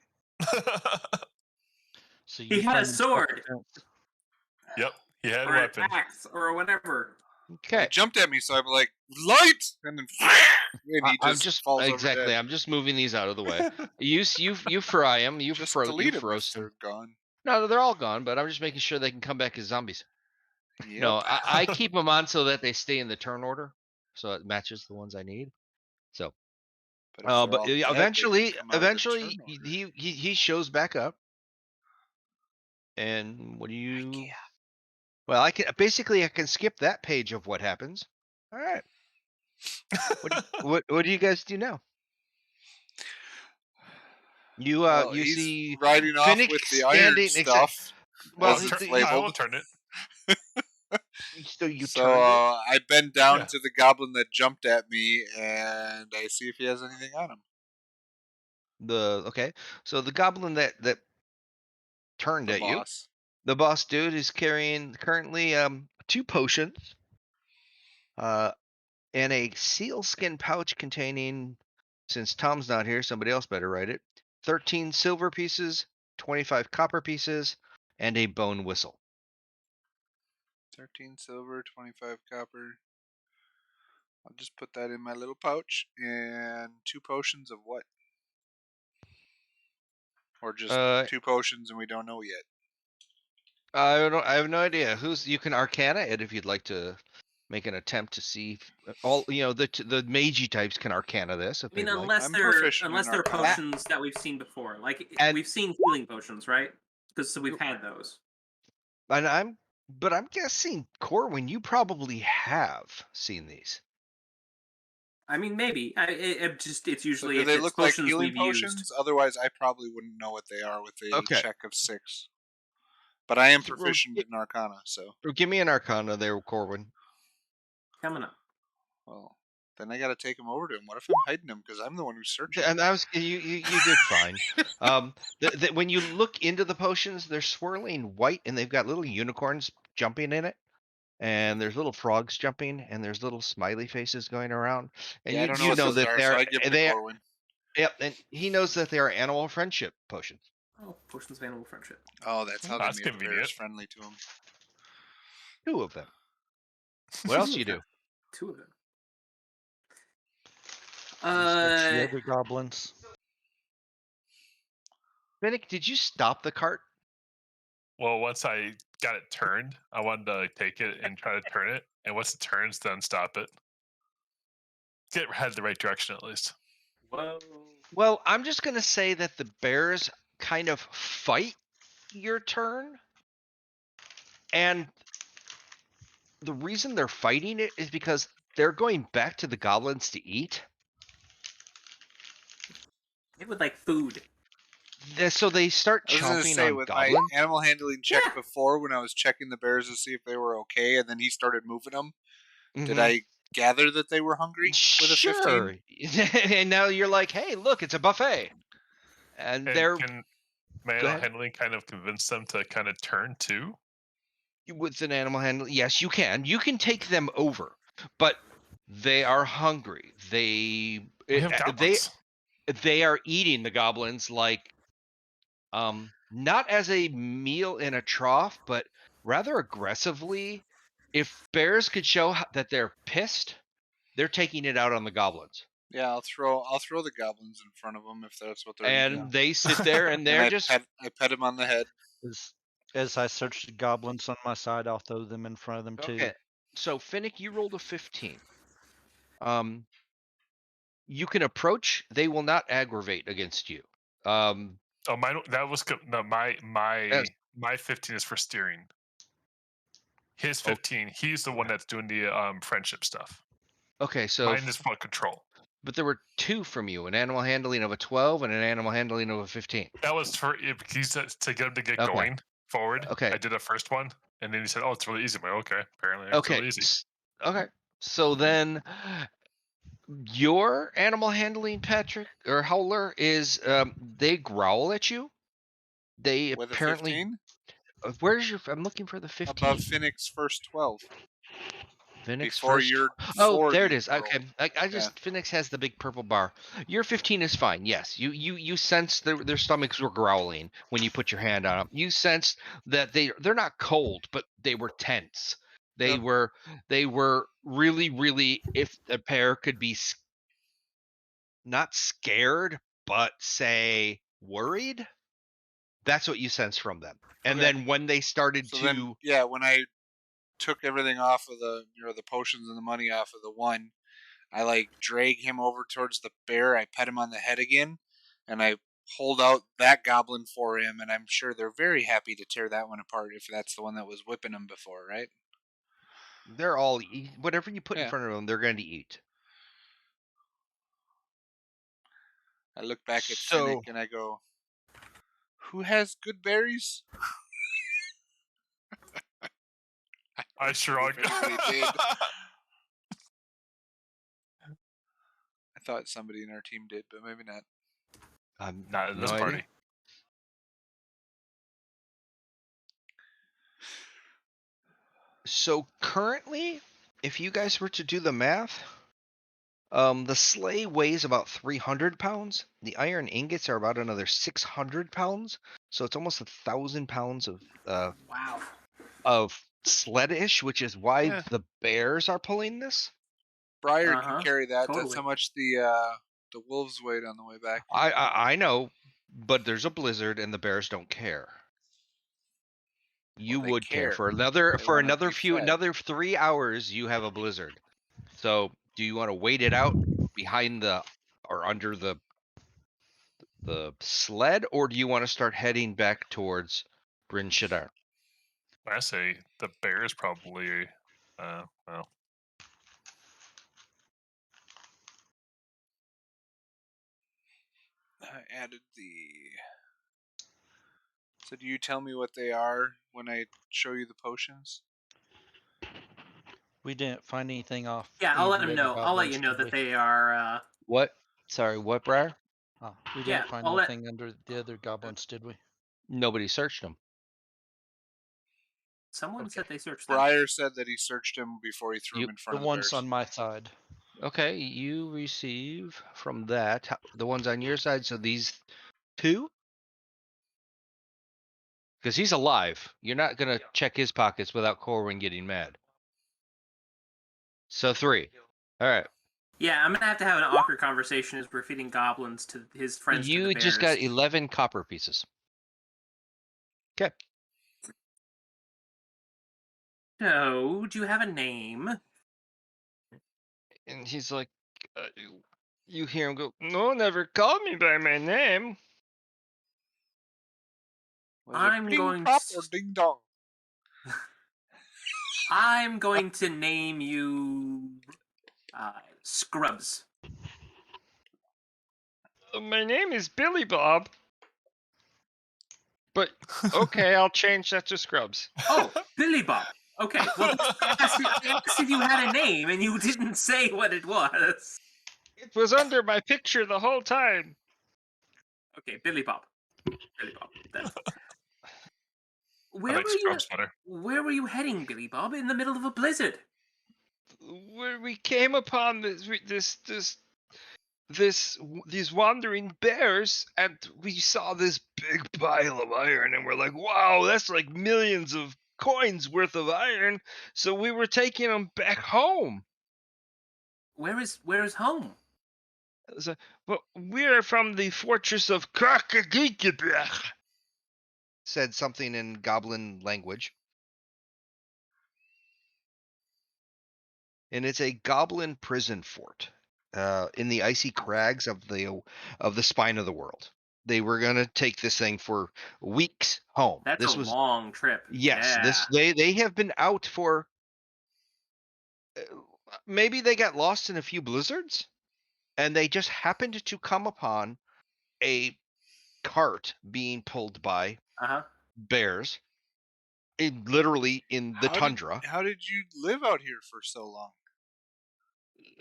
So He you had a turned in sword. self-defense. Yep. He had a Or an weapon. axe or whatever. Okay. He jumped at me, so I'm like, light! And then and he I'm just just falls exactly. over dead. I'm just moving these out of the way. You fry them. You Just you delete them froze if them. they're gone. No, they're all gone. But I'm just making sure they can come back as zombies. Yep. No, I keep them on so that they stay in the turn order, so it matches the ones I need. So, But, if they're but all dead, they can eventually, come out of the turn order. he shows back up. And what do you? Ikea. Well, I can skip that page of what happens. All right. What do you guys do now? You Well, you he's see riding off Finnick with the iron stuff. well, as it's the- I will labeled. turn it. so you So turned it. I bend down Yeah. to the goblin that jumped at me, and I see if he has anything on him. Okay. So the goblin that turned The at you, boss. the boss dude, is carrying currently 2 potions, and a sealskin pouch containing, since Tom's not here, somebody else better write it, 13 silver pieces, 25 copper pieces, and a bone whistle. 13 silver, 25 copper. I'll just put that in my little pouch. And 2 potions of what? Or just 2 potions and we don't know yet. I have no idea. You can arcana it if you'd like to make an attempt to see if, all the magey types can arcana this if I mean, they'd like. unless I'm they're proficient in Arcana. potions that we've seen before. Like And- we've seen healing potions, right? Because we've had those. And I'm guessing, Corwin, you probably have seen these. I mean, maybe. It's usually So do if they it's look like potions healing we've potions? used. Otherwise, I probably wouldn't know what they are with a Okay. check of 6. But I am Well, proficient in Arcana, so. Give me an arcana there, Corwin. Coming up. Well, then I gotta take him over to him. What if I'm hiding him? Because I'm the one who's searching. And you did fine. When you look into the potions, they're swirling white, and they've got little unicorns jumping in it, and there's little frogs jumping, and there's little smiley faces going around, and Yeah, I don't know you what know those that are, so I give them to Corwin. Yep, and he knows that they are animal friendship potions. Oh, potions of animal friendship. Oh, that's how That's they made the bears convenient. friendly to him. 2 of them. What else do you do? 2 of them. Search the other goblins. Finnick, did you stop the cart? Well, once I got it turned, I wanted to take it and try to turn it. And once it turns, then stop it. Head the right direction at least. Whoa. Well, I'm just going to say that the bears kind of fight your turn. And the reason they're fighting it is because they're going back to the goblins to eat. It would like food. So they start I was going to chomping say, on with my goblins. animal handling check Yeah. before, when I was checking the bears to see if they were okay, and then he started moving them, did Mhm. I gather that they were hungry with a 15? Sure. And now you're like, hey, look, it's a buffet. And And they're can go manual ahead. handling kind of convince them to kind of turn too? With an animal handling, yes, you can. You can take them over, but they are hungry. We have They goblins. they are eating the goblins like not as a meal in a trough, but rather aggressively. If bears could show that they're pissed, they're taking it out on the goblins. Yeah, I'll throw the goblins in front of them if that's what they're eating. And they sit there and And they're just I pet him on the head. As I search the goblins on my side, I'll throw them in front of them too. okay. So Finnick, you rolled a 15. Um, you can approach. They will not aggravate against you. Oh, mine. That was no, As, my 15 is for steering. His oh, 15. He's the one that's doing the friendship stuff. okay, so Mine is for control. but there were two from you: an animal handling of a 12 and an animal handling of a 15. That was for if he's to get him to get Okay. going forward. Okay. I did the first one, and then he said, "Oh, it's really easy." I'm like, okay, apparently it's Okay. really easy. Okay. So then your animal handling, Patrick or Howler, is they growl at you. They With a apparently 15? where's your I'm looking for the Above 15. Finnick's first 12. Phoenix Before first. your Oh, 4 there that it you is. rolled. Okay, I Yeah. just Phoenix has the big purple bar. Your 15 is fine. Yes, you sense their stomachs were growling when you put your hand on them. You sense that they're not cold, but they were tense. They Yep. were really, if a pair could be not scared, but say worried. That's what you sense from them. And Okay. then when they started So to then, yeah, when I took everything off of the potions and the money off of the one, I like drag him over towards the bear. I pet him on the head again, and I hold out that goblin for him. And I'm sure they're very happy to tear that one apart if that's the one that was whipping them before, right? they're all whatever you put in Yeah. front of them, they're going to eat. I look back at So Finnick and I go, "Who has good berries?" I sure are. If anybody did. I thought somebody in our team did, but maybe not. Not in no this idea. party. So currently, if you guys were to do the math, the sleigh weighs about 300 pounds. The iron ingots are about another 600 pounds. So it's almost 1,000 pounds Wow. of sledish, which is why Yeah. the bears are pulling this. Briar can carry that. That's Totally. how much the wolves weighed on the way back. I know, but there's a blizzard and the bears don't care. You Well, they would care care. for They wanna be fed. another 3 hours. You have a blizzard. So do you want to wait it out behind the or under the sled, or do you want to start heading back towards Bryn Shaddar? I say the bear is probably, well, I added the. So do you tell me what they are when I show you the potions? We didn't find anything off Yeah, any I'll of let the him other know. I'll let goblins, you know did that we? they are. What? Sorry, what, Briar? Oh, we Yeah, didn't find I'll let. anything under the other goblins, did we? Nobody searched them. Someone Okay. said they searched them. Briar said that he searched him before he threw You- him in front The of the ones bears. on my side. Okay, you receive from that the ones on your side. So these two, because he's alive. You're not gonna check his pockets without Corwin getting mad. So 3. All right. Yeah, I'm gonna have to have an awkward conversation as we're feeding goblins to his friends to the You just bears. got 11 copper pieces. Okay. So, do you have a name? And he's like, you hear him go, "No, never call me by my name." Was I'm it ding going prop to- or ding dong? I'm going to name you Scrubs. My name is Billy Bob. But okay, I'll change that to Scrubs. Oh, Billy Bob. Okay, well, I asked if you had a name, and you didn't say what it was. It was under my picture the whole time. Okay, Billy Bob. Billy Bob. Then. I Where like were you? Scrubs better. Where were you heading, Billy Bob? In the middle of a blizzard. Where we came upon these wandering bears, and we saw this big pile of iron, and we're like, wow, that's like millions of coins worth of iron. So we were taking them back home. Where is home? So, well, we're from the fortress of Krakagikibach, said something in goblin language. And it's a goblin prison fort in the icy crags of the spine of the world. They were gonna take this thing for weeks home. That's This a was long trip. yes. Yeah. They have been out for maybe they got lost in a few blizzards, and they just happened to come upon a cart being pulled by Uh-huh. bears, literally in the tundra. How did you live out here for so long?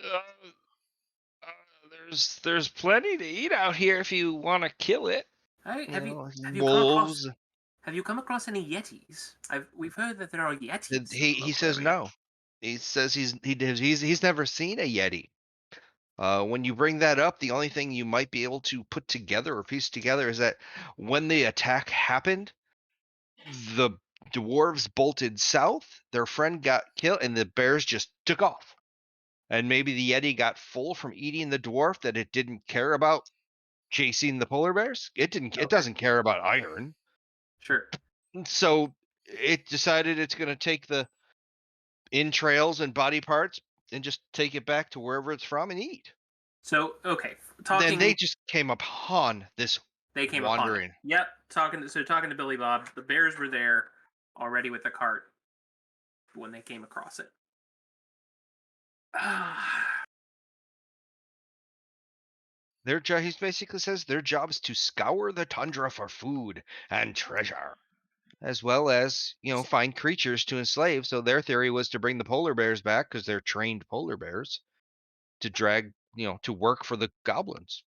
Uh, there's plenty to eat out here if you want to kill it. Hey, You have know, you come across wolves. any yetis? We've heard that there are yetis. in the He local says area. no. He says he's never seen a yeti. When you bring that up, the only thing you might be able to put together or piece together is that when the attack happened, the dwarves bolted south, their friend got killed, and the bears just took off. And maybe the yeti got full from eating the dwarf that it didn't care about chasing the polar bears. It Okay. doesn't care about iron. Sure. So it decided it's going to take the entrails and body parts and just take it back to wherever it's from and eat. So, okay, Then they just came upon this they came upon wandering. it. Yep, talking to Billy Bob. The bears were there already with the cart when they came across it. He basically says their job is to scour the tundra for food and treasure, as well as find creatures to enslave. So their theory was to bring the polar bears back because they're trained polar bears to drag to work for the goblins.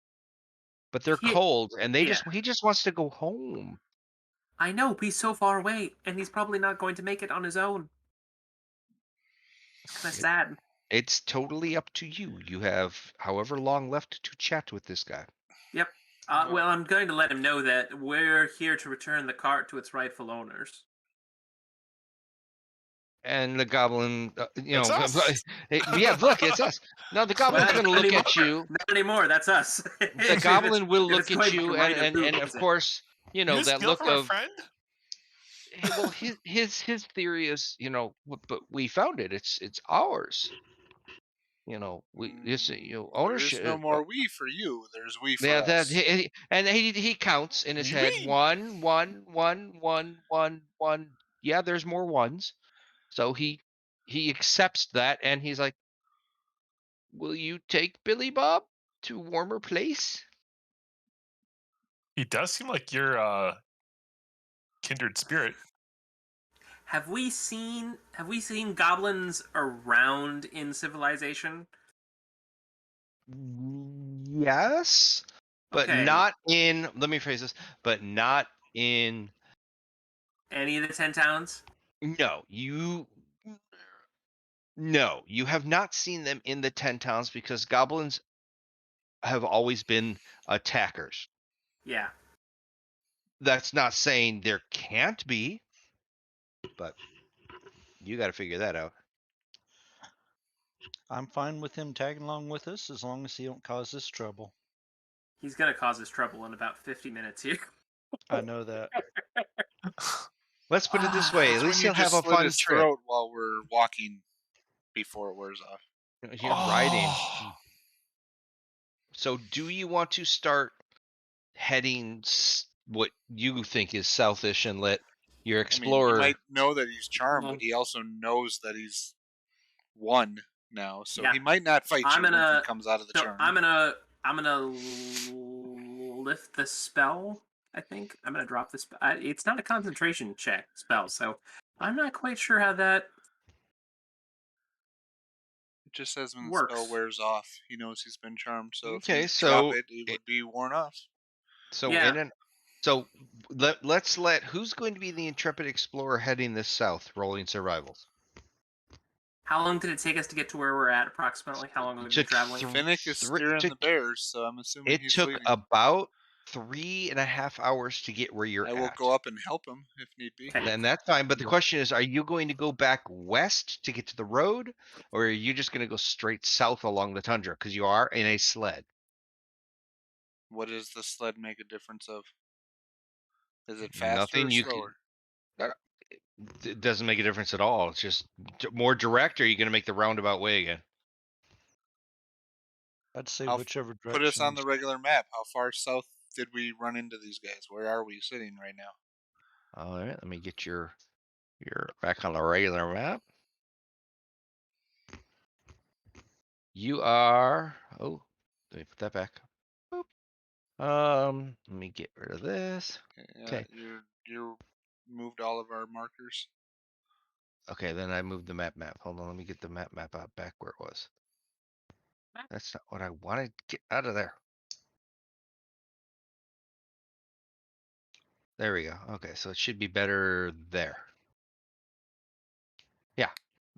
But they're cold, and he just wants to go home. I know, he's so far away, and he's probably not going to make it on his own. It's kind of sad. It's totally up to you. You have however long left to chat with this guy. Yep. Well, I'm going to let him know that we're here to return the cart to its rightful owners. And the goblin, It's us. yeah, look, it's us. No, the goblin's going to look at you. Not anymore. That's us. The goblin will look at you, and of course, You that steal look from our of. friend? Well, his theory is, but we found it. It's ours. Ownership. There's no more we for you. There's we for Yeah, us. and he counts in his head. Rime. One. Yeah, there's more ones. So he accepts that, and he's like, "Will you take Billy Bob to a warmer place?" He does seem like you're a kindred spirit. Have we seen goblins around in civilization? Yes, but not in. Let me phrase this. But not in any of the 10 towns. No, you have not seen them in the 10 towns because goblins have always been attackers. Yeah. That's not saying there can't be, but you got to figure that out. I'm fine with him tagging along with us as long as he don't cause us trouble. He's going to cause us trouble in about 50 minutes here. I know that. Let's put it this way. At least he'll have a fun his trip. throat while we're walking before it wears off. You're riding. So do you want to start heading what you think is southish and let your explorer... he might know that he's charmed, but he also knows that he's won now, so he might not fight you when he comes out of the charm. I'm gonna lift the spell. I think I'm gonna drop this. It's not a concentration check spell, so I'm not quite sure how that It just says when the spell works. wears off, he knows he's been charmed. So if Okay, you drop so it, it would be worn off. Yeah. Let's let who's going to be the intrepid explorer heading this south, rolling survivals. How long did it take us to get to where we're at? Approximately. How long have we been traveling? Finnick is steering the bears, so I'm assuming It he's took leading. about 3.5 hours to get where you're I will at. go up and help him if need be. Okay. Then that's fine. But the question is, are you going to go back west to get to the road, or are you just going to go straight south along the tundra? Because you are in a sled. What does the sled make a difference of? Is it faster Nothing or you slower? can. It doesn't make a difference at all. It's just more direct, or are you going to make the roundabout way again? I'd say How whichever Put us on direction. the regular map. How far south did we run into these guys? Where are we sitting right now? All right, let me get your back on the regular map. You are. Oh, let me put that back. Boop. Let me get rid of this. Okay. You moved all of our markers. Okay, then I moved the map. Hold on, let me get the map out back where it was. That's not what I wanted. Get out of there. There we go. Okay, so it should be better there. Yeah.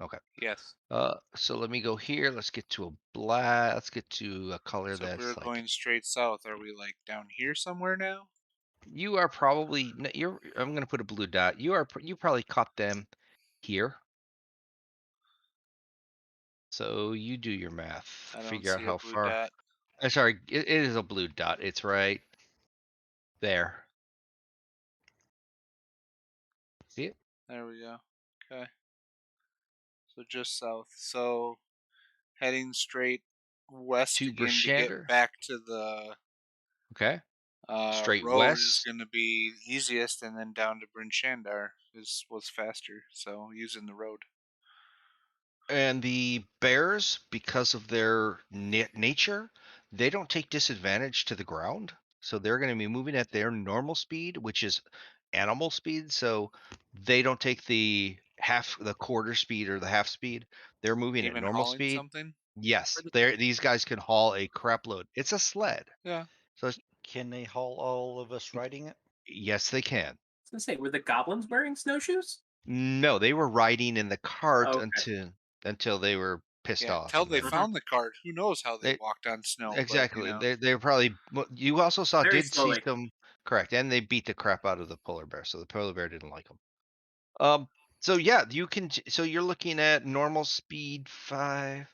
Okay. Yes. So let me go here. Let's get to a black. Let's get to a color So if we that's were like. going straight south, are we like down here somewhere now? You are probably. You're. I'm gonna put a blue dot. You probably caught them here. So you do your math. I don't Figure out see a how blue far. dot. Sorry, it is a blue dot. It's right there. See it? There we go. Okay. So just south. So heading straight west To again to get Brishander. back to the Okay. Straight road is west. going to be easiest, and then down to Bryn Shandar was faster. So using the road. And the bears, because of their nature, they don't take disadvantage to the ground. So they're going to be moving at their normal speed, which is animal speed. So they don't take the quarter speed or the half speed. They're moving at Even normal hauling speed. something. Yes, these guys can haul a crap load. It's a sled. Yeah. So Can they haul all of us riding it? yes, they can. I was gonna say, were the goblins wearing snowshoes? No, they were riding in the cart Oh, okay. until they were pissed Yeah. off, Till and they then found the cart. Who knows how they they walked on snow? But exactly they're probably. Well, you also Very did see slowly. some correct, and they beat the crap out of the polar bear, so the polar bear didn't like them. So yeah, you can. So you're looking at normal speed 5.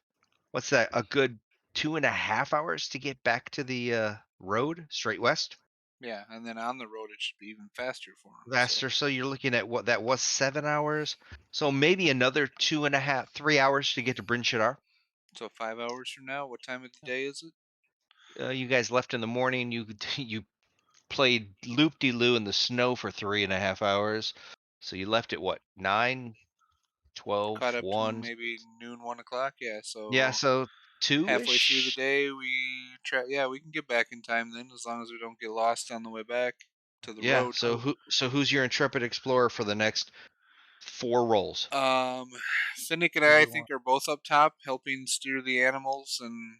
What's that? A good 2.5 hours to get back to the road straight west. yeah, and then on the road it should be even faster for them. Faster. So you're looking at what that was 7 hours. So maybe another 2.5, 3 hours to get to Bryn Shaddar. So 5 hours from now, what time of the day is it? You guys left in the morning. You you played loop de loo in the snow for 3.5 hours. So you left at what 9, 12, Caught up to 1. maybe noon, 1 o'clock. Yeah, Yeah, so so halfway through the 2-ish. day yeah, we can get back in time then, as long as we don't get lost on the way back to the Yeah. road. Who's your intrepid explorer for the next 4 rolls? Finnick and Do I we think want? are both up top, helping steer the animals and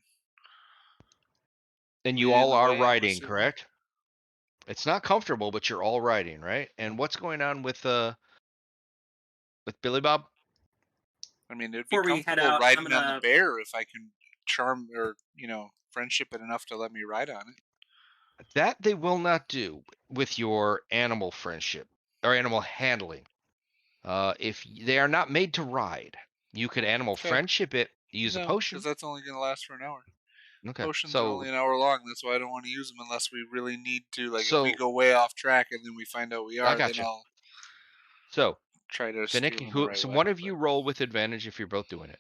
And you leading all the are way, I'm riding, assuming. correct? It's not comfortable, but you're all riding, right? And what's going on with Billy Bob? I mean, it'd be Before we head comfortable out, I'm riding on the gonna. bear if I can charm or friendship it enough to let me ride on it. That they will not do with your animal friendship or animal handling. If they are not made to ride, you could animal Okay. friendship it, use a No, because potion. that's only going to last for an hour. Okay. Potions are only So an hour long. That's why I don't want to use them unless we really need to. Like, if we so go way off track and then we find out we I are, then got you. I'll So try to steer Finnick, them the right so way. one of But you roll with advantage if you're both doing it.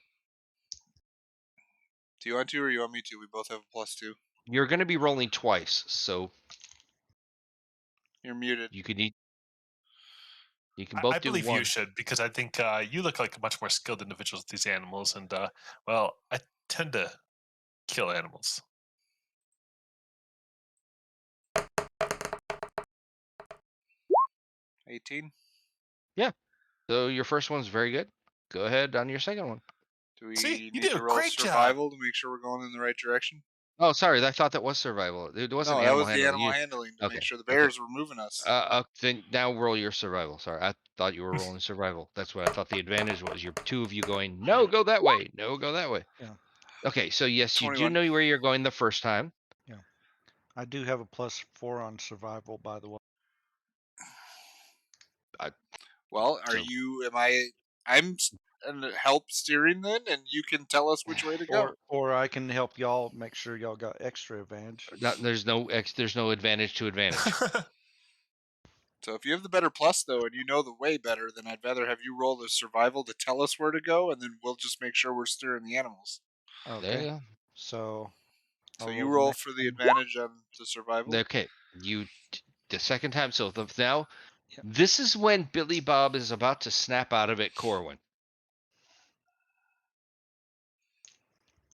do you want to, or you want me to? We both have a +2. You're going to be rolling twice, so You're muted. you can you can I both do believe you one. should because I think you look like a much more skilled individual with these animals, and well, I tend to kill animals. 18. So your first one's very good. Go ahead on your second one. Do we See, you need did to a roll great job. survival to make sure we're going in the right direction? Oh, sorry, I thought that was survival. It wasn't No, that animal was the handling. animal handling to Okay, make sure the okay. bears were moving us. Then now roll your survival. Sorry, I thought you were rolling survival. That's what I thought the advantage was. Your two of you going, no, go that way. No, go that way. Yeah. Okay, so yes, you do 21. know where you're going the first time. I do have a +4 on survival, by the way. Well, So- I'm help steering then, and you can tell us which way to go. Or I can help y'all make sure y'all got extra advantage. There's no advantage to advantage. So if you have the better plus, though, and you know the way better, then I'd rather have you roll the survival to tell us where to go, and then we'll just make sure we're steering the animals. There you Okay. go. So So I'll you roll the roll next for the one. advantage on the survival. Okay, the second time. So now, Yep. this is when Billy Bob is about to snap out of it. Corwin,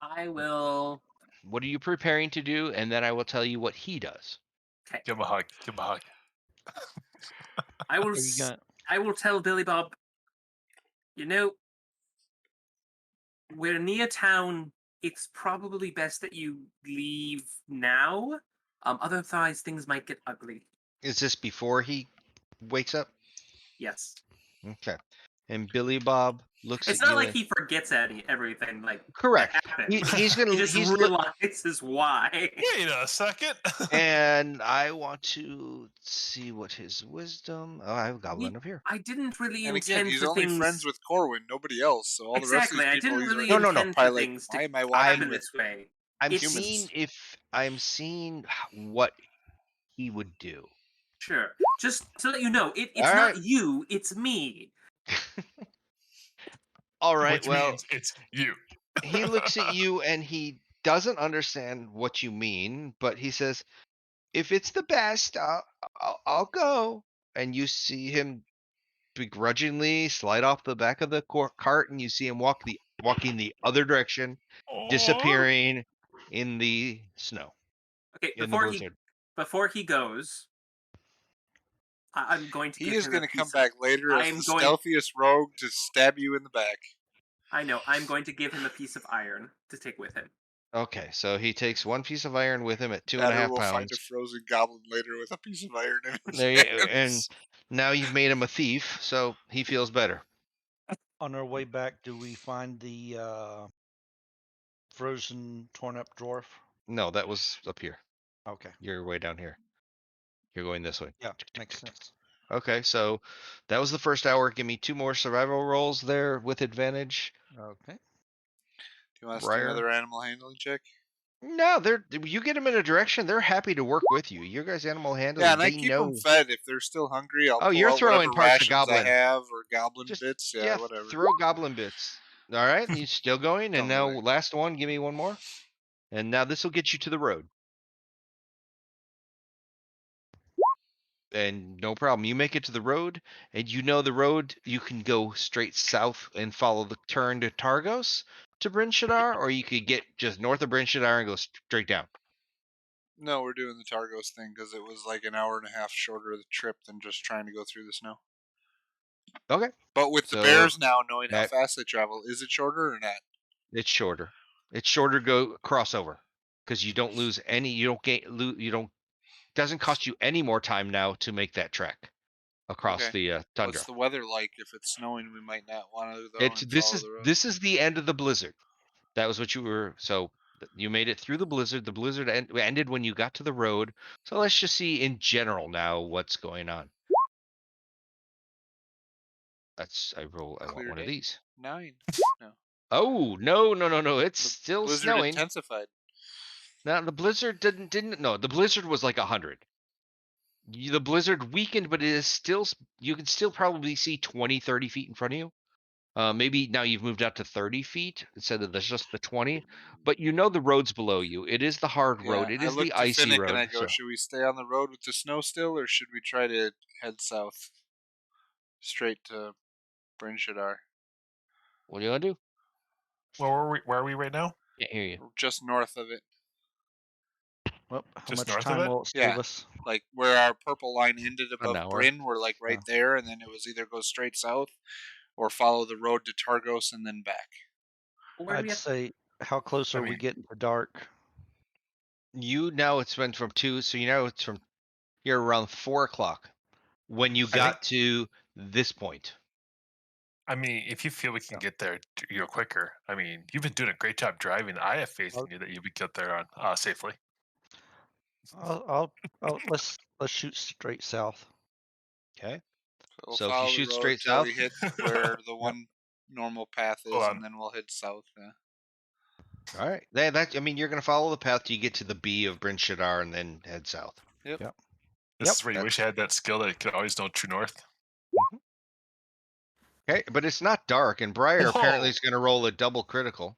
I will. what are you preparing to do? And then I will tell you what he does. Okay. Give him a hug. Give him a hug. I will. Are you gonna? I will tell Billy Bob. You know, we're near town. It's probably best that you leave now. Otherwise, things might get ugly. Is this before he wakes up? Yes. Okay. And Billy Bob looks It's at not you like and he forgets everything like correct. that happened. He's He gonna just realizes why. Wait a second. and I want to see what his wisdom. Oh, I have a goblin up here. I didn't really And again, intend he's for only things. friends with Corwin, nobody else. So all Exactly, the I rest of these people, didn't really No, no, no. intend for probably like, things why to am I happen walking with this way. I'm humans? I'm seeing what he would do. Sure. Just to let you know, it's All not right. you, it's me. All right. Which Well, means it's you. he looks at you and he doesn't understand what you mean, but he says, "If it's the best, I'll go." And you see him begrudgingly slide off the back of the cart, and you see him walking the other direction, Aw. disappearing in the snow, Okay, in the blizzard. before he goes, I'm going to He give is him going a to come piece of. back later as I'm the going. stealthiest rogue to stab you in the back. I know. I'm going to give him a piece of iron to take with him. Okay, so he takes one piece of iron with him at two and That a or half we'll find a pounds. frozen goblin later with a piece of iron in his There you, and hands. now you've made him a thief, so he feels better. On our way back, do we find the frozen, torn up dwarf? No, that was up here. Okay. You're way down here. You're going this way. Yeah, makes sense. Okay, so that was the first hour. Give me two more survival rolls there with advantage. Okay. Do you want us to do Briar. another animal handling check? No, you get them in a direction. They're happy to work with you. Your guys' animal handling. Yeah, and I They keep them know. fed. If they're still hungry, I'll Oh, pull you're out throwing whatever parts of rations I goblin. have or goblin Just bits. Yeah, whatever. throw goblin bits. All right, you still going? And Don't now really. last one. Give me one more. And now this will get you to the road. And no problem. You make it to the road, and you know the road. You can go straight south and follow the turn to Targos to Bryn Shaddar, or you could get just north of Bryn Shaddar and go straight down. No, we're doing the Targos thing because it was like an hour and a half shorter of the trip than just trying to go through the snow. Okay. But with the So bears now knowing how that fast they travel, is it shorter or not? it's shorter. It's shorter go crossover because you don't lose any. You don't gain. You don't. Doesn't cost you any more time now to make that trek across Okay. the tundra. What's the weather like? If it's snowing, we might not want to though It's and follow the road. this is the end of the blizzard. That was what you were. So you made it through the blizzard. The blizzard ended when you got to the road. So let's just see in general now what's going on. I want Clear one of day. these. 9. No. Oh no! It's The still blizzard snowing. intensified. Now the blizzard didn't. No, the blizzard was like 100. The blizzard weakened, but it is still. You can still probably see 20, 30 feet in front of you. Maybe now you've moved out to 30 feet instead of just the 20, but you know the road's below you. It is the hard road. Yeah, It I is the look to icy Finnick and road. I go, So should we stay on the road with the snow still, or should we try to head south straight to Bryn Shaddar? what do you want to do? Where are we right now? Can't hear you. Just north of it. Well, how Just much north of time it? will it save Yeah. us? Like where our purple line ended An above hour. Bryn, we're like right there, and then it was either go straight south or follow the road to Targos and then back. Where do we I'd have? say, how close I are we mean- getting to dark? You now it's been from 2, so you know it's from you're around 4 o'clock when you I think- got to this point. I mean, if you feel we can get there, quicker. I mean, you've been doing a great job driving. I have faith in you that you would get there on safely. Let's shoot straight south. Okay. We'll So if you follow the shoot road straight till south, we hit where the one normal path Hold is, on. and then we'll head south. Yeah. all right. That I mean, you're gonna follow the path till you get to the B of Bryn Shaddar and then head south. Yep. Yep. This is where you wish you had that skill that you could always know true north. Okay, but it's not dark, and Briar apparently Whoa. is gonna roll a double critical.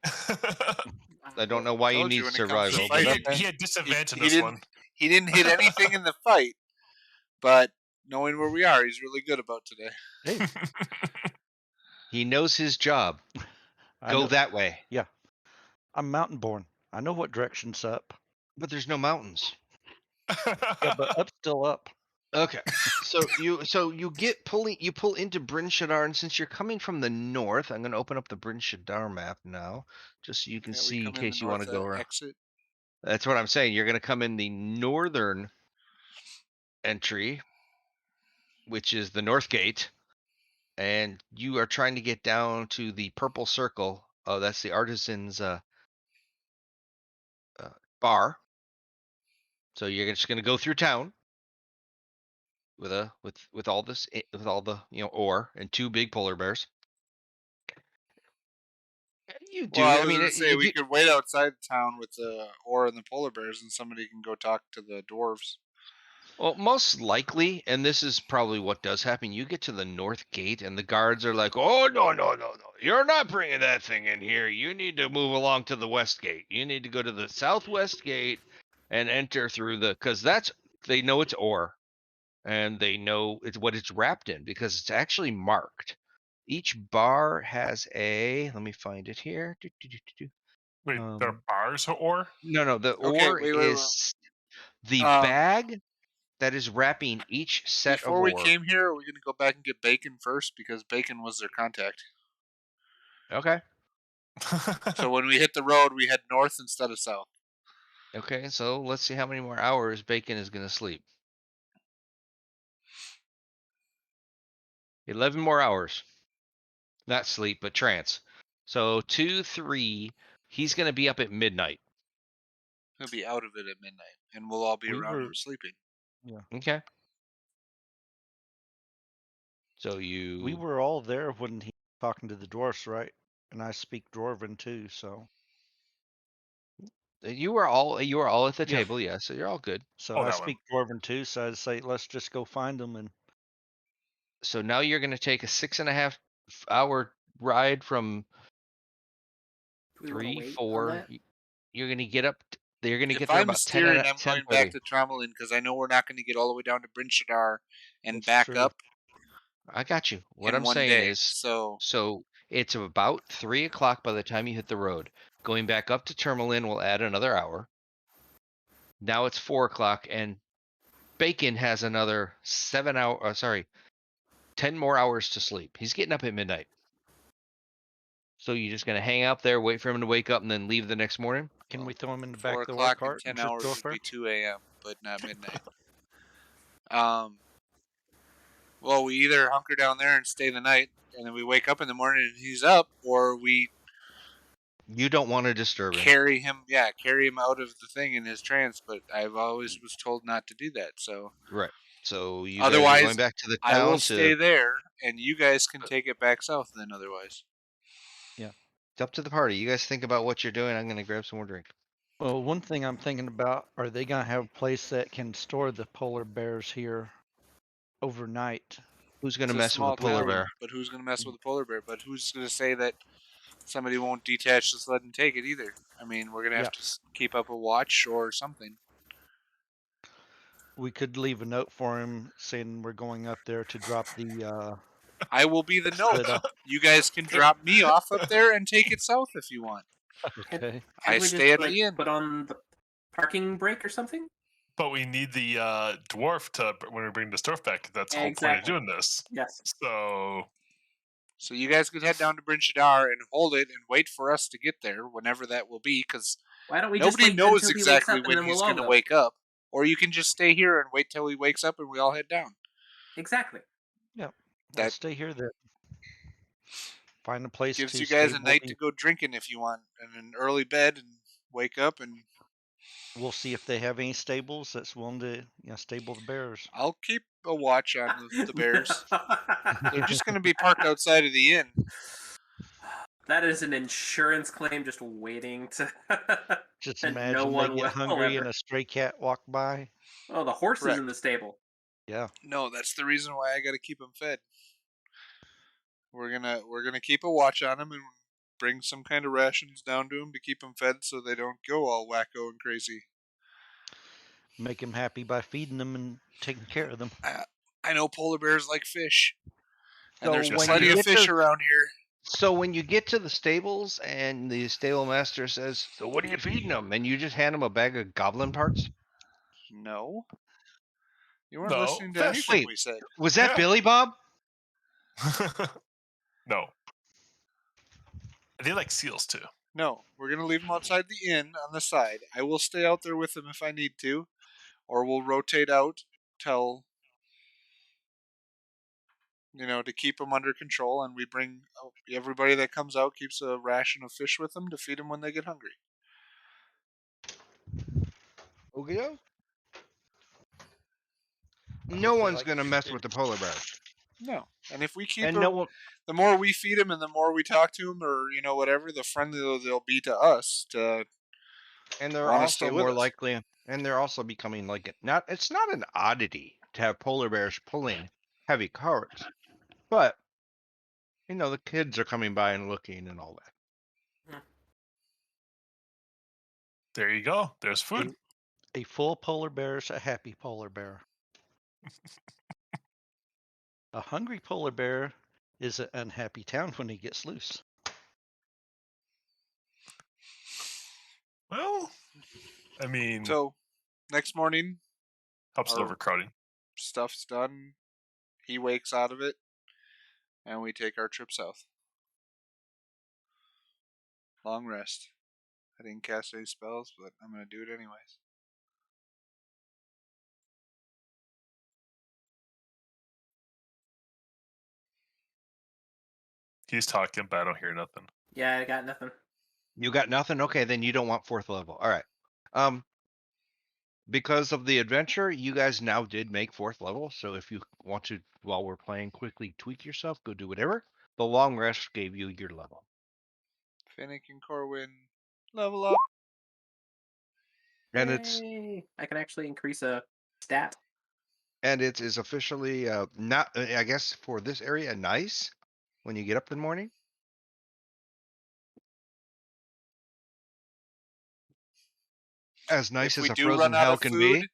I don't know why you Told need when it comes to survival, he, but he, fighting, okay. he had disadvantage in he this didn't. one. He didn't hit anything in the fight, but knowing where we are, he's really good about today. Hey, He knows his job. I Go know, that way. I'm mountain born. I know what direction's up. But there's no mountains. Yeah, but up's still up. Okay. So you pull into Bryn Shaddar, and since you're coming from the north, I'm gonna open up the Bryn Shaddar map now, just so you can Yeah, we see in come in the case you want to north go around. exit. That's what I'm saying. You're gonna come in the northern entry, which is the north gate, and you are trying to get down to the purple circle. Oh, that's the artisan's bar. So you're just gonna go through town with all this with all the ore and 2 big polar bears. You do. Well, I I was mean, gonna say you we do. could wait outside town with the ore and the polar bears, and somebody can go talk to the dwarves. Well, most likely, and this is probably what does happen. You get to the north gate, and the guards are like, "Oh no! You're not bringing that thing in here. You need to move along to the west gate. You need to go to the southwest gate and enter through because they know it's ore, and they know it's what it's wrapped in because it's actually marked. Each bar has a. Let me find it here. Wait, there are bars of ore? No, the Okay, ore wait. is the Um, bag that is wrapping each set of before we ore. came here, are we gonna go back and get Bacon first because Bacon was their contact. Okay. So when we hit the road, we head north instead of south. Okay, so let's see how many more hours Bacon is going to sleep. 11 more hours. Not sleep, but trance. So 2, 3. He's going to be up at midnight. He'll be out of it at midnight, and we'll all be We around were- him sleeping. Okay. So you. We were all there when he was talking to the dwarfs, right? And I speak Dwarven too, so You were all at the Yeah. table, yeah. So you're all good. so Oh, I that one. speak Dwarven too. So I'd say let's just go find them and So now you're going to take a 6.5 hour ride from Do we want to 3, wait on 4. that? You're going to get up. You're going to If get there I'm about 10 steering, and I'm going 10:30. back to Tramelin because I know we're not going to get all the way down to Bryn Shaddar and That's back true. up I got you. What in I'm one saying day. is, So so it's about 3 o'clock by the time you hit the road. Going back up to Tourmaline will add another hour. Now it's 4 o'clock, and Bacon has another 10 more hours to sleep. He's getting up at midnight. So you're just gonna hang out there, wait for him to wake up, and then leave the next morning. can we throw them in the 4 back of the war o'clock and cart 10 and just hours go would for be it? 2 a.m., but not midnight. Well, we either hunker down there and stay the night, and then we wake up in the morning and he's up, or we You don't want to disturb him. carry him out of the thing in his trance. But I've always was told not to do that. So Right. So you guys are otherwise, going back to the I will town stay to. there, and you guys can take it back south. Then otherwise, It's up to the party. You guys think about what you're doing. I'm gonna grab some more drink. Well, one thing I'm thinking about, are they gonna have a place that can store the polar bears here overnight? Who's gonna it's a mess with a small polar town, bear? but who's gonna mess with a polar bear? But who's gonna say that somebody won't detach the sled and take it either? I mean, we're gonna have to keep up a watch or something. We could leave a note for him saying we're going up there to drop the I will be the note. sled off. You guys can drop me off up there and take it south if you want. Okay. I Can't we stay just at the inn. put on the parking brake or something. But we need the dwarf to when we bring this dwarf back. That's the whole point of Exactly. doing this. Yes. So you guys could head down to Bryn Shaddar and hold it and wait for us to get there, whenever that will be, because Why don't we just nobody wait knows until he wakes exactly up and when then he's we'll all going to go? wake up. Or you can just stay here and wait till he wakes up and we all head down. Exactly. We'll That stay here then. Find a place gives to you guys a stable night the- to go drinking if you want, and an early bed and wake up, and We'll see if they have any stables that's willing to stable the bears. I'll keep a watch on the bears. They're just going to be parked outside of the inn. That is an insurance claim just waiting to. Just and imagine no they one get will hungry ever. and a stray cat walk by. Oh, the horse is Correct. in the stable. Yeah. No, that's the reason why I got to keep them fed. We're gonna keep a watch on them and bring some kind of rations down to them to keep them fed so they don't go all wacko and crazy. Make them happy by feeding them and taking care of them. I know polar bears like fish, and So there's when plenty you of get fish to around here. so when you get to the stables and the stable master says, "So what are you feeding them?" and you just hand them a bag of goblin parts. No, you weren't No, listening to fish. anything Wait, we said. was that Yeah. Billy Bob? No. They like seals too. No, we're gonna leave them outside the inn on the side. I will stay out there with them if I need to, or we'll rotate out till to keep them under control, and we bring everybody that comes out keeps a ration of fish with them to feed them when they get hungry. Okay. I No hope they one's like gonna fish mess too. with the polar bears. No, and if we keep And them, no one the more we feed them and the more we talk to them, or whatever, the friendlier they'll be to us to and they're want to also stay with more us. likely and they're also becoming like it's not an oddity to have polar bears pulling heavy carts. But the kids are coming by and looking and all that. There you go. There's food. A full polar bear is a happy polar bear. A hungry polar bear is an unhappy town when he gets loose. Well, I mean, So next morning, helps with our overcrowding. stuff's done. He wakes out of it, and we take our trip south. Long rest. I didn't cast any spells, but I'm gonna do it anyways. He's talking, but I don't hear nothing. Yeah, I got nothing. You got nothing? Okay, then you don't want 4th level. All right. Because of the adventure, you guys now did make 4th level. So if you want to, while we're playing, quickly tweak yourself, go do whatever. The long rest gave you your level. Finnick and Corwin, level up. And it's Yay. I can actually increase a stat. and it is officially not, I guess, for this area, nice when you get up in the morning. As nice If as we a do frozen run out hell of can food, be.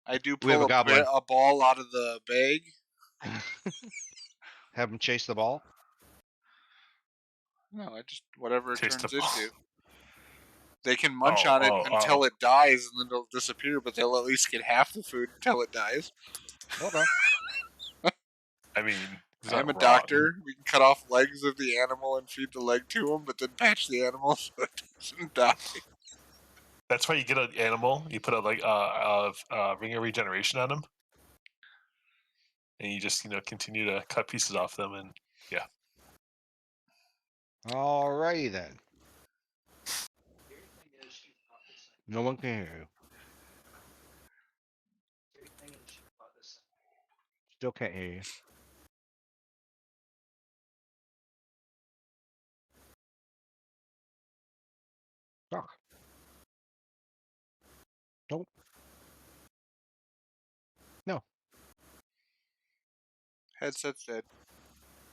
I do We have pull a goblin. a ball out of the bag. Have them chase the ball. No, I just whatever it Taste turns the ball. into. They can munch on it until it dies, and then it'll disappear. But they'll at least get half the food until it dies. Okay. I mean, he's I am a not wrong. doctor. We can cut off legs of the animal and feed the leg to him, but then patch the animal so it doesn't die. That's why you get an animal. You put a ring of regeneration on them, and you just continue to cut pieces off them, and yeah. Alrighty then. No one can hear you. Still can't hear you. Talk. Nope. No. Headset's dead.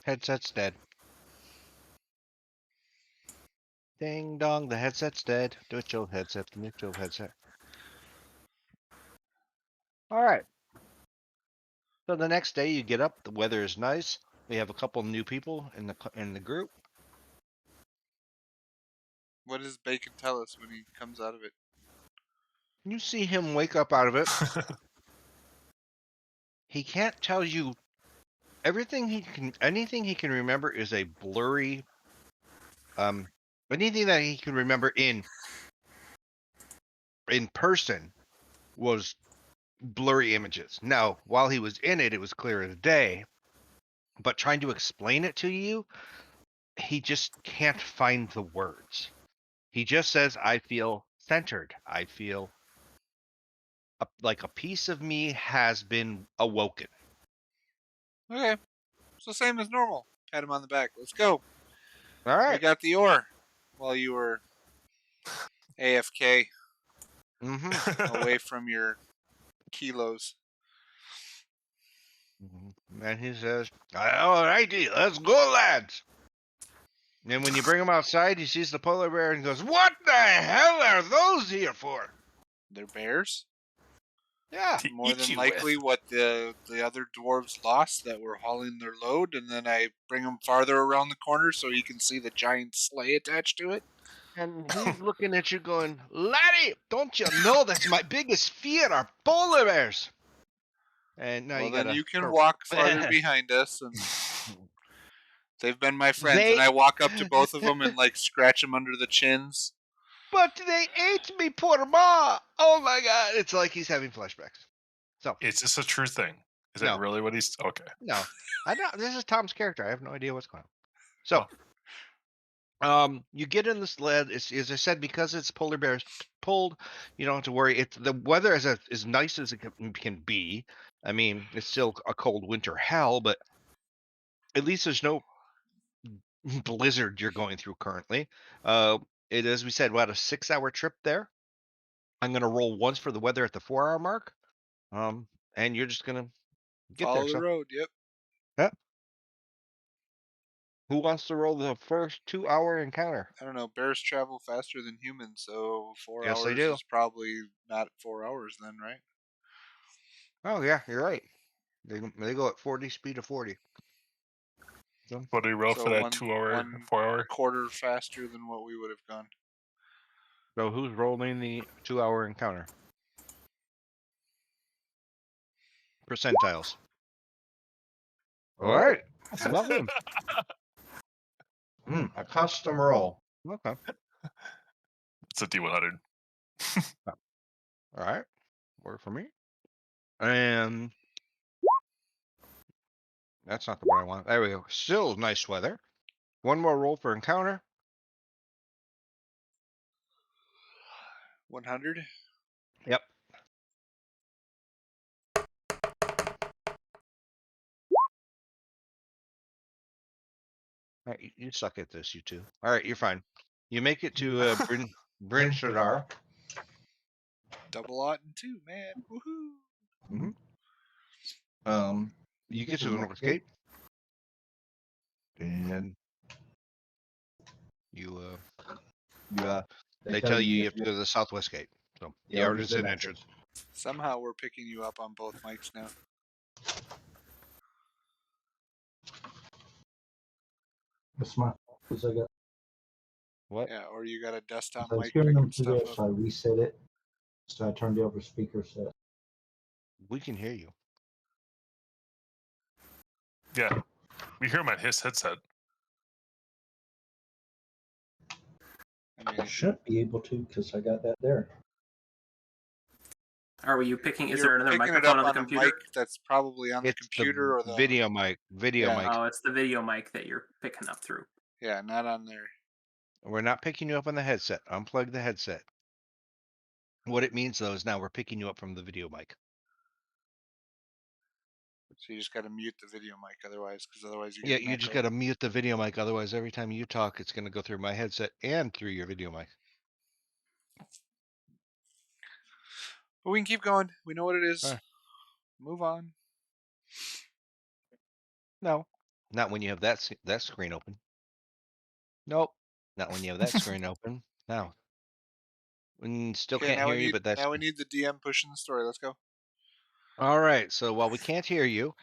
Headset's dead. Ding dong, the headset's dead. Do it, your headset. Do it, your headset. All right. So the next day you get up. The weather is nice. We have a couple new people in the group. What does Bacon tell us when he comes out of it? You see him wake up out of it. He can't tell you everything anything he can remember is a blurry anything that he can remember in person was blurry images. Now, while he was in it, it was clear as day. But trying to explain it to you, he just can't find the words. He just says, I feel centered. I feel like a piece of me has been awoken. Okay. So same as normal. Pat him on the back. Let's go. All We right. got the ore while you were AFK away from your kilos. And he says, all righty, let's go, lads. And when you bring him outside, he sees the polar bear and goes, what the hell are those here for? They're bears. Yeah. To More eat than you likely with. what the other dwarves lost that were hauling their load, and then I bring him farther around the corner so he can see the giant sleigh attached to it. And he's looking at you going, laddie, don't you know that's my biggest fear are polar bears? And now Well, you then gotta you can walk farther behind us, and they've been my friends. And I walk up to both of them and like scratch them under the chins. But they ate me, poor ma. Oh my god. It's like he's having flashbacks. So Is this a true thing? Is that No. really what he's okay? no. I don't this is Tom's character. I have no idea what's going on. So you get in the sled. It's, as I said, because it's polar bears pulled, you don't have to worry. It's the weather is as nice as it can be. I mean, it's still a cold winter hell, but at least there's no blizzard you're going through currently. It as we said, we had a 6-hour trip there. I'm gonna roll once for the weather at the 4-hour mark. And you're just gonna get Follow there. the So, road. Yep. yeah. Who wants to roll the first 2-hour encounter? I don't know. Bears travel faster than humans, so 4 Yes, they hours do. is probably not 4 hours then, right? Oh yeah, you're right. They go at 40 speed of 40. So, What do you roll So for that one 2 hour, 4 hour? quarter faster than what we would have gone. so who's rolling the 2-hour encounter? Percentiles. All right. Welcome. A custom roll. Okay. It's a D100. All right. Work for me. And that's not the one I want. There we go. Still nice weather. One more roll for encounter. 100. Yep. All right, you suck at this, you two. All right, you're fine. You make it to Bryn Shadar. Double ought and 2, man. Woohoo. You get to the north gate, and they tell you you have to go to the southwest gate. So the artisan entrance. Somehow we're picking you up on both mics now. That's my because I got. What? Yeah, or you got a desktop I was mic hearing picking them through stuff there, up. so I reset it. So I turned it over speaker set. We can hear you. Yeah, we hear him on his headset. I mean, I should be able to because I got that there. Are you picking? Is you're there another picking it microphone up on the on a computer? mic that's probably on the It's computer or the video mic. Video Yeah. mic. Oh, it's the video mic that you're picking up through. Yeah, not on there. We're not picking you up on the headset. Unplug the headset. What it means though is now we're picking you up from the video mic. So you just got to mute the video mic, otherwise, because otherwise you Yeah, get an you just echo. got to mute the video mic. Otherwise, every time you talk, it's going to go through my headset and through your video mic. But we can keep going. We know what it is. Alright. Move on. No, not when you have that screen open. Nope, not when you have that screen open. No, still Okay, can't now hear we you, need but that's now we need the DM pushing the story. Let's go. all right. So while we can't hear you,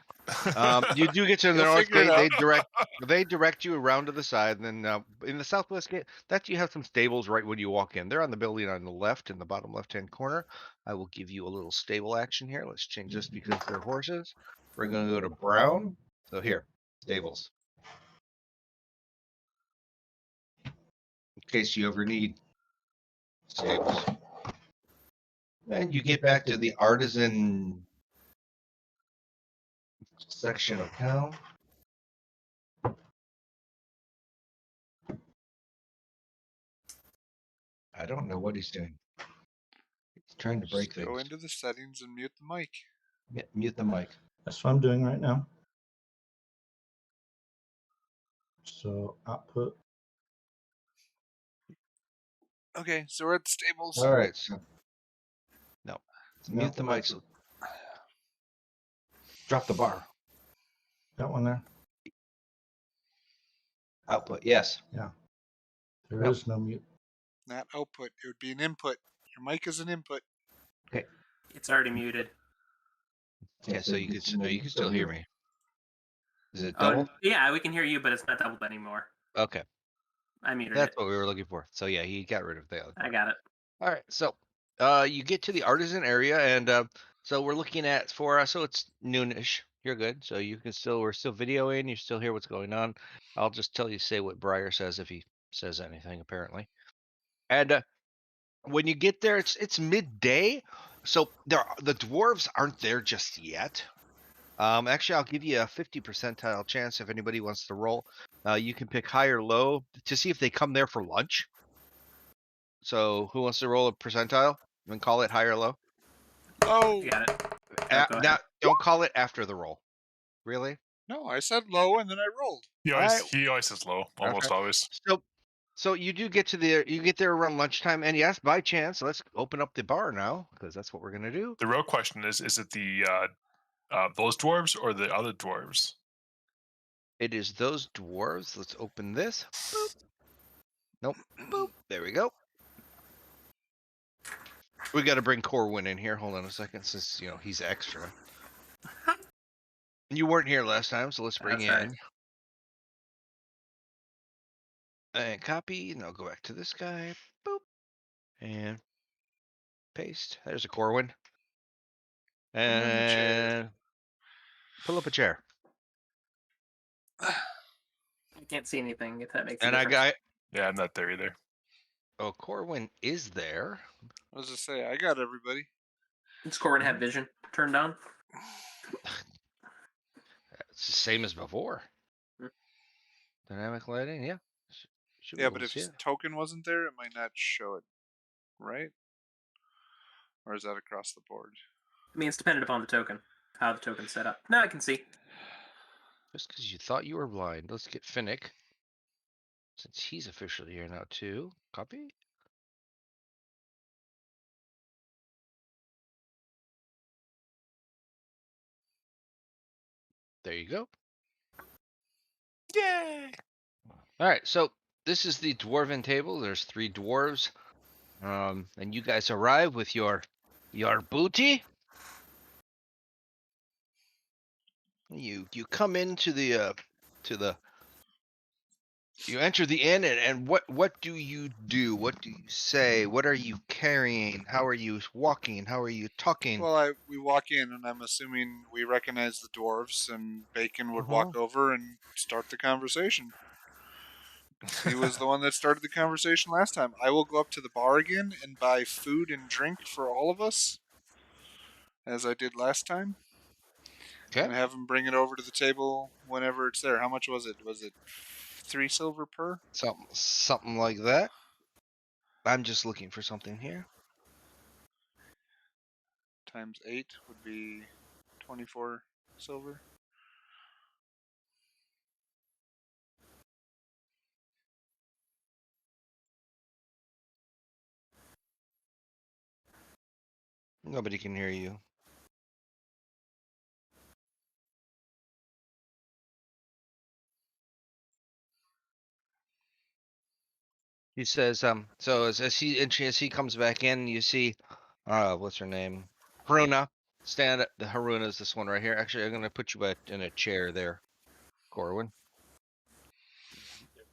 You do get to the You'll north figure it gate. out. They direct you around to the side, and then in the southwest gate, that you have some stables right when you walk in. They're on the building on the left in the bottom left-hand corner. I will give you a little stable action here. Let's change this because they're horses. We're going to go to brown. So here, stables. In case you ever need stables. And you get back to the artisan section of town. I don't know what he's doing. He's trying to break Just go things. into the settings and mute the mic. Mute the mic. That's what I'm doing right now. So output. Okay, so we're at the stables. All right. So, no. Mute the mic. So drop the bar. Got one there? Output. Yes. There is no mute. Not output. It would be an input. Your mic is an input. It's already muted. Yeah. So you can still hear me. Is it doubled? Yeah, we can hear you, but it's not doubled anymore. Okay. I muted That's it. what we were looking for. So yeah, he got rid of the other I part. got it. All right. So you get to the artisan area, and so we're looking at so it's noonish. You're good. So you can we're still videoing. You still hear what's going on. I'll just say what Briar says if he says anything, apparently. And when you get there, it's midday, so the dwarves aren't there just yet. Actually, I'll give you a 50 percentile chance if anybody wants to roll. You can pick high or low to see if they come there for lunch. So who wants to roll a percentile and call it high or low? Oh, You got it. Go Now, ahead. don't call it after the roll. Really? no, I said low and then I rolled. He always says low, almost Okay. always. So you do get there around lunchtime, and yes, by chance, let's open up the bar now because that's what we're gonna do. The real question is it the those dwarves or the other dwarves? It is those dwarves. Let's open this. Boop. Nope. Boop. There we go. We got to bring Corwin in here. Hold on a second, since he's extra. You weren't here last time, so let's bring That's you right. in. And copy. And I'll go back to this guy. Boop. And paste. There's a Corwin. Bring in the chair. And pull up a chair. I can't see anything if that makes a And I difference. got. Yeah, I'm not there either. Oh, Corwin is there. What does it say? I got everybody. Does Corin have vision turned on? It's the same as before. Hmm. Dynamic lighting, yeah. Should be Yeah, able but to if see his it. token wasn't there, it might not show it, right? Or is that across the board? I mean, it's dependent upon the token, how the token's set up. Now I can see. Just because you thought you were blind. Let's get Finnick. Since he's officially here now too. Copy. There you go. Yay! All right, so this is the dwarven table. There's 3 dwarves, and you guys arrive with your booty. You come into the you enter the inn, and what do you do? What do you say? What are you carrying? How are you walking? How are you talking? Well, we walk in, and I'm assuming we recognize the dwarves, and Bacon would walk over and start the conversation. He was the one that started the conversation last time. I will go up to the bar again and buy food and drink for all of us, as I did last time. Okay. And have him bring it over to the table whenever it's there. How much was it? Was it 3 silver per? Something like that. I'm just looking for something here. Times 8 would be 24 silver. Nobody can hear you. He says, so as he comes back in, you see, what's her name? Bruna. stand at the Haruna's this one right here. Actually, I'm gonna put you in a chair there, Corwin.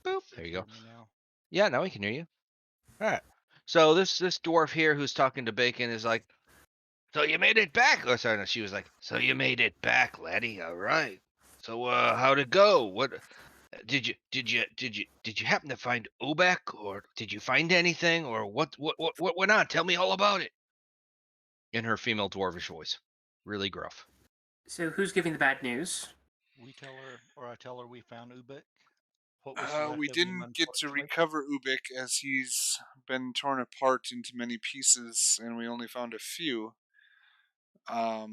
Boop. There you go. Hear me now? Yeah, now we can hear you. All right. So this dwarf here who's talking to Bacon is like, "So you made it back?" Oh, sorry, no. She was like, "So you made it back, laddie? All right. So how'd it go? What did you happen to find Obek, or did you find anything, or what went on? Tell me all about it." In her female dwarvish voice, really gruff. So who's giving the bad news? We tell her, or I tell her we found Ubik. What was left We of him, didn't get to unfortunately. recover Ubik as he's been torn apart into many pieces, and we only found a few. But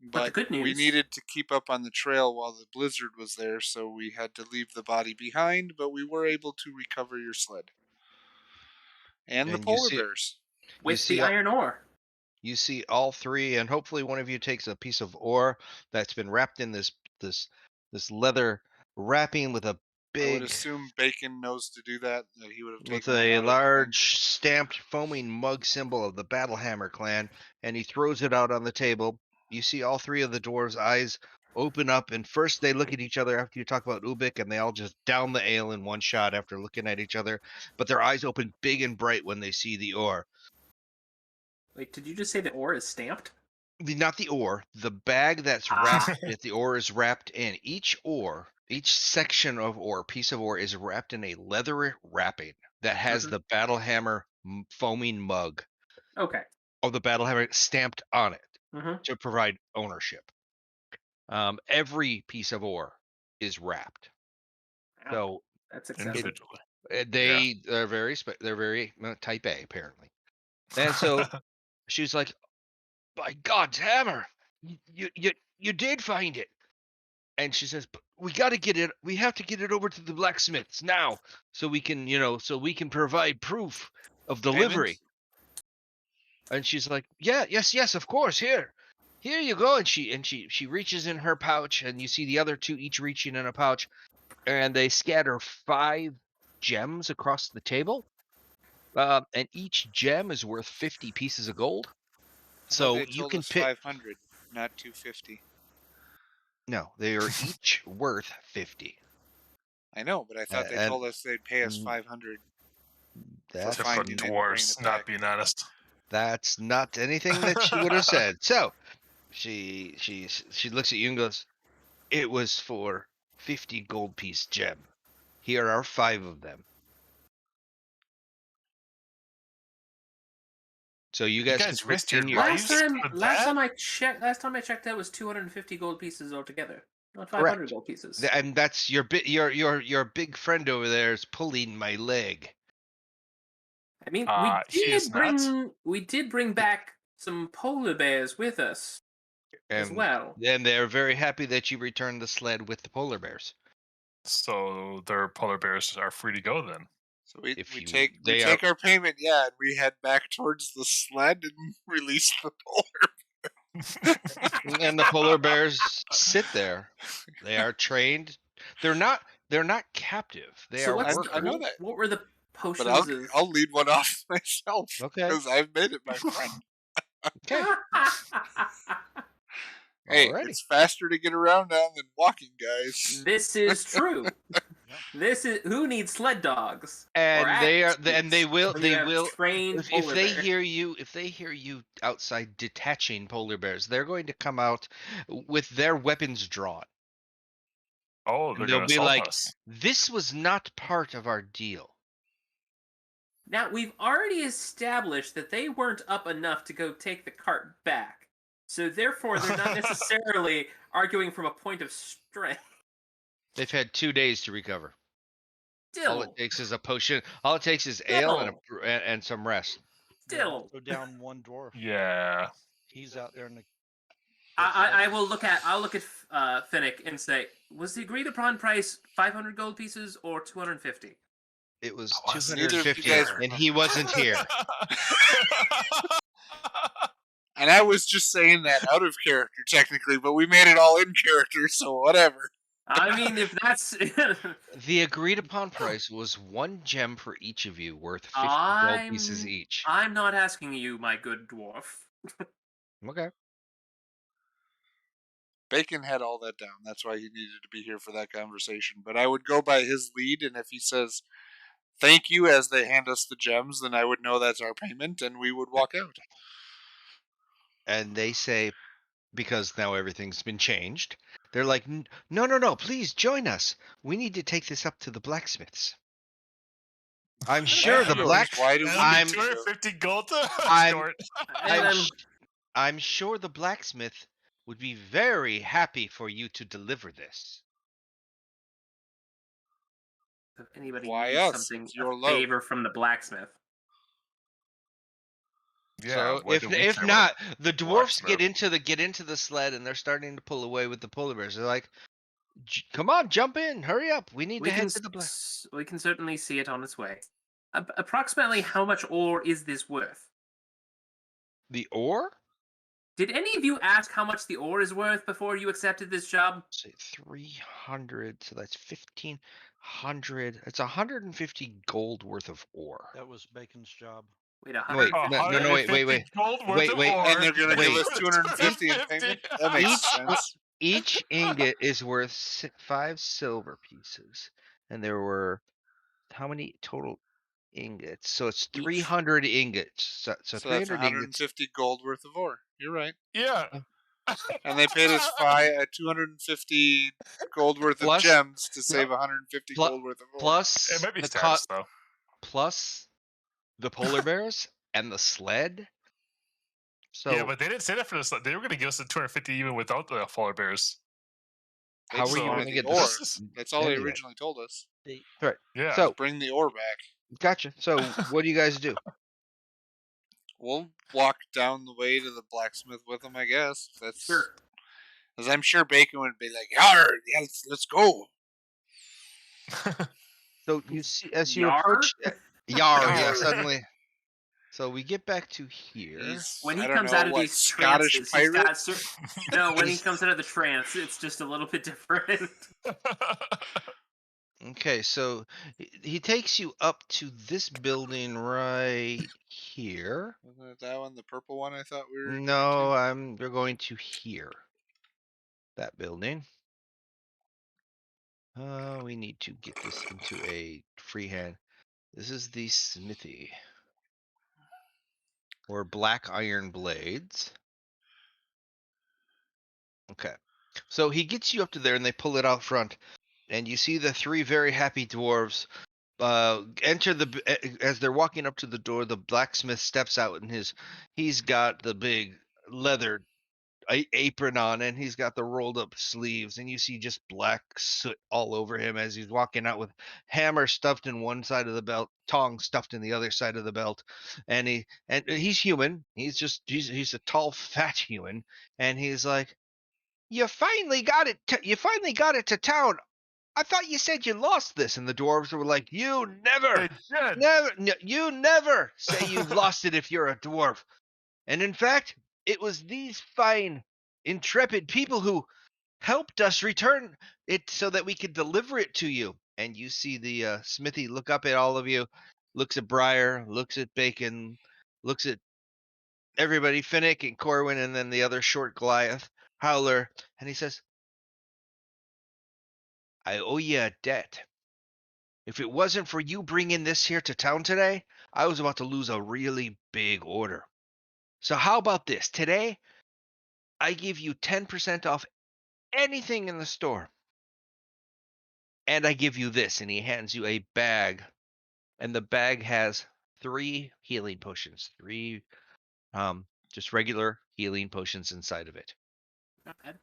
the But good we news, needed to keep up on the trail while the blizzard was there, so we had to leave the body behind, but we were able to recover your sled. And the And you polar see, bears. you with the see, iron ore. you see all three, and hopefully one of you takes a piece of ore that's been wrapped in this leather wrapping with a I would big assume Bacon knows to do that he would have with taken that a out of the thing. large stamped foaming mug symbol of the Battlehammer clan, and he throws it out on the table. You see all three of the dwarves' eyes open up, and first they look at each other after you talk about Ubik, and they all just down the ale in one shot after looking at each other. But their eyes open big and bright when they see the ore. Wait, did you just say the ore is stamped? Not the ore, the bag that's wrapped that the ore is wrapped in. Each section of ore, piece of ore is wrapped in a leather wrapping that has the Battlehammer foaming mug Okay. of the Battlehammer stamped on it Mm-hmm. to provide ownership. Every piece of ore is wrapped. Wow, So that's excessive. Individually. they're very type A apparently. And so she's like, "By God's hammer, you did find it." And she says, "But we got to get it. We have to get it over to the blacksmiths now, so we can, so we can provide proof of Payment? delivery." And she's like, "Yeah, yes, of course. Here you go." And she reaches in her pouch, and you see the other two each reaching in a pouch, and they scatter 5 gems across the table. And each gem is worth 50 pieces of gold. I thought So they you told can us pick. 500, not 250. No, they are each worth 50. I know, but I thought they And told us they'd pay us mm, 500 for that's Except for finding it and bringing dwarves it not back. being honest. That's not anything that she would have said. So she looks at you and goes, "It was for 50 gold piece gem. Here are 5 of them. So you You guys can guys put risked your in your Last lives time, for last that? time I checked, that was 250 gold pieces altogether, not 500 correct. gold pieces. And that's your big friend over there is pulling my leg. I mean, He is not. we did bring back some polar bears with us as And well. then they're very happy that you returned the sled with the polar bears. So their polar bears are free to go then. So we If you take they are our payment, yeah, and we head back towards the sled and release the polar. and the polar bears sit there. They are trained. They're not captive. They So are what's I know workers. that, what were the but potions of? I'll lead one off myself Okay. because I've made it my friend. Okay. Hey, Alrighty. it's faster to get around now than walking, guys. This is true. Yep. This is who needs sled dogs or And they are active and they will when you they have will trained if polar they bear. hear you outside detaching polar bears, they're going to come out with their weapons drawn. Oh, And they're they'll gonna be assault like, us. "This was not part of our deal." Now we've already established that they weren't up enough to go take the cart back, so therefore they're not necessarily arguing from a point of strength. They've had 2 days to recover. All it Still, takes is a potion. All it takes is ale and some rest. We're still, also down one dwarf. Yeah. He's out there in the. I will look at Finnick and say, was the agreed upon price 500 gold pieces or 250? It was I wasn't Neither of you 250, guys and remember. he wasn't here. And I was just saying that out of character, technically, but we made it all in character, so whatever. I mean, if that's The agreed upon price was 1 gem for each of you, worth 50 gold pieces each. I'm not asking you, my good dwarf. Okay. Bacon had all that down. That's why he needed to be here for that conversation. But I would go by his lead, and if he says thank you as they hand us the gems, then I would know that's our payment, and we would walk out. And they say, because now everything's been changed, they're like, no, please join us. We need to take this up to the blacksmiths. I'm sure the Why do we I'm- need to go? 250 gold I'm- short. I'm sure the blacksmith would be very happy for you to deliver this. If anybody Why needs us? something, It's your a load. favor from the blacksmith. Yeah, So what do we if care not, about the dwarfs get into the sled and they're starting to pull away with the polar bears. They're like, "Come on, jump in, hurry up! We need to head to the We can certainly see it on its way. Approximately how much ore is this worth? the ore." Did any of you ask how much the ore is worth before you accepted this job? Say 300, so that's 1,500. It's 150 gold worth of ore. That was Bacon's job. Wait, Wait, 150? no, wait. 150 gold worth Wait, of wait. ore. And they're going to give Wait. us 250 in payment? That makes sense. Each ingot is worth 5 silver pieces, and there were how many total ingots? So it's 300 ingots. So So 300 that's 150 gold worth of ore. You're right. Yeah. And they paid us 250 gold worth of Plus- gems to save 150 plu- gold worth of ore. plus It might be the status, though. plus the polar bears and the sled. So Yeah, but they didn't say that for this. They were going to give us the 250 even without the polar bears. They how just are you wanted going to the get ore. this? That's all they Anyway. originally told us. Right. Yeah. So Bring the ore back. gotcha. So what do you guys do? We'll walk down the way to the blacksmith with them, I guess. That's Sure. Because I'm sure Bacon would be like, "Yar, yes, let's go." So you see as you Yar? approach Yar, yeah, Yar. suddenly. So we get back to here. He's, When he I don't comes know, out of what, these Scottish trances, he's pirate? got no. When he comes out of the trance, it's just a little bit different. Okay, so he takes you up to this building right here. Wasn't it that one, the purple one? I thought we were. No, we're going to here. That building. We need to get this into a freehand. This is the smithy. Or black iron blades. Okay. So he gets you up to there and they pull it out front. And you see the 3 very happy dwarves enter as they're walking up to the door. The blacksmith steps out and he's got the big leather apron on and he's got the rolled up sleeves, and you see just black soot all over him as he's walking out with hammer stuffed in one side of the belt, tongs stuffed in the other side of the belt. And he's human. He's a tall fat human, and he's like, you finally got it to town. I thought you said you lost this. And the dwarves were like, you They did. you never say you've lost it if you're a dwarf. And in fact, it was these fine, intrepid people who helped us return it so that we could deliver it to you. And you see the smithy look up at all of you, looks at Briar, looks at Bacon, looks at everybody, Finnick and Corwin, and then the other short Goliath, Howler, and he says, I owe you a debt. If it wasn't for you bringing this here to town today, I was about to lose a really big order. So how about this? Today, I give you 10% off anything in the store. And I give you this. And he hands you a bag. And the bag has 3 healing potions. 3 just regular healing potions inside of it. Not bad.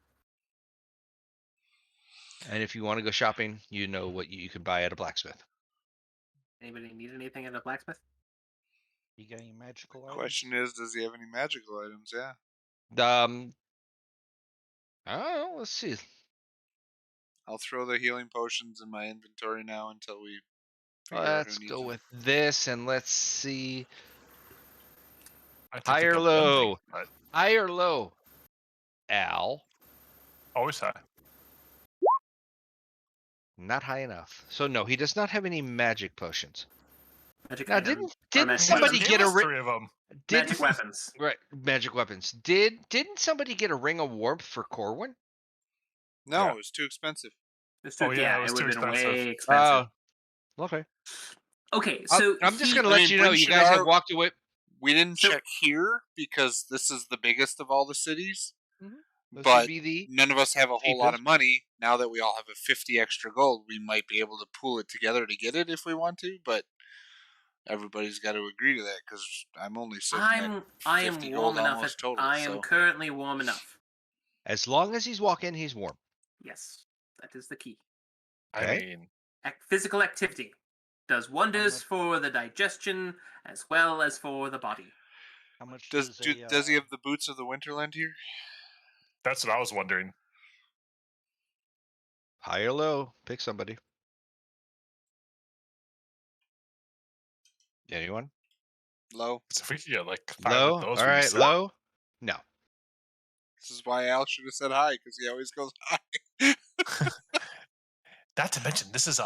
And if you want to go shopping, you know what you can buy at a blacksmith. Anybody need anything at a blacksmith? You got any magical items? Question is, does he have any magical items? Yeah. I don't know. Let's see. I'll throw the healing potions in my inventory now until we figure out Let's who needs go them. with this, and let's see. I think High they or got one thing, low? but High or low? Al. always high. Not high enough. So no, he does not have any magic potions. Magic Now, item, or didn't magic somebody item. get a ring? 3 of them. Magic weapons? Right, magic weapons. Didn't somebody get a ring of warmth for Corwin? No, Yeah. it was too expensive. Oh, yeah, it it was would too have been expensive. way expensive. Okay. Okay, so I'm just he gonna I let mean, you know Bryn you guys have Shadar, walked away. we didn't So- check here because this is the biggest of all the cities. This would But be the none of us have a whole lot of cheapest. money. Now that we all have a 50 extra gold, we might be able to pool it together to get it if we want to, but everybody's got to agree to that because I'm only sitting at I 50 am gold warm enough. almost total. I am So currently warm enough. As long as he's walking, he's warm. Yes, that is the key. I Okay. mean, Physical activity does wonders much- for the digestion as well as for the body. How much does does a does he have the boots of the Winterland here? that's what I was wondering. High or low, pick somebody. Anyone? Low. 'Cause if we could get like 5 Low. of those, All we'd be right, set. low. No. This is why Al should have said hi because he always goes hi. Not to mention, this is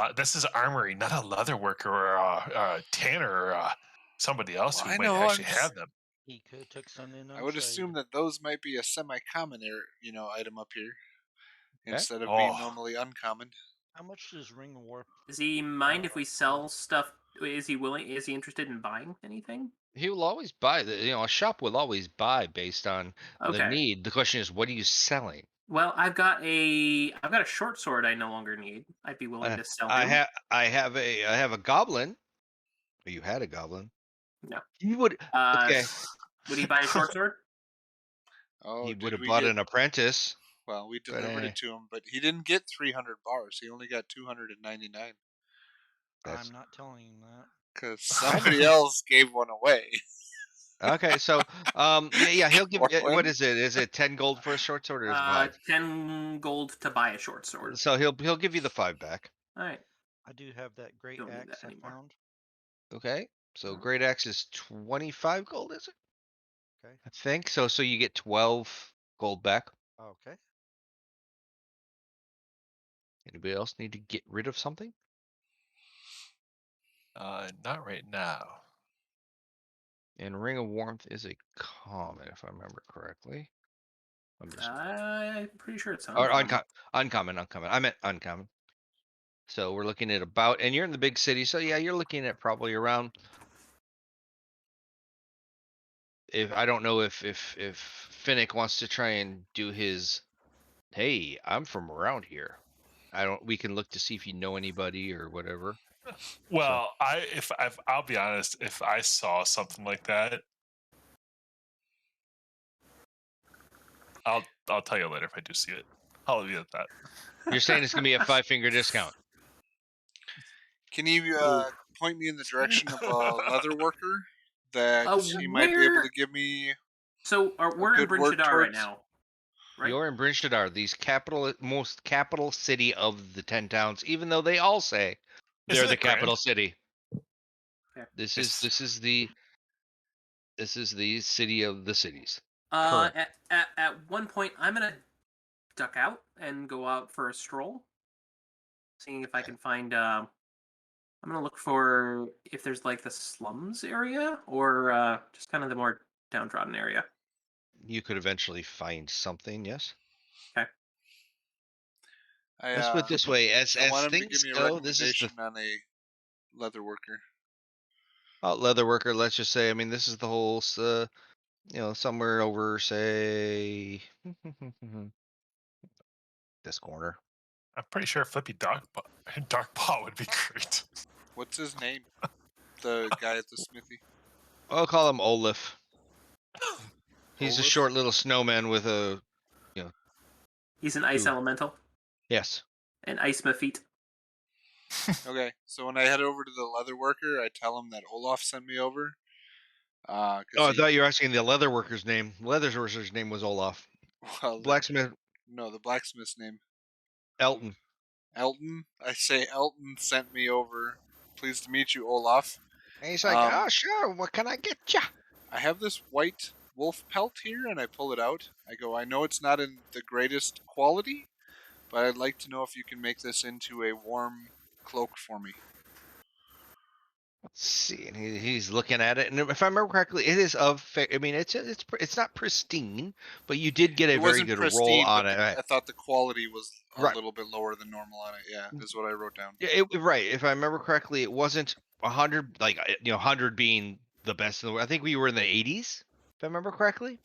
armory, not a leather worker or a tanner or somebody else Well, who I might know. actually have them. he could took some in I would assume unshade. that those might be a semi-common, item up here instead of being Oh, normally uncommon. How much does ring warp? Does he mind if we sell stuff? Is he willing? Is he interested in buying anything? He will always buy. A shop will always buy based on the Okay. need. The question is, what are you selling? Well, I've got a short sword I no longer need. I'd be willing to sell him. I have a goblin. You had a goblin. No. He would. Okay. Would he buy a short sword? Oh, He would did have we bought get? an apprentice. Well, we But, delivered it to him, but he didn't get 300 bars. He only got 299 That's I'm not telling him that. because somebody else gave one away. okay. So, yeah, he'll give. What Portland? is it? Is it 10 gold for a short sword, or is it 5? 10 gold to buy a short sword. So he'll give you the 5 back. All right. I do have that great Don't need axe that I anymore. found. Okay. So Mhm. great axe is 25 gold, is it? Okay. I think so. So you get 12 gold back. Okay. Anybody else need to get rid of something? not right now. And Ring of Warmth is a common, if I remember correctly. I'm just I'm pretty sure it's or uncommon. uncommon. I meant uncommon. So we're looking at about, and you're in the big city, so yeah, you're looking at probably around. If I don't know if Finnick wants to try and do his, hey, I'm from around here. I don't. We can look to see if you know anybody or whatever. Well, I'll be honest, if I saw something like that, I'll tell you later if I do see it. I'll leave it at that. You're saying it's gonna be a 5-finger discount. Can you point me in the direction of a leather worker that he might be able where- to give me? So we're in good Bryn word Shadar right towards- now, right? You're in Bryn Shadar, these most capital city of the 10 towns, even though they all say they're Isn't the it grand? capital city. Okay. This is the city of the cities. At one point, I'm gonna duck out and go out for a stroll, seeing if I can find. I'm gonna look for if there's like the slums area or just kind of the more downtrodden area. You could eventually find something, yes. Let's put it I this way: as want him to give things me a go, this is the recommendation on a leather worker. leather worker. Let's just say, I mean, this is the whole, somewhere over, say, this corner. I'm pretty sure Flippy Darkpaw would be great. What's his name? The guy at the smithy. I'll call him Olaf. He's a Olaf? short little snowman with a, He's an ice Ooh. elemental, yes. an ice feet. Okay, so when I head over to the leather worker, I tell him that Olaf sent me over. Oh, I thought you were asking the leather worker's name. Leather worker's name was Olaf. Well, Blacksmith no, the blacksmith's name. Elton. Elton. I say Elton sent me over. Pleased to meet you, Olaf. And he's like, oh, sure. What can I get ya? I have this white wolf pelt here, and I pull it out. I go, I know it's not in the greatest quality, but I'd like to know if you can make this into a warm cloak for me. Let's see, and he's looking at it, and if I remember correctly, it is of. I mean, it's not pristine, but you did get a It very wasn't good roll pristine, on but it. Right? I thought the quality was a little bit lower than normal on it. Yeah, is what I wrote down. Yeah, right. If I remember correctly, it wasn't 100. Like 100 being the best in the world. I think we were in the 80s. If I remember correctly.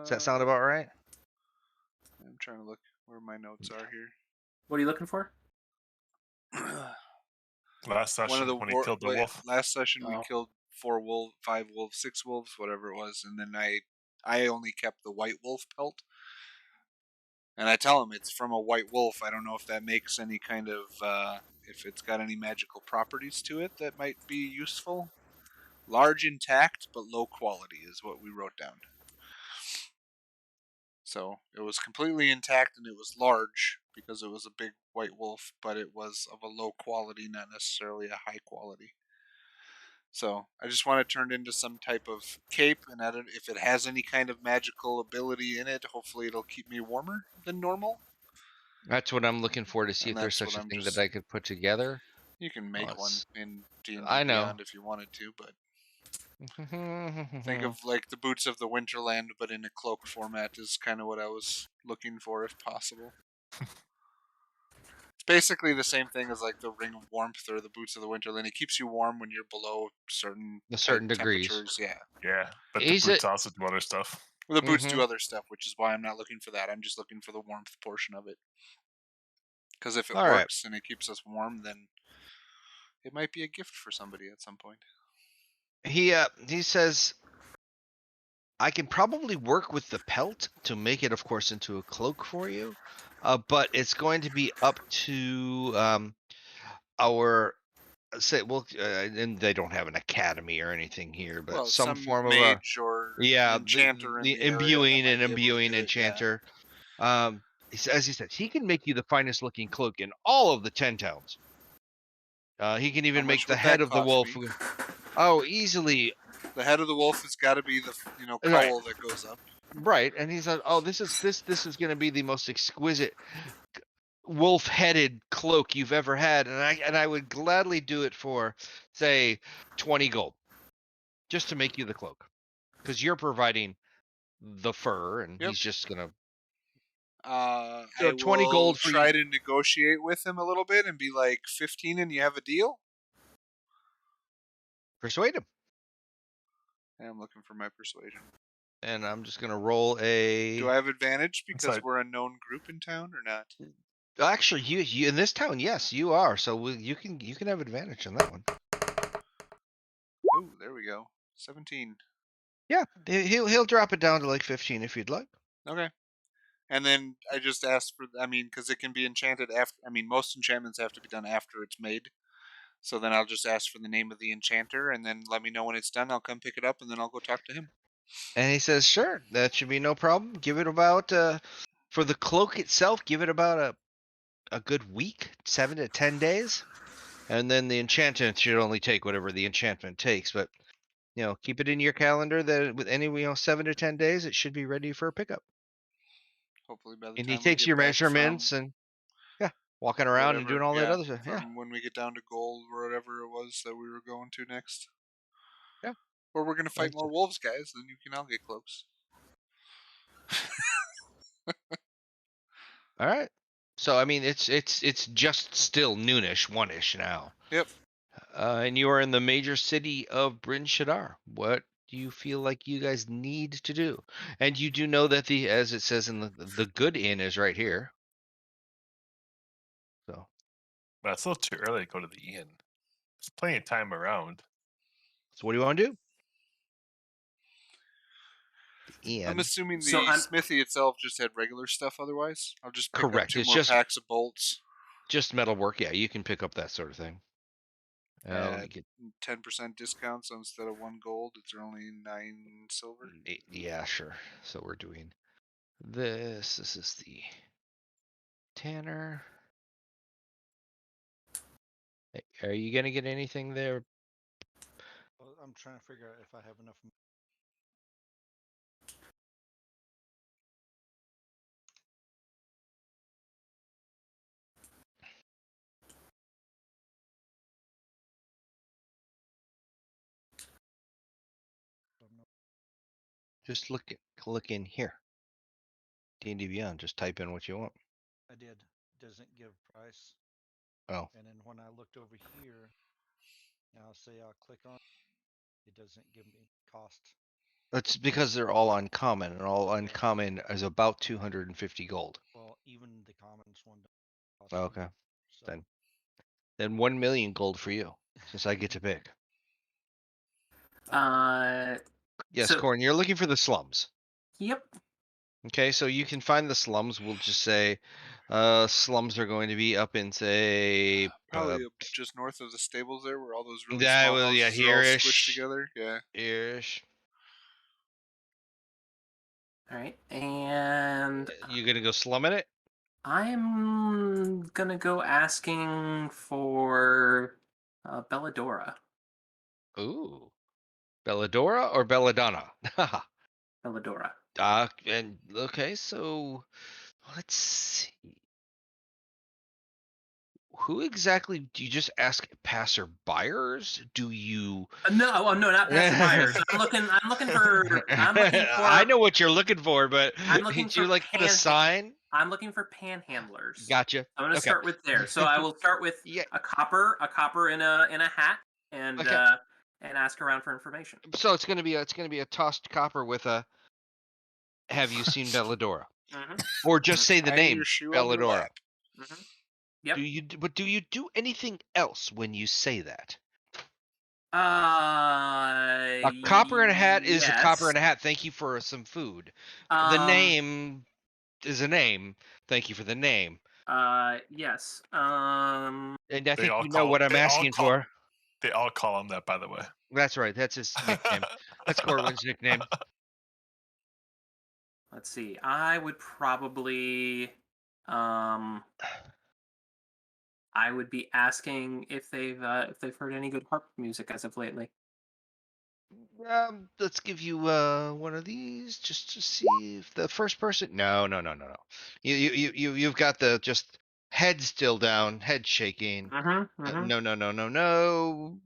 Does that sound about right? I'm trying to look where my notes are here. What are you looking for? Last session when he killed the wolf. Last session we killed 5 wolves, 6 wolves, whatever it was, and then I only kept the white wolf pelt. And I tell him it's from a white wolf. I don't know if that makes any kind of if it's got any magical properties to it that might be useful. Large, intact, but low quality is what we wrote down. So it was completely intact and it was large because it was a big white wolf, but it was of a low quality, not necessarily a high quality. So I just want it turned into some type of cape, and I don't, if it has any kind of magical ability in it, hopefully it'll keep me warmer than normal. That's what I'm looking for to see And if there's that's such what a I'm thing just. that I could put together. You can make one in D&D I know. Beyond if you wanted to, but think of like the Boots of the Winterland, but in a cloak format is kind of what I was looking for, if possible. It's basically the same thing as like the Ring of Warmth or the Boots of the Winterland. It keeps you warm when you're below certain degrees. temperatures. Yeah. Yeah, but the boots also do other stuff. Well, the boots do other stuff, which is why I'm not looking for that. I'm just looking for the warmth portion of it. Because if it works and it keeps us warm, then it might be a gift for somebody at some point. He says, I can probably work with the pelt to make it, of course, into a cloak for you, but it's going to be up to our say. Well, and they don't have an academy or anything here, but some form of mage or enchanter the in the imbuing area and imbuing enchanter. As he said, he can make you the finest looking cloak in all of the 10 towns. He can even make the head of the wolf. Oh, easily. The head of the wolf has got to be the cowl that goes up. Right, and he said, "Oh, this is going to be the most exquisite wolf-headed cloak you've ever had, and I would gladly do it for, say, 20 gold, just to make you the cloak, because you're providing the fur, and he's just gonna." I 20 will gold for try to negotiate with him a little bit and be like 15, and you have a deal. Persuade him. I'm looking for my persuasion. And I'm just gonna roll a. Do I have advantage because we're a known group in town or not? Actually, you in this town, yes, you are. So you can have advantage on that one. Oh, there we go. 17. Yeah, he'll drop it down to like 15 if you'd like. Okay. And then I just asked for, because it can be enchanted after. Most enchantments have to be done after it's made. So then I'll just ask for the name of the enchanter, and then let me know when it's done. I'll come pick it up, and then I'll go talk to him. And he says, "Sure, that should be no problem. Give it about for the cloak itself. Give it about a good week, 7 to 10 days, and then the enchantment should only take whatever the enchantment takes. But keep it in your calendar that with any 7 to 10 days, it should be ready for a pickup. Hopefully by the and time he takes we get your back measurements and walking around and doing all that other stuff. From when we get down to gold or whatever it was that we were going to next. Yeah. Or we're gonna fight more wolves, guys. Then you can all get cloaks. All right. So it's just still noonish, 1ish now. Yep. And you are in the major city of Bryn Shaddar. What do you feel like you guys need to do? And you do know that as it says in the good inn is right here. So. But it's a little too early to go to the inn. There's plenty of time around. So what do you want to do? The inn. I'm assuming the smithy itself just had regular stuff. Otherwise, I'll just pick up 2 more packs of bolts. Just metalwork. Yeah, you can pick up that sort of thing. Get 10% discount, so instead of 1 gold, it's only 9 silver. Yeah, sure. So we're doing this. This is the Tanner. Are you gonna get anything there? I'm trying to figure out if I have enough. Just look in here. D&D Beyond. Just type in what you want. I did. Doesn't give price. Oh. And then when I looked over here, I'll say I'll click on it doesn't give me cost. That's because they're all uncommon, and all uncommon is about 250 gold. Well, even the commons one cost Okay. me, so. Then 1 million gold for you, since I get to pick. Yes, So, Corn, you're looking for the slums. Yep. Okay, so you can find the slums. We'll just say slums are going to be up in, say... Probably just north of the stables there, where all those really that small was, yeah, houses are all here-ish. squished together. Yeah. Here-ish. All right, and You gonna go slumming it? I'm gonna go asking for Belladora. Ooh. Belladora or Belladonna? Belladora. And okay, so let's see. Who exactly do you just ask passerbyers? Do you No, not passerbyers. I'm looking for. I know what you're looking for, but I'm looking did you for like put a sign? I'm looking for panhandlers. Gotcha. I'm gonna Okay. start with there. So I will start with Yeah. a copper in a hat, and Okay. and ask around for information. So it's gonna be a tossed copper with a have you seen Belladora? Mm-hmm. Or just say the Hang name your shoe on your Belladora. lap. Mm-hmm. Yep. Do you do anything else when you say that? A A copper and a hat is a copper yes. and a hat. Thank you for some food. The Um. name is a name. Thank you for the name. Yes. And I They think all you know call what I'm they all asking call for. they all call him that, by the way. That's right. That's his nickname. That's Corwin's nickname. Let's see. I would probably I would be asking if they've heard any good harp music as of lately. Let's give you one of these just to see if the first person. No. You've got the just head still down, head shaking. No. No.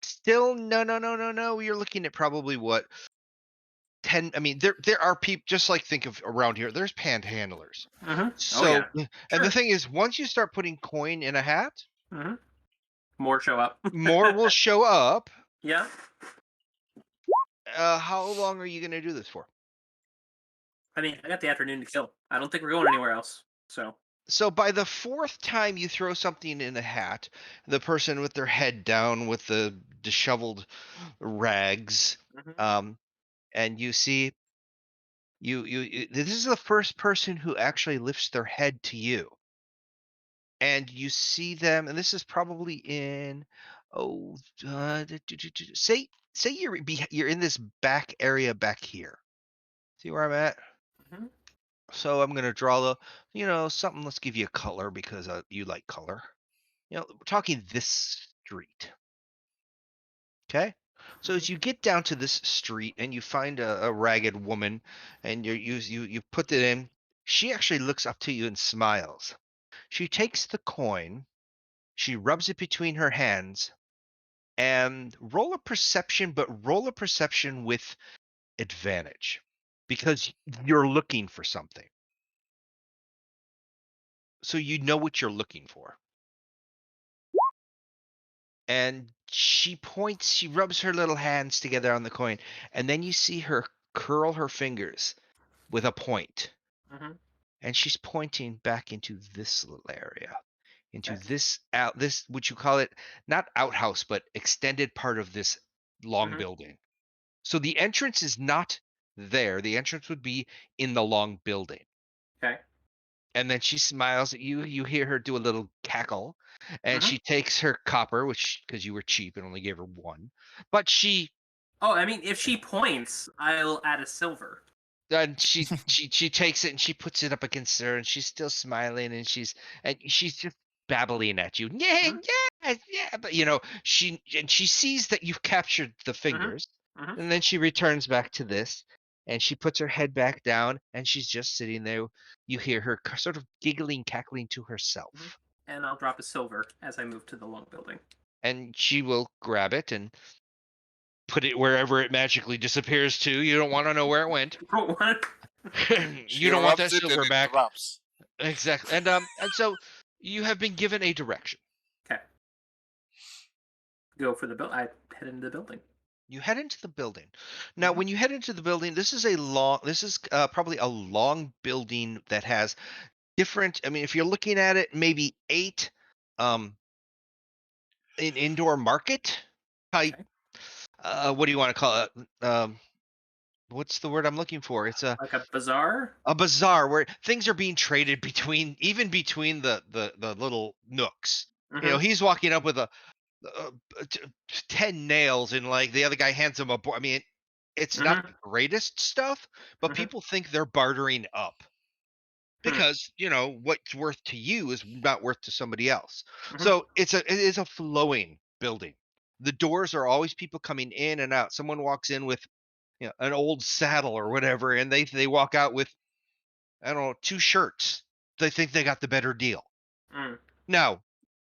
Still no. You're looking at probably what 10. I mean, there are people just like think of around here. There's panhandlers. Mm-hmm. So, Oh yeah. and the Sure. thing is, once you start putting coin in a hat, Mm-hmm. More show up. more will show up. Yeah. How long are you going to do this for? I mean, I got the afternoon to kill. I don't think we're going anywhere else. So by the fourth time you throw something in a hat, the person with their head down with the disheveled rags, Mm-hmm. and you see this is the first person who actually lifts their head to you. And you see them, and this is probably in say you're in this back area back here. See where I'm at? Mm-hmm. So I'm gonna draw something. Let's give you a color because you like color. We're talking this street. Okay. So as you get down to this street and you find a ragged woman, and you put it in, she actually looks up to you and smiles. She takes the coin, she rubs it between her hands, and roll a perception, but roll a perception with advantage because you're looking for something. So you know what you're looking for. And she points, she rubs her little hands together on the coin, and then you see her curl her fingers with a point. Mm-hmm. And she's pointing back into this little area, into Okay. this would you call it not outhouse, but extended part of this long Mm-hmm. building. So the entrance is not there. The entrance would be in the long building. Okay. And then she smiles at you. You hear her do a little cackle, and Mm-hmm. she takes her copper, which because you were cheap and only gave her one, but she Oh, I mean, if she points, I'll add a silver. and she takes it and she puts it up against her, and she's still smiling, and she's just babbling at you. Yeah, Mm-hmm. yeah. But she sees that you've captured the fingers, Mm-hmm. Mm-hmm. and then she returns back to this, and she puts her head back down, and she's just sitting there. You hear her sort of giggling, cackling to herself. And I'll drop a silver as I move to the long building. And she will grab it and put it wherever it magically disappears to. You don't want to know where it went. She You don't want that erupts it and it silverback. drops. Exactly. And so you have been given a direction. Okay. Go for the build. I head into the building. You head into the building. Now, Mhm. when you head into the building, this is probably a long building that has different. I mean, if you're looking at it, maybe 8 um an indoor market type. Okay. What do you want to call it? What's the word I'm looking for? It's Like a bazaar. a bazaar where things are being traded between the little nooks. Mm-hmm. He's walking up with uh, 10 nails, and like the other guy hands him a board. I mean, it's not Mm-hmm. the greatest stuff, but Mm-hmm. people think they're bartering up Hmm. because what's worth to you is not worth to somebody else. Mm-hmm. So it is a flowing building. The doors are always people coming in and out. Someone walks in with an old saddle or whatever, and they walk out with, I don't know, 2 shirts. They think they got the better deal. Mm. Now,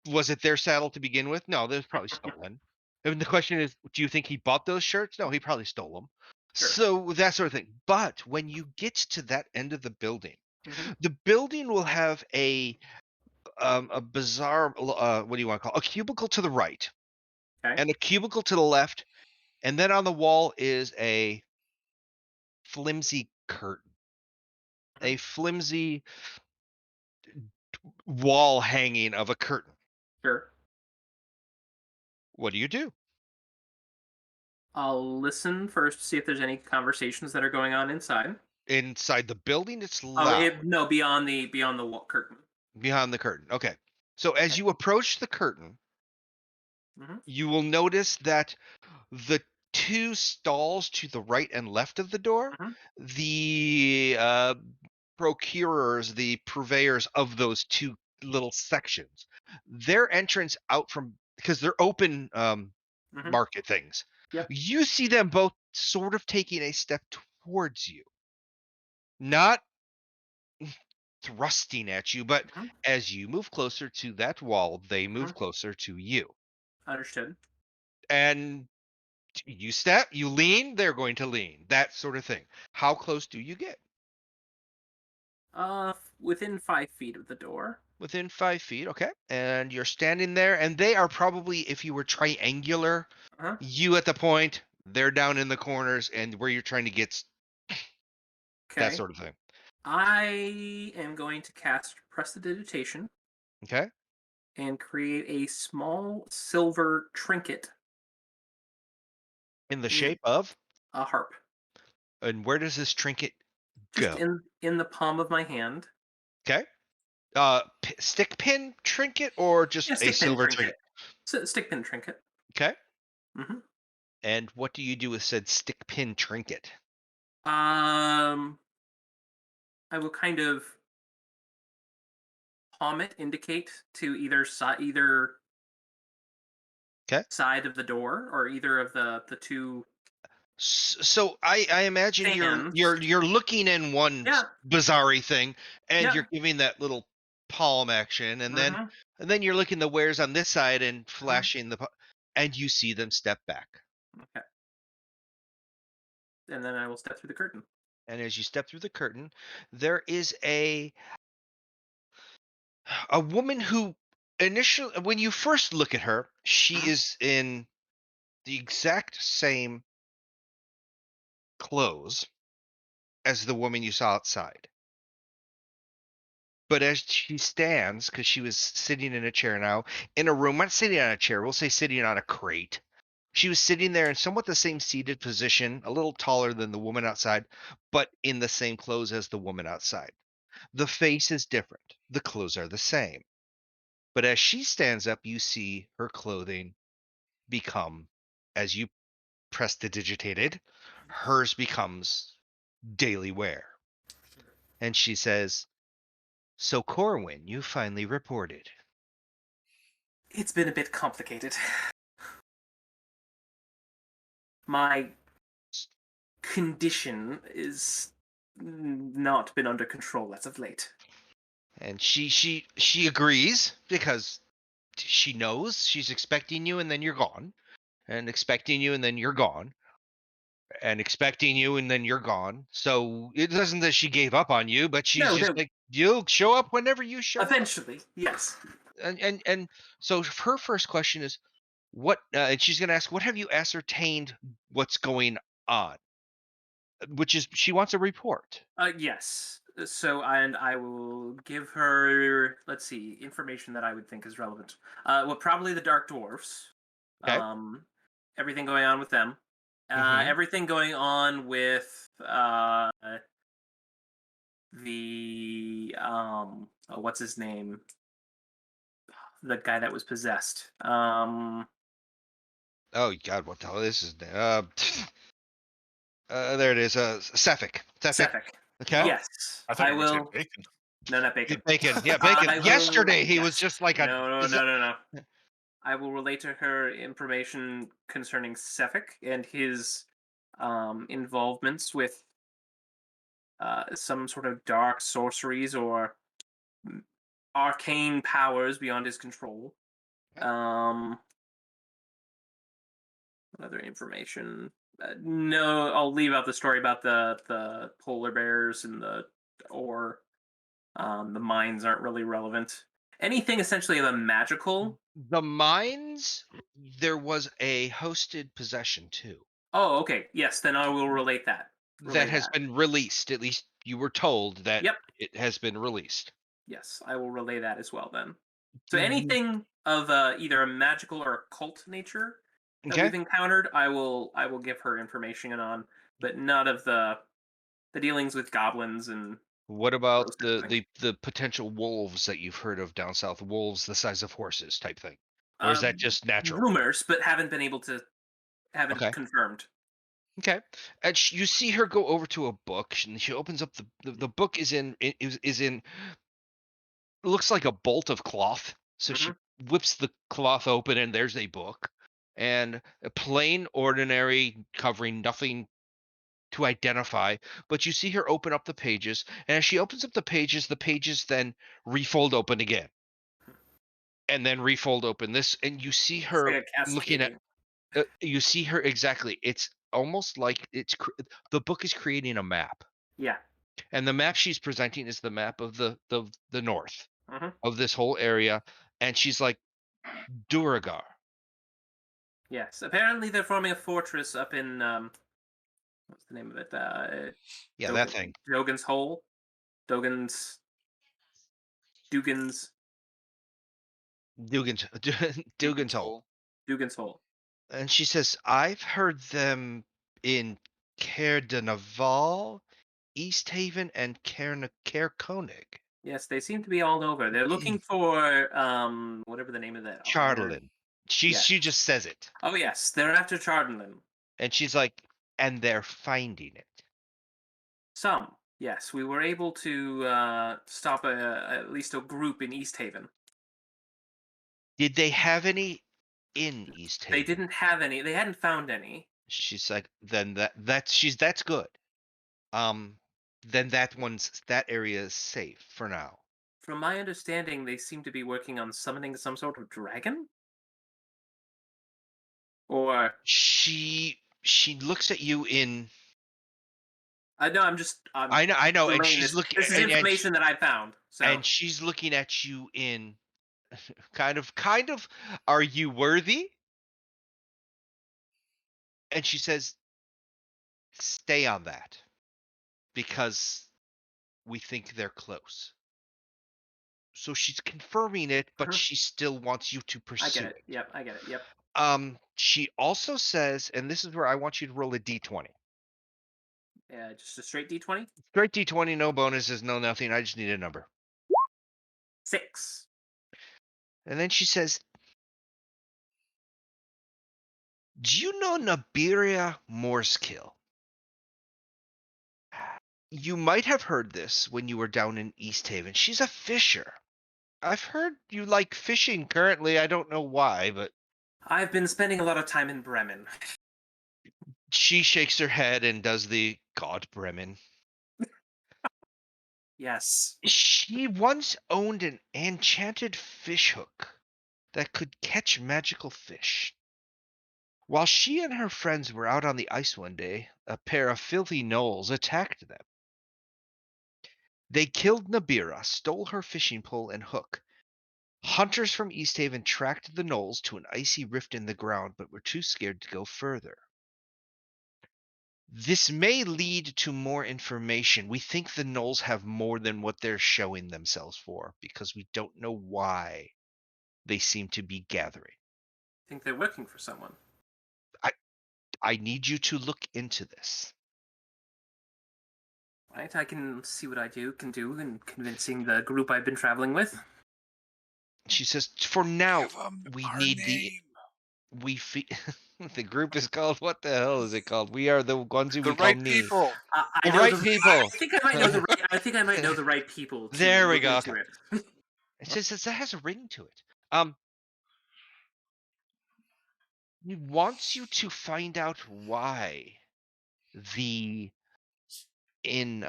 was it their saddle to begin with? No, they're probably stolen. And the question is, do you think he bought those shirts? No, he probably stole them. Sure. So that sort of thing. But when you get to that end of the Mm-hmm. building will have a bizarre, what do you want to call it? A cubicle to the right Okay. and a cubicle to the left, and then on the wall is a flimsy curtain, Mm-hmm. a flimsy wall hanging of a curtain. Sure. What do you do? I'll listen first to see if there's any conversations that are going on inside. Inside the building, it's Oh, loud. no, beyond the wall curtain. Behind the curtain. Okay. So as Okay. you approach the curtain, Mm-hmm. you will notice that the 2 stalls to the right and left of the door, Mm-hmm. the procurers, the purveyors of those 2 little sections, their entrance out from, because they're open Mm-hmm. market things. Yep. You see them both sort of taking a step towards you, not thrusting at you, but Mm-hmm. as you move closer to that wall, they Mm-hmm. move closer to you. Understood. And you step, you lean, they're going to lean. That sort of thing. How close do you get? Within 5 feet of the door. Within 5 feet, okay. And you're standing there, and they are probably, if you were triangular, Uh-huh. you at the point, they're down in the corners, and where you're trying to get that Okay. sort of thing. I am going to cast Prestidigitation Okay. and create a small silver trinket In the in shape of, a harp, and where does this trinket just go? in the palm of my hand. Okay. Stick pin trinket or Yeah, just a stick pin silver trinket. trinket? Stick pin trinket. Okay. Mm-hmm. And what do you do with said stick pin trinket? Um, I will kind of palm it, indicate to either Okay. side of the door or either of the 2 So I imagine you're stands. you're you're looking in one Yeah. bizarre thing, and Yeah. you're giving that little palm action, and then Mm-hmm. and then you're looking the wares on this side and Mm-hmm. flashing and you see them step back. Okay. And then I will step through the curtain. And as you step through the curtain, there is a woman who initially, when you first look at her, she Mm-hmm. is in the exact same clothes as the woman you saw outside. But as she stands, because she was sitting in a chair now, in a room, not sitting on a chair, we'll say sitting on a crate. She was sitting there in somewhat the same seated position, a little taller than the woman outside, but in the same clothes as the woman outside. The face is different. The clothes are the same. But as she stands up, you see her clothing become, as you prestidigitated, hers becomes daily wear. And she says, "So, Corwin, you finally reported." It's been a bit complicated. My condition is not been under control as of late. And she agrees because she knows she's expecting you and then you're gone, and expecting you and then you're gone. and expecting you, and then you're gone. So it doesn't that she gave up on you, but she's just No. like, you'll show up whenever you show up. Eventually, yes. And so her first question is, what? And she's going to ask, what have you ascertained? What's going on? Which is, she wants a report. Yes. So, and I will give her, let's see, information that I would think is relevant. Well, probably the Dark Dwarfs. Okay. Everything going on with them. Mhm. Everything going on with the what's his name? The guy that was possessed. Oh God, what the hell is his name? There it is. Sefik. Sefik. Sefik. Okay. Yes, I thought I you were going to say will. bacon. No, not Bacon. Bacon. Yeah, Bacon. I will. Yesterday he was Yes. just like a. No. I will relate to her information concerning Sefik and his involvements with some sort of dark sorceries or arcane powers beyond his control. Okay. What other information? No, I'll leave out the story about the polar bears and the mines aren't really relevant. Anything essentially of a magical. The mines. There was a hosted possession too Oh, okay. Yes, then I will relate that. that Relay has that. been released. At least you were told that Yep. it has been released. Yes, I will relay that as well then. So Do you? anything of either a magical or occult nature that Okay. we've encountered, I will give her information on, but none of the dealings with goblins and What about those type of the things. the the potential wolves that you've heard of down south? Wolves the size of horses, type thing, or is Uh, that just natural? Rumors, but haven't Okay. confirmed. Okay. And you see her go over to a book, and she opens up the book is in looks like a bolt of cloth. So Hmm. she whips the cloth open, and there's a book, and a plain, ordinary, covering nothing to identify. But you see her open up the pages, and as she opens up the pages then refold open again, and then refold open this, and you see It's her like a looking at. cascading. You see her exactly. It's almost like the book is creating a map, Yeah. and the map she's presenting is the map of the north Hmm. of this whole area, and she's like, Duragar. Yes. Apparently, they're forming a fortress up in what's the name of it? Yeah, that thing. Dogan's Hole. Dogan's Dugan's Dugan's Dugan's Dugan's hole. hole. Dugan's Hole. And she says, I've heard them in Caer de Naval, East Haven, and Caer Koenig. Yes, they seem to be all over. They're looking for whatever the name of that iron. Charlin. She Yeah. she just says it. Oh yes, they're after Chardonlin. And she's like, and they're finding it. Some. Yes, we were able to stop at least a group in East Haven. Did they have any in East They Haven? didn't have any. They hadn't found any. She's like, then that's good. Then that area is safe for now. From my understanding, they seem to be working on summoning some sort of dragon. Or She looks at you in. I know. I'm I know, and relaying she's this. looking This is information that I found. So and she's looking at you in kind of, are you worthy? And she says, stay on that because we think they're close. So she's confirming it, but Mhm. she still wants you to I get pursue it. it. Yep, I get it. Yep. She also says, and this is where I want you to roll a d20. Just a straight D20. Straight d20, no bonuses, no nothing. I just need a number. 6. And then she says, do you know Nabiria Morskill? You might have heard this when you were down in East Haven. She's a fisher. I've heard you like fishing currently. I don't know why, but I've been spending a lot of time in Bremen. she shakes her head and does the God Bremen. Yes. She once owned an enchanted fish hook that could catch magical fish. While she and her friends were out on the ice one day, a pair of filthy gnolls attacked them. They killed Nabira, stole her fishing pole and hook. Hunters from East Haven tracked the gnolls to an icy rift in the ground, but were too scared to go further. This may lead to more information. We think the gnolls have more than what they're showing themselves for, because we don't know why they seem to be gathering. I think they're working for someone. I need you to look into this. Right, I can see what I can do in convincing the group I've been traveling with. She says, for now, Give 'em we our need name. the group is called, what the hell is it called? We are the ones who The we call right me. people. I The know right the. people. I think I might know the. I think I might know the right people to There we look go. into Okay. it. It says that has a ring to it. He wants you to find out why the in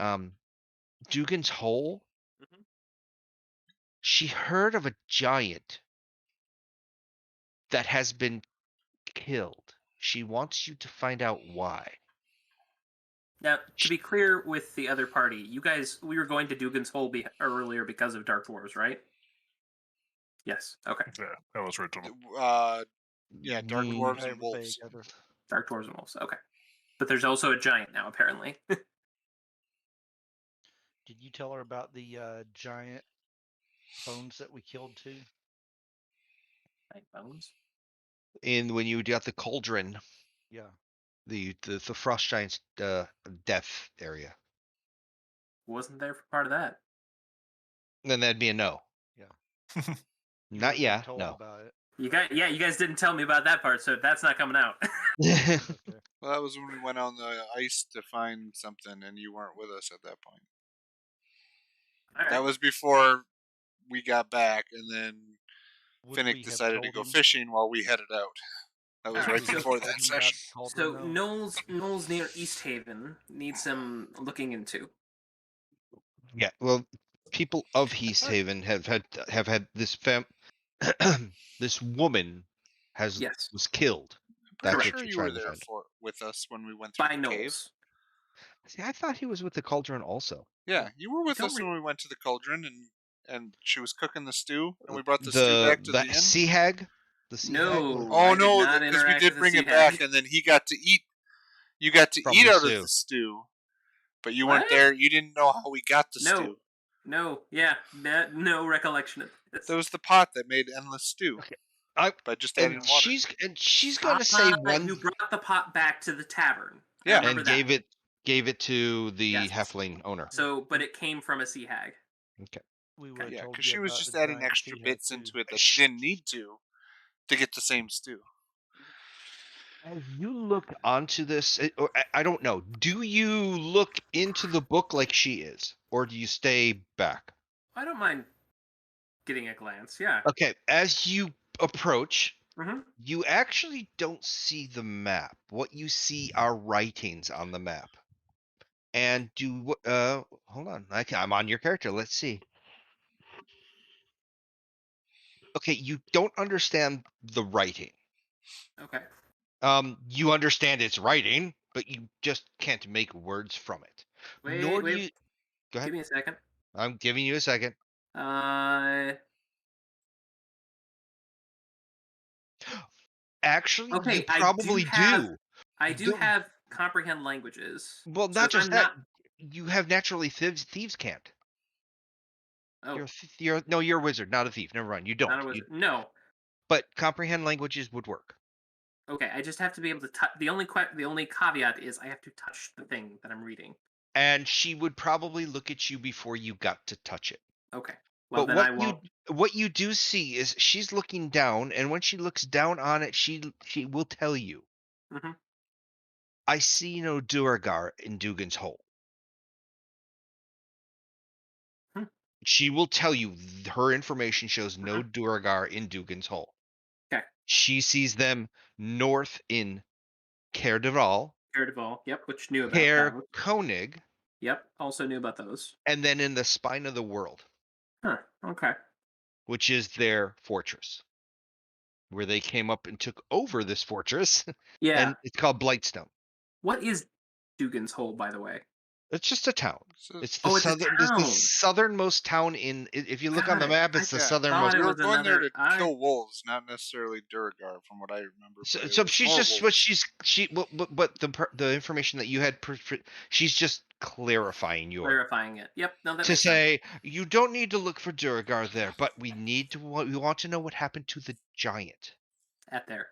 Dugan's Hole, Mhm. she heard of a giant that has been killed. She wants you to find out why. Now, to be clear with the other party, you guys, we were going to Dugan's Hole earlier because of Dark Dwarves, right? Yes. Okay. Yeah, that was original. Yeah, Dark Mm, Dwarves They and would Wolves. together. Dark Dwarves and Wolves. Okay. But there's also a giant now, apparently. Did you tell her about the giant bones that we killed too? Giant bones. And when you got the cauldron, Yeah. the frost giant's death area, Wasn't there for part of that. then that'd be a no. Yeah. You Not would have been yeah, told no. about it. You guys didn't tell me about that part, so that's not coming out. Okay. Well, that was when we went on the ice to find something, and you weren't with us at that point. All right. That was before we got back, and then Would Finnick we have decided to told go him? fishing while we headed out. That was All right, right so- before Told that him about session. Cauldron, So no? Knowles near East Haven needs some looking into. Yeah, well, people of East Haven have had this this woman Yes. was killed. I'm pretty That's Correct. what sure you're you were trying to there find. with us when we went through By the cave. Knowles. See, I thought he was with the cauldron also. Yeah, you were with don't us re- when we went to the cauldron, and she was cooking the stew, and we brought the stew back to the inn. sea hag, the sea hag No, Oh I did no, not because we interact did with the bring sea it back, hag. and then he got to eat. You got to From eat the out stew. of the stew, but you What? weren't there. You didn't know how we got the No. stew. No, yeah, no recollection of this. That was the pot that made endless stew I, by just adding water. she's gonna say one Who brought the pot back to the tavern? I Yeah. remember and that. gave it to the Yes. halfling owner. So, but it came from a sea hag. Okay. We would Okay. have Yeah, told because you she was about just the adding giant extra sea hag, bits too. into it that she didn't need to get the same stew. As you look onto this, I don't know. Do you look into the book like she is, or do you stay back? I don't mind getting a glance. Yeah. Okay, as you approach, Mm-hmm. you actually don't see the map. What you see are writings on the map. And hold on. I'm on your character. Let's see. Okay, you don't understand the writing. Okay. You understand its writing, but you just can't make words from it. Nor do you. Go ahead. Give me a second. I'm giving you a second. Actually, you Okay, probably do. I do Don't- have comprehend languages. Well, So not if just I'm that. not. You have naturally thieves can't. Oh, You're a wizard, not a thief. Never mind. You don't. not a wizard. No. But comprehend languages would work. Okay, I just have to be able to touch. The only caveat is I have to touch the thing that I'm reading. And she would probably look at you before you got to touch it. Okay. Well, But then I won't. what you do see is she's looking down, and when she looks down on it, she will tell you, Mm-hmm. I see no Duergar in Dugan's Hole. Hmm. She will tell you her information shows no Duergar in Dugan's Hole. Okay. She sees them north in Caer Dival, Daredevil. Yep, which knew about Caer those. Koenig, Yep, also knew about those. and then in the spine of the world, Huh. Okay. which is their fortress. where they came up and took over this fortress, Yeah. and it's called Blightstone. What is Dugan's Hole, by the way? It's just a town. So, It's Oh, it's a the town. southernmost town in. If you look on Got the it. map, I it's the yeah, southernmost. thought it we were was going there another. to kill wolves, not necessarily Duragar, from what I remember. So, But it so was she's more just what wolves. what the information that you had. She's just clarifying your Clarifying it. Yep. No, that to makes sense. say you don't need to look for Duragar there, but we want to know what happened to the giant At there.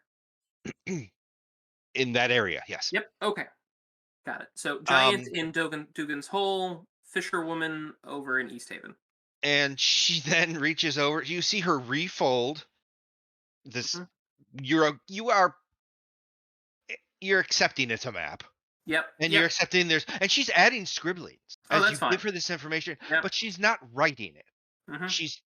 in that area. Yes. Yep. Okay. Got it. So giant Um, in Dugan's Hole, fisherwoman over in East Haven. and she then reaches over. You see her refold this. Mhm. You're accepting it's a map. Yep. And Yep. you're accepting and she's adding scribblings Oh, as that's you fine. give her this information, Yep. but she's not writing it. Mm-hmm. She's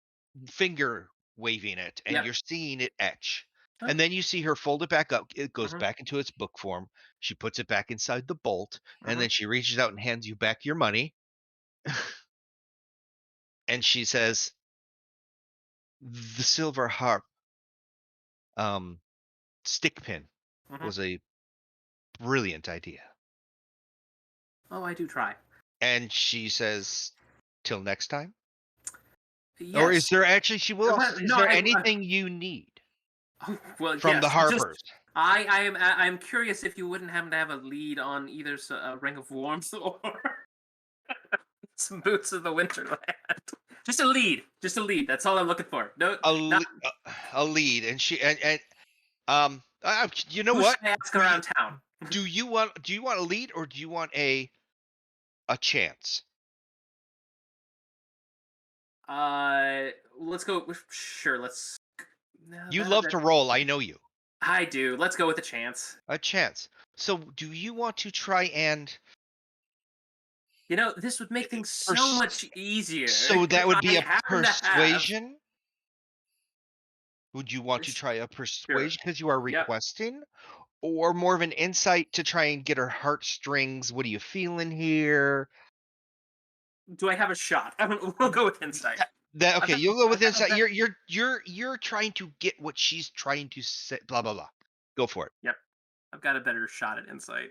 finger waving it, and Yep. you're seeing it etch. Oh. And then you see her fold it back up. It goes Mhm. back into its book form. She puts it back inside the bolt, and Mhm. then she reaches out and hands you back your money. And she says, "The silver harp, um, stick pin Mhm. was a brilliant idea." Oh, I do try. And she says, "Till next time." Or is Yes. there actually? She will also. Well, Is no, there anything you need well, from the yes. Just Harpers? I'm curious if you wouldn't happen to have a lead on either Ring of Warmth or some Boots of the Winterland. Just a lead. Just a lead. That's all I'm looking for. No, a, not le- a lead, and you know who what? should I ask Do you around town? do you want a lead, or do you want a chance? Let's go. Sure, let's. No, You love that to roll, I know you. I do. Let's go with a chance. A chance. So do you want to try and You know, this would make things so pers- much easier so if that would I be a happen to have. persuasion? Would you want to try a Sure. persuasion because you are Yep. requesting? Or more of an insight to try and get her heartstrings? What are you feeling here? Do I have a shot? We'll go with insight. That I've okay, got, you'll go I've with got a insight. bet. You're trying to get what she's trying to say. Blah blah blah. Go for it. Yep. I've got a better shot at insight.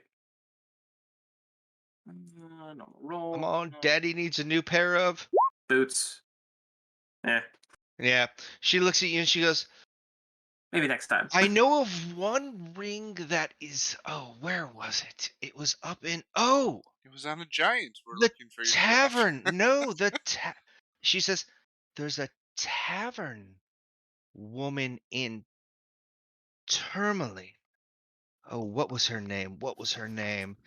Normal Come roll. on, Daddy needs a new pair of. Boots. Eh. Yeah, she looks at you and she goes, Maybe next time. "I know of one ring that is. Oh, where was it? It was up in. Oh, It was on a giant. We're the looking for you to go after. tavern. No, She says, "There's a tavern woman in Tourmaline. Oh, what was her name? What was her name?"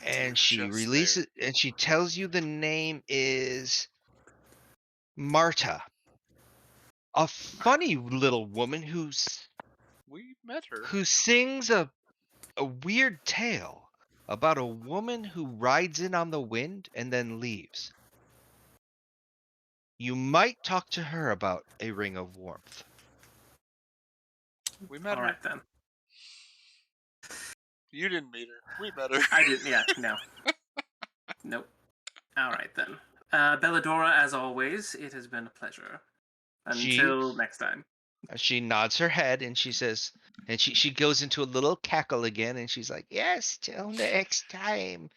We're And she just there. releases and she tells you the name is Marta, a funny little woman We met her. who sings a weird tale about a woman who rides in on the wind and then leaves. You might talk to her about a ring of warmth. We met All her. right then. You didn't meet her. We met her. I didn't. Yeah. No. Nope. All right then. Belladora, as always, it has been a pleasure. She Until next time. she nods her head and she says, and she goes into a little cackle again and she's like, "Yes, till next time.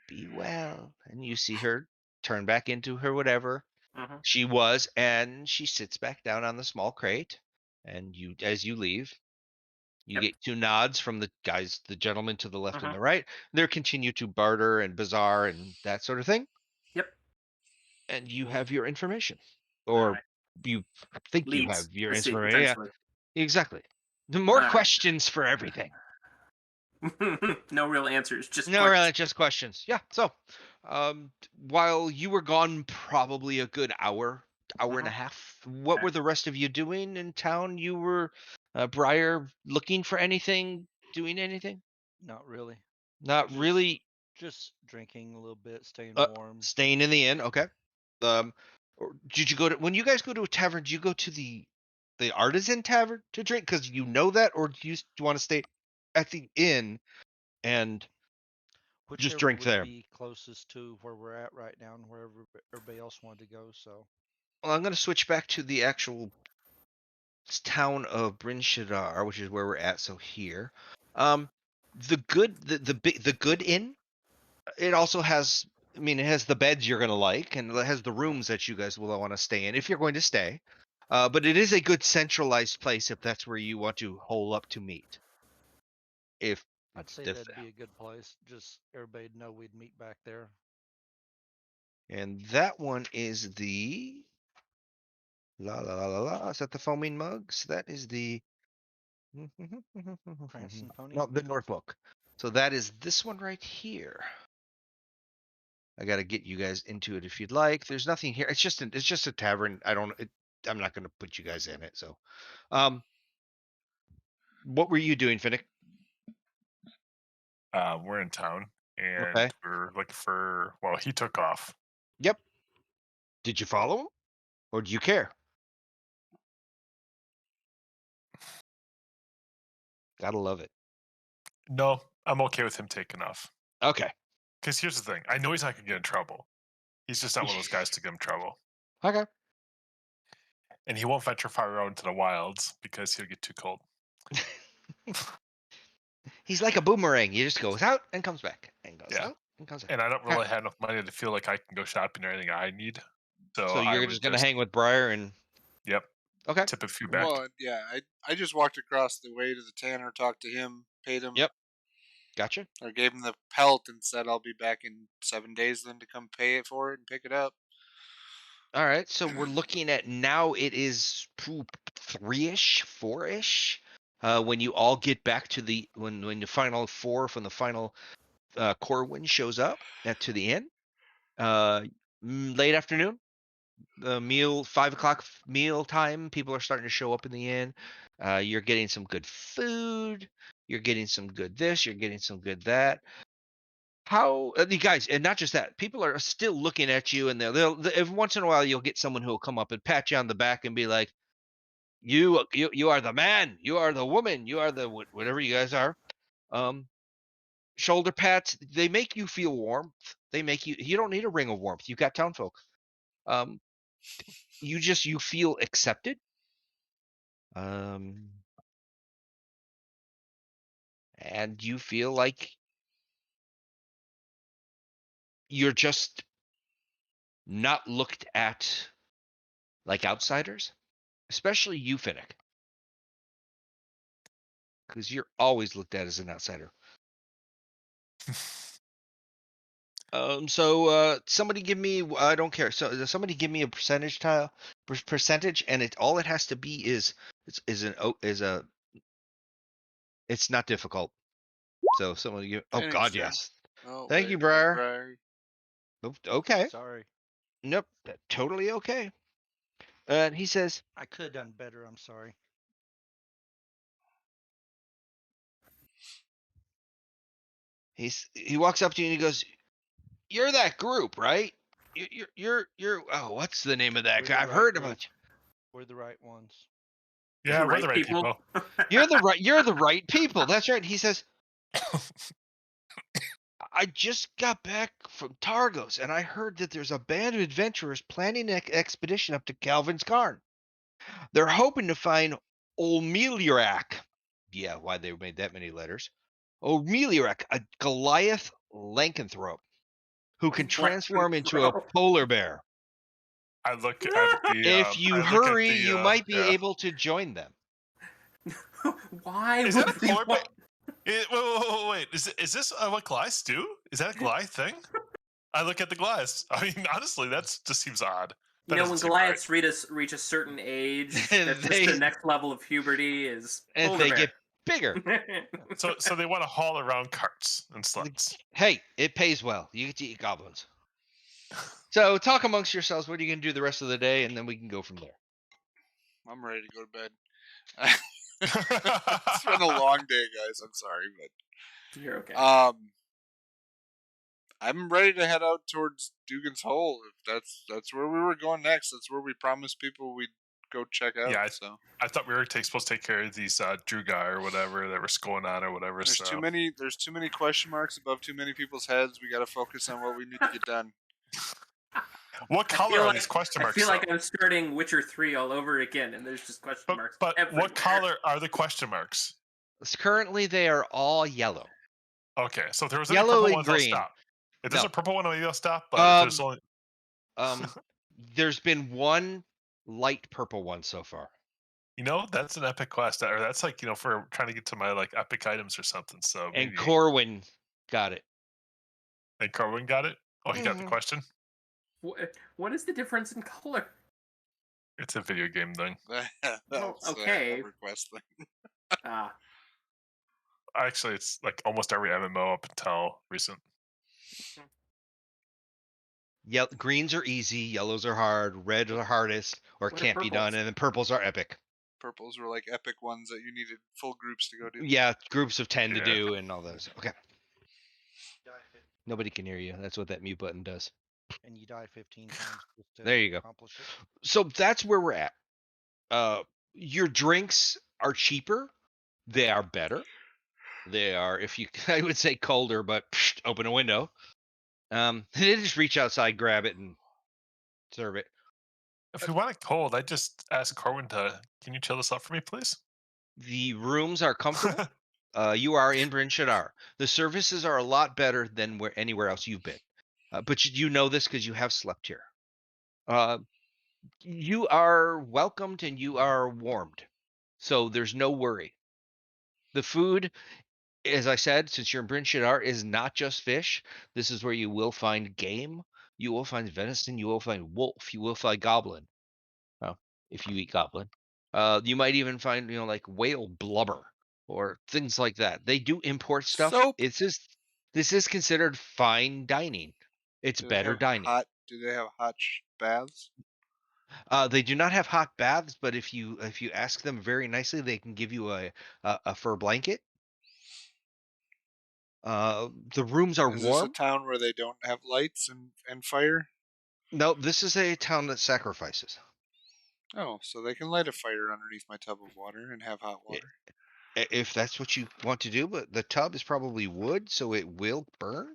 Be well." And you see her turn back into her whatever Mm-hmm. she was, and she sits back down on the small crate. And as you leave, you Yep. get two nods from the gentleman to the left and Mm-hmm. the right. They continue to barter and bazaar and that sort of thing. Yep. And you have your information, All or right. you think you Leads. have your information. Yeah, Essentially. exactly. The more All right. questions for everything. No real answers, just No, questions. really, just questions. Yeah. So, while you were gone, probably a good hour, hour and a half. What Okay. were the rest of you doing in town? You were, Briar, looking for anything, doing anything? Not really. Not Just really. just drinking a little bit, staying warm. Staying in the inn. Okay. Or did you go to when you guys go to a tavern? Do you go to the artisan tavern to drink because you know that, or do you want to stay at the inn and just Whichever drink would there? be closest to where we're at right now and wherever everybody else wanted to go. So Well, I'm going to switch back to the actual town of Bryn Shaddar, which is where we're at. So here, the good inn. It also has. I mean, it has the beds you're gonna like, and it has the rooms that you guys will want to stay in if you're going to stay. But it is a good centralized place if that's where you want to hole up to meet. I'd say if that'd be a good place. Just everybody'd know we'd meet back there. And that one is the la la la la la. Is that the foaming mugs? That is the Prancing Pony. no, the Norfolk. So that is this one right here. I got to get you guys into it if you'd like. There's nothing here. It's just a tavern. I'm not going to put you guys in it. So, what were you doing, Finnick? We're in town and Okay. we're looking for. Well, he took off. Yep. Did you follow him, or do you care? Gotta love it. No, I'm okay with him taking off. Okay. Because here's the thing: I know he's not gonna get in trouble. He's just not one of those guys to get in trouble. Okay. And he won't venture far out into the wilds because he'll get too cold. He's like a boomerang. He just goes out and comes back, and goes Yeah. out and comes back. And I don't really have enough money to feel like I can go shopping or anything I need. So I you're would just gonna hang with Briar and Yep. okay. Tip a few back. Well, yeah, I just walked across the way to the tanner, talked to him, paid him. Yep. Gotcha. Or gave him the pelt and said I'll be back in 7 days then to come pay it for it and pick it up. All right. So we're looking at now. It is 3-ish, 4-ish. When you all get back to the when the final 4 from the final Corwin shows up to the inn. Late afternoon. The meal 5 o'clock meal time. People are starting to show up in the inn. You're getting some good food. You're getting some good this. You're getting some good that. How you guys, and not just that, people are still looking at you, and they'll every once in a while you'll get someone who will come up and pat you on the back and be like, "You are the man. You are the woman. You are the whatever you guys are." Shoulder pats. They make you feel warmth. They make you. You don't need a ring of warmth. You've got townfolk. You feel accepted. And you feel like you're just not looked at like outsiders, especially you, Finnick, because you're always looked at as an outsider. So somebody give me, I don't care. So somebody give me a percentage percentage, and all it has to be is it's not difficult. So somebody give, oh God, Sure. yes. Oh, Thank you, Briar. Okay. Sorry. Nope. Totally okay. And he says, I could have done better. I'm sorry. he walks up to you and he goes, "You're that group, right? You're oh, what's the name of that We're guy? the I've right heard group. about you. We're the right ones. Yeah, we're Right the right people. You're the right people. That's right." He says, "I just got back from Targos, and I heard that there's a band of adventurers planning an expedition up to Calvin's Cairn. They're hoping to find Olmelirak." Yeah, why they made that many letters. Olmelirak, a Goliath lycanthrope who can transform into a polar bear. I look at the. If you hurry, you might be able to join them. Why Is would that a they polar bear? want- Wait. Is this what Goliaths do? Is that a Goliath thing? I look at the Goliaths. I mean, honestly, that just seems odd. You know, when Goliaths reach a certain age, that's just the next level of puberty is and polar they bear. get bigger. So they want to haul around carts and sleds. Hey, it pays well. You get to eat goblins. So talk amongst yourselves. What are you going to do the rest of the day, and then we can go from there. I'm ready to go to bed. It's been a long day, guys. I'm sorry, but You're okay. I'm ready to head out towards Dugan's Hole. If that's where we were going next. That's where we promised people we'd go check out. Yeah, so I thought we were supposed to take care of these Druga or whatever that was going on or whatever. there's so too many. There's too many question marks above too many people's heads. We got to focus on what we need to get done. What color are these question I marks? feel like though? I'm starting Witcher 3 all over again, and there's just question marks But everywhere. what color are the question marks? Currently, they are all yellow. Okay, so if there was any Yellow purple and ones, I'll green. stop. If there's No. a purple one, I'll stop. But if there's only There's been one light purple one so far. that's an epic quest, or that's like for trying to get to my like epic items or something. So And maybe. Corwin got it. And Carwin got it. Oh, he got the Mhm. question. What is the difference in color? It's a video game thing. That's okay. a EverQuest thing. Ah, Actually, it's like almost every MMO up until recent. Greens are easy, yellows are hard, red are the hardest, or What are can't be done, purples? and then purples are epic. Purples were like epic ones that you needed full groups to go do. Yeah, groups of 10 to Yeah. do and all those. Okay. Nobody can hear you. That's what that mute button does. And you die 15 times just to There you go. accomplish it. So that's where we're at. Your drinks are cheaper. They are better. They are, if you, I would say colder, but open a window. They just reach outside, grab it, and serve it. If we want it cold, I just ask Corwin to. Can you chill this up for me, please? The rooms are comfortable. You are in Bryn Shaddar. The services are a lot better than anywhere else you've been. But you know this because you have slept here. You are welcomed and you are warmed. So there's no worry. The food, as I said, since you're in Bryn Shaddar, is not just fish. This is where you will find game. You will find venison. You will find wolf. You will find goblin. If you eat goblin. You might even find, like whale blubber or things like that. They do import stuff. Soap. This is considered fine dining. It's Do they better have dining. hot baths? They do not have hot baths, but if you ask them very nicely, they can give you a fur blanket. The rooms are Is this a warm. town where they don't have lights and fire? No, this is a town that sacrifices. Oh, so they can light a fire underneath my tub of water and have hot water. If that's what you want to do, but the tub is probably wood, so it will burn.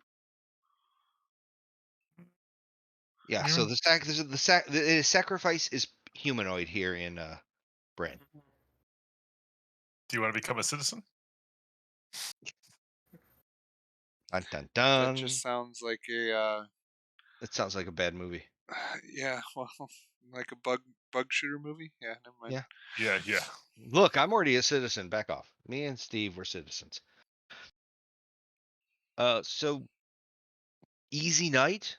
Yeah, so the sacrifice is humanoid here in Brand. Do you want to become a citizen? Dun dun That dun. just sounds like a That sounds like a bad movie. yeah, well, like a bug shooter movie. Yeah, never mind. Yeah. Yeah. Look, I'm already a citizen. Back off. Me and Steve were citizens. So easy night.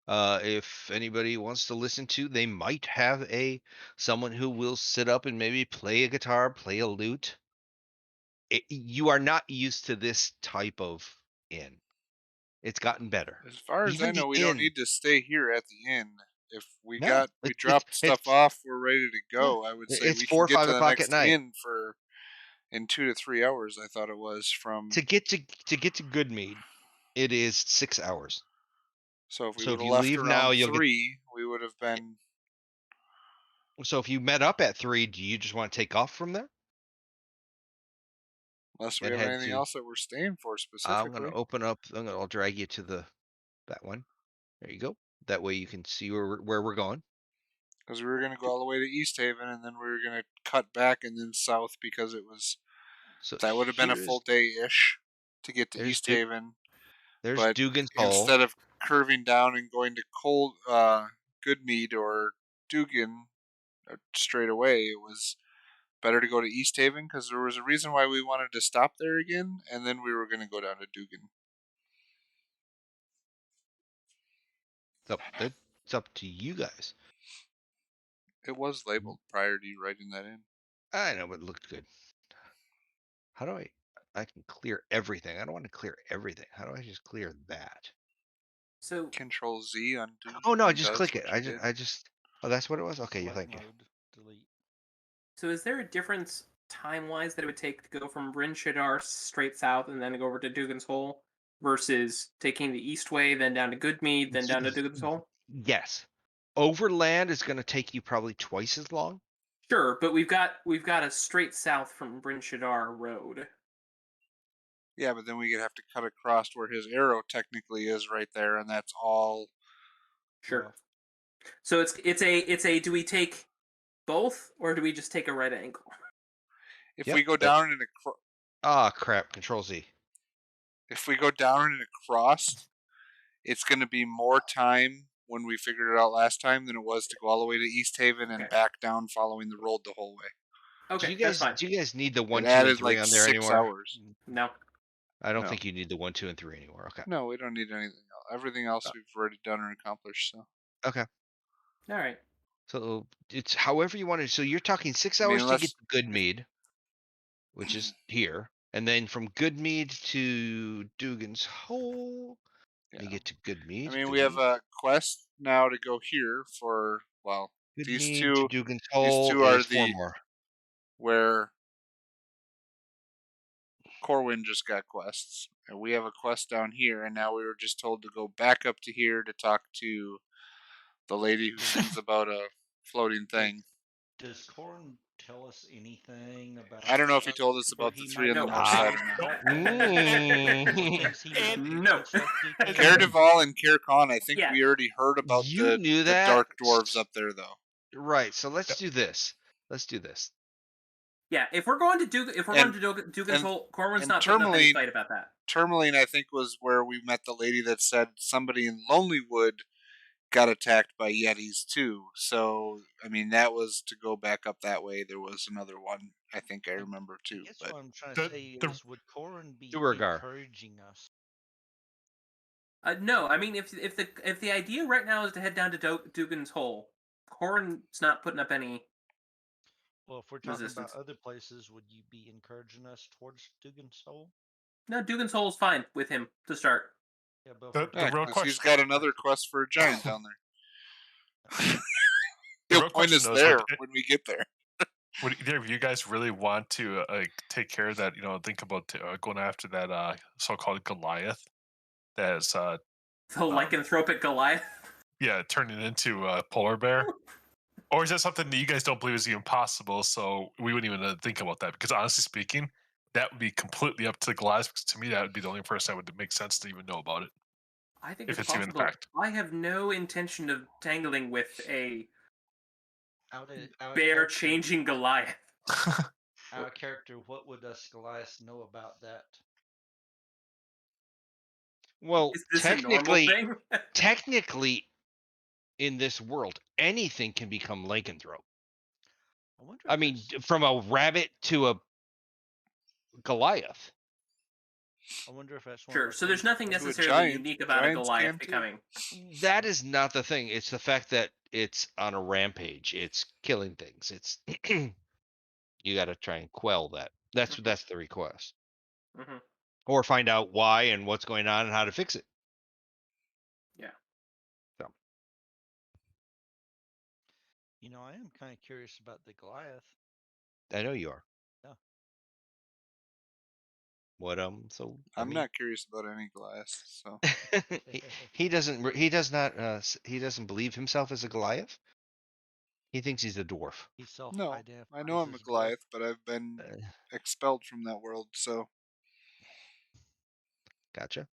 If anybody wants to listen to, they might have someone who will sit up and maybe play a guitar, play a lute. You are not used to this type of inn. It's gotten better. As far as I Even the know, we don't inn. need to stay here at the inn. If we No, dropped stuff off, we're ready to yeah, go. I would say it's we 4 can or get 5 to the o'clock at next night. inn in 2 to 3 hours. I thought it was from. To get to Goodmead, it is 6 hours. So if we So would if have you left leave now, around you'll get. 3, we would have been. So if you met up at 3, do you just want to take off from there? Unless we And have head anything to. else that we're staying for I'm gonna specifically. open up. I'll drag you to that one. There you go. That way you can see where we're going. Because we were going to go all the way to East Haven, and then we were going to cut back and then south because it was. So That would have been a full day-ish to get to East Haven. There's But Dugan's Hole. instead of curving down and going to Goodmead or Dugan straight away, it was better to go to East Haven because there was a reason why we wanted to stop there again, and then we were going to go down to Dugan. It's up to you guys. It was labeled prior to you writing that in. I know, but it looked good. How do I can clear everything. I don't want to clear everything. How do I just clear that? So Control Z undo. Oh no, I just click it. Oh, that's what it was? Okay, Select thank you. mode, delete. So is there a difference time-wise that it would take to go from Bryn Shaddar straight south and then go over to Dugan's Hole versus taking the east way, then down to Goodmead, then down to Dugan's Hole? Yes. Overland is going to take you probably twice as long. Sure, but we've got a straight south from Bryn Shaddar road. Yeah, but then we would have to cut across where his arrow technically is right there, and that's all. Sure. So it's a. Do we take both, or do we just take a right angle? If Yep, we go down in a crap. Control Z. if we go down and across, it's going to be more time when we figured it out last time than it was to go all the way to East Haven and back down following the road the whole way. Okay, that's fine. Do you guys need the 1, It 2, and added 3 like on there 6 anymore? hours. No. I don't No. think you need the 1, 2, and 3 anymore. Okay. No, we don't need anything else. Everything else we've already done or accomplished. So. Okay. All right. So it's however you want to. So you're talking 6 hours to get to Goodmead, which is here, and then from Goodmead to Dugan's Hole. Yeah. You get to Goodmead. I mean, we have a quest now to go here for Goodmead these to two. Dugan's These Hole two are is 4 more. where Corwin just got quests, and we have a quest down here, and now we were just told to go back up to here to talk to the lady who sings about a floating thing. Does Corn tell us anything about? I don't know if he told us where about the he 3 on the might north go? side or not. Things he might be No. constructing? Care Duval and Care Con, I think Yeah. we already heard about You knew the that? dark dwarves up there, though. Right. So let's do this. Yeah, if we're going to Dugan's Hole, Corwin's and not putting up any Tourmaline- fight about that. Tourmaline, I think, was where we met the lady that said somebody in Lonelywood got attacked by Yetis too. So, I mean, that was to go back up that way. There was another one, I think I remember too. That's But what I'm trying to say is, would Corin be Duergar. encouraging us? No, I mean if the idea right now is to head down to Dugan's Hole, Corwin's not putting up any. Well, if we're talking resistance. about other places, would you be encouraging us towards Dugan's Hole? No, Dugan's Hole is fine with him to start. Yeah, but The real question. he's got another quest for a giant down there. The He'll real point question us though is, there when we get there. would either of you guys really want to take care of that? Think about going after that so-called Goliath. That's The lycanthropic Goliath. yeah, turning into a polar bear. Or is that something that you guys don't believe is even possible? So we wouldn't even think about that, because honestly speaking, that would be completely up to the Goliath. Because to me, that would be the only person that would make sense to even know about it. I think If it's it's even a possible. fact. I have no intention of tangling with a our bear character- changing Goliath. Our character, what would us Goliaths know about that? Well, Is this a normal thing? technically, in this world, anything can become lycanthrope. I mean, from a rabbit to a Goliath. I wonder if that's one Sure. of the So there's things nothing Do a necessarily giant. unique about a Giants Goliath can too. becoming. That is not the thing. It's the fact that it's on a rampage. It's killing things. It's you got to try and quell that. That's the request, Mm-hmm. or find out why and what's going on and how to fix it. Yeah. So. I am kind of curious about the Goliath. I know you are. Yeah. What so I'm not curious about any Goliaths, so he doesn't believe himself as a Goliath. He thinks he's a dwarf. He no, I know I'm a Goliath, but I've been expelled from that world, so Gotcha.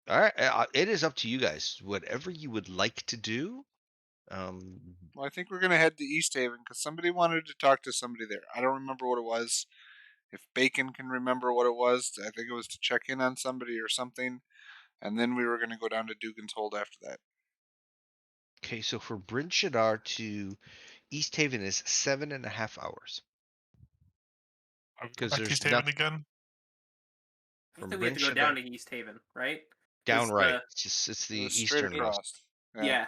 All right, it is up to you guys. Whatever you would like to do. well, I think we're gonna head to East Haven because somebody wanted to talk to somebody there. I don't remember what it was. If Bacon can remember what it was, I think it was to check in on somebody or something, and then we were gonna go down to Dugan's Hold after that. Okay, so for Bryn Shaddar to East Haven is 7.5 hours. Because there's East Haven again. I think we have to go down to East Haven, right? Down right. It's the eastern across. Yeah.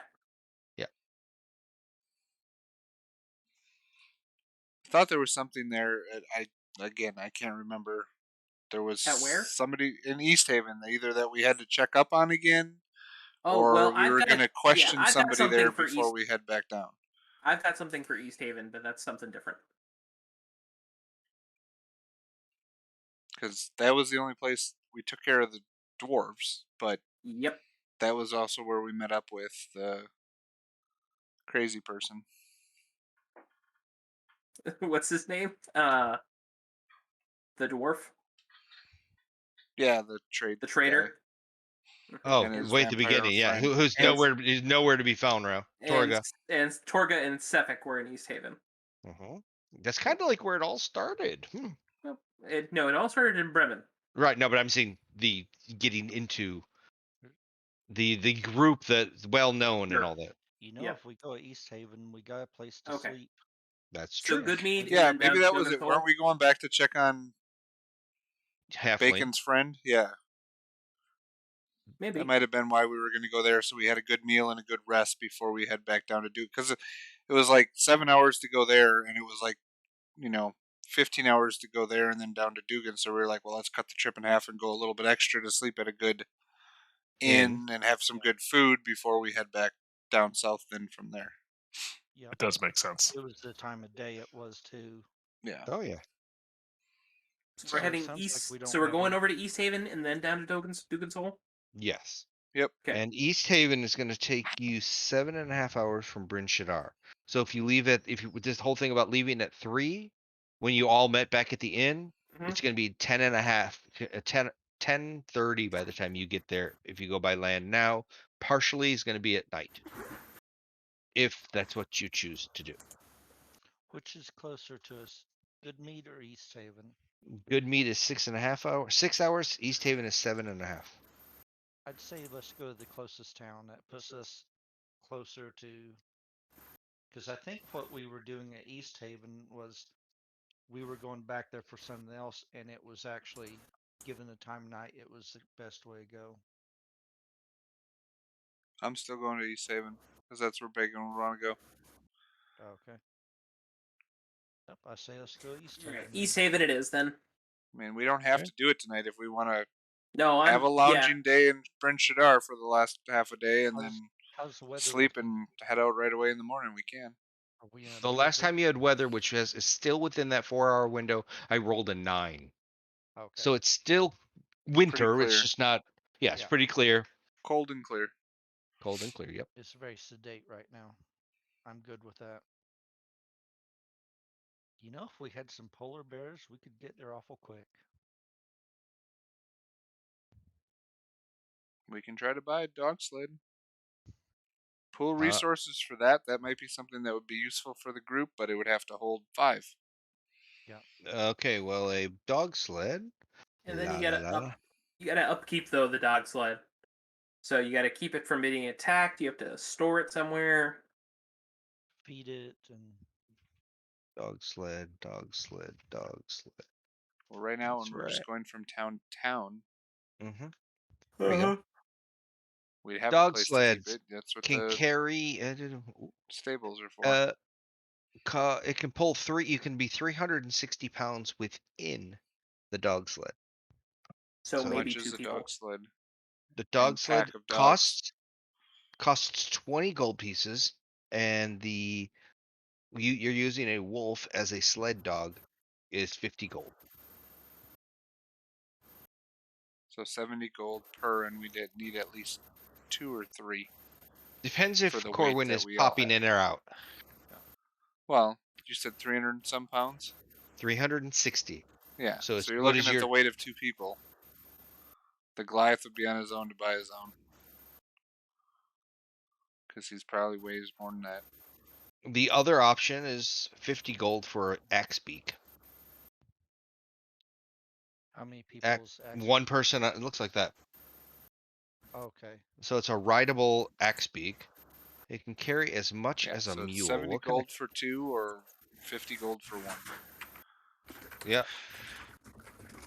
I thought there was something there. I can't remember. There was At where? somebody in East Haven, either that we had to check up on again, Oh, or well, we were going to question somebody there before we head back down. I've got something for East Haven, but that's something different. Because that was the only place we took care of the dwarves, but yep, that was also where we met up with the crazy person. What's his name? The dwarf. Yeah, the trader. The trader. Oh, and his way at the vampire beginning. Yeah, friend. who's And nowhere to be found now. and Torga. and Torga and Sefik were in East Haven. That's kind of like where it all started. Well, no, it all started in Bremen. Right. No, but I'm saying the getting into the group that's well known and all that. You know, Yeah. if we go to East Haven, we got a place to Okay. sleep. That's So true. Goodmead Yeah, and maybe down that to was it. Dogen's Weren't Hole. we going back to check on Halfling. Bacon's friend? Yeah, Maybe. that might have been why we were going to go there, so we had a good meal and a good rest before we head back down to Duke. Because it was like 7 hours to go there, and it was like 15 hours to go there and then down to Dugan. So we were like, well, let's cut the trip in half and go a little bit extra to sleep at a good inn and have some good food before we head back down south then from there. Yep. It does make sense. It was the time of day it was too. Yeah. Oh yeah. So we're So it heading sounds like east. we don't So we're have going any- over to East Haven and then down to Dugan's Hole. Yes. Yep. Okay. And East Haven is going to take you 7.5 hours from Bryn Shaddar. So if you leave at with this whole thing about leaving at 3, when you all met back at the inn, it's going to be 10:30 by the time you get there. If you go by land now, partially is going to be at night. If that's what you choose to do. Which is closer to us, Goodmead or East Haven? Good meat is 6.5 hours. 6 hours. East Haven is 7.5. I'd say let's go to the closest town. That puts us closer to. Because I think what we were doing at East Haven was we were going back there for something else, and it was actually, given the time of night, it was the best way to go. I'm still going to East Haven because that's where Bacon would want to go. Okay. Yep, I say let's go East All Haven. right, East Haven it is then. I mean, we don't have to do it tonight if we want to No, have a yeah. lounging day in Bryn Shaddar for the last half a day and then How's the weather sleep looking? and head out right away in the morning. We can. Are we in a The middle last bit? time you had weather, which is still within that 4-hour window, I rolled a 9. Okay. So it's still winter. It's clear. just not. Yeah, it's Yeah. pretty clear. Cold and clear. Cold and clear. Yep. It's very sedate right now. I'm good with that. You know, if we had some polar bears, we could get there awful quick. We can try to buy a dog sled. Pool resources for that. That might be something that would be useful for the group, but it would have to hold 5. Okay, well, a dog sled. And then La, you la, gotta la, la. you gotta upkeep though the dog sled. So you gotta keep it from being attacked. You have to store it somewhere. Feed it and Dog sled, dog sled, dog sled. Well, right now, That's when we're just right. going from town to town, Mm-hmm. There we go. we'd have a Dog place to keep sleds it. That's what can the carry. stables are for. It can pull 3. You can be 360 pounds within the dog sled. So How maybe much is 2 a people. dog sled? The dog And sled pack of dogs. costs 20 gold pieces, and you're using a wolf as a sled dog is 50 gold. So 70 gold per, and we did need at least 2 or 3. Depends if For the weight Corwin that is we all popping have. in or out. Well, you said 300 and some pounds? 360. Yeah. So So you're what looking is at your the weight of 2 people. The Goliath would be on his own to buy his own. Because he's probably weighs more than that. the other option is 50 gold for axe beak. how many people's One person. It looks like that. Okay. So it's a rideable axe beak. It can carry as much as a so it's mule. 70 What kind gold for 2 or 50 gold for 1. Yeah.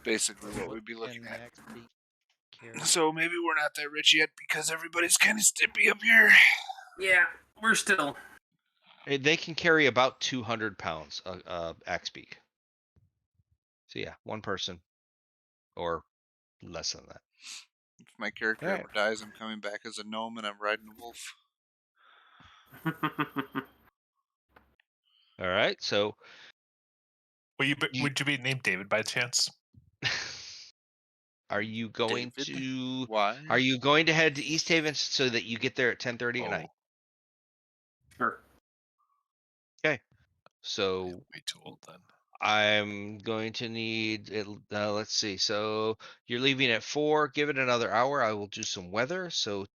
Basically what we'd be looking And the at. next beat carry. So maybe we're not that rich yet because everybody's kind of stippy up here. Yeah, we're still. They can carry about 200 pounds axe beak. So yeah, one person, or less than that. If my character Alright. ever dies, I'm coming back as a gnome and I'm riding a wolf. All right, so Would you be named David by chance? are you going David? to? Why? Are you going to head to East Haven so that you get there at 10:30 at night? Sure. Okay. So Way too old then. I'm going to need it. Let's see. So you're leaving at 4. Give it another hour. I will do some weather. So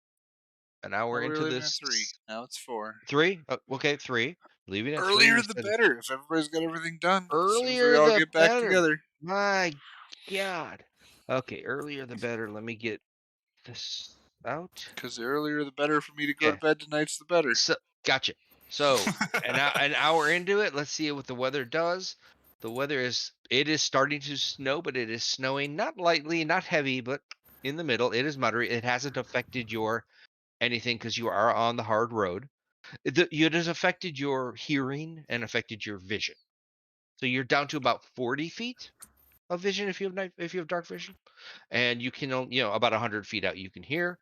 an hour Well, we were into leaving at this. 3. Now it's 4. 3. Okay, 3. Leaving at 3. Earlier You the said better. If everybody's got everything done, as soon as we earlier all the get back better. together. My God. Okay, earlier the better. Let me get this out. Because the earlier the better for me to go to Okay. bed tonight's the better. So gotcha. So an hour into it, let's see what the weather does. The weather is starting to snow, but it is snowing not lightly, not heavy, but in the middle. It is moderate. It hasn't affected your anything because you are on the hard road. It has affected your hearing and affected your vision. So you're down to about 40 feet of vision if you have if you have dark vision, and you can about 100 feet out you can hear.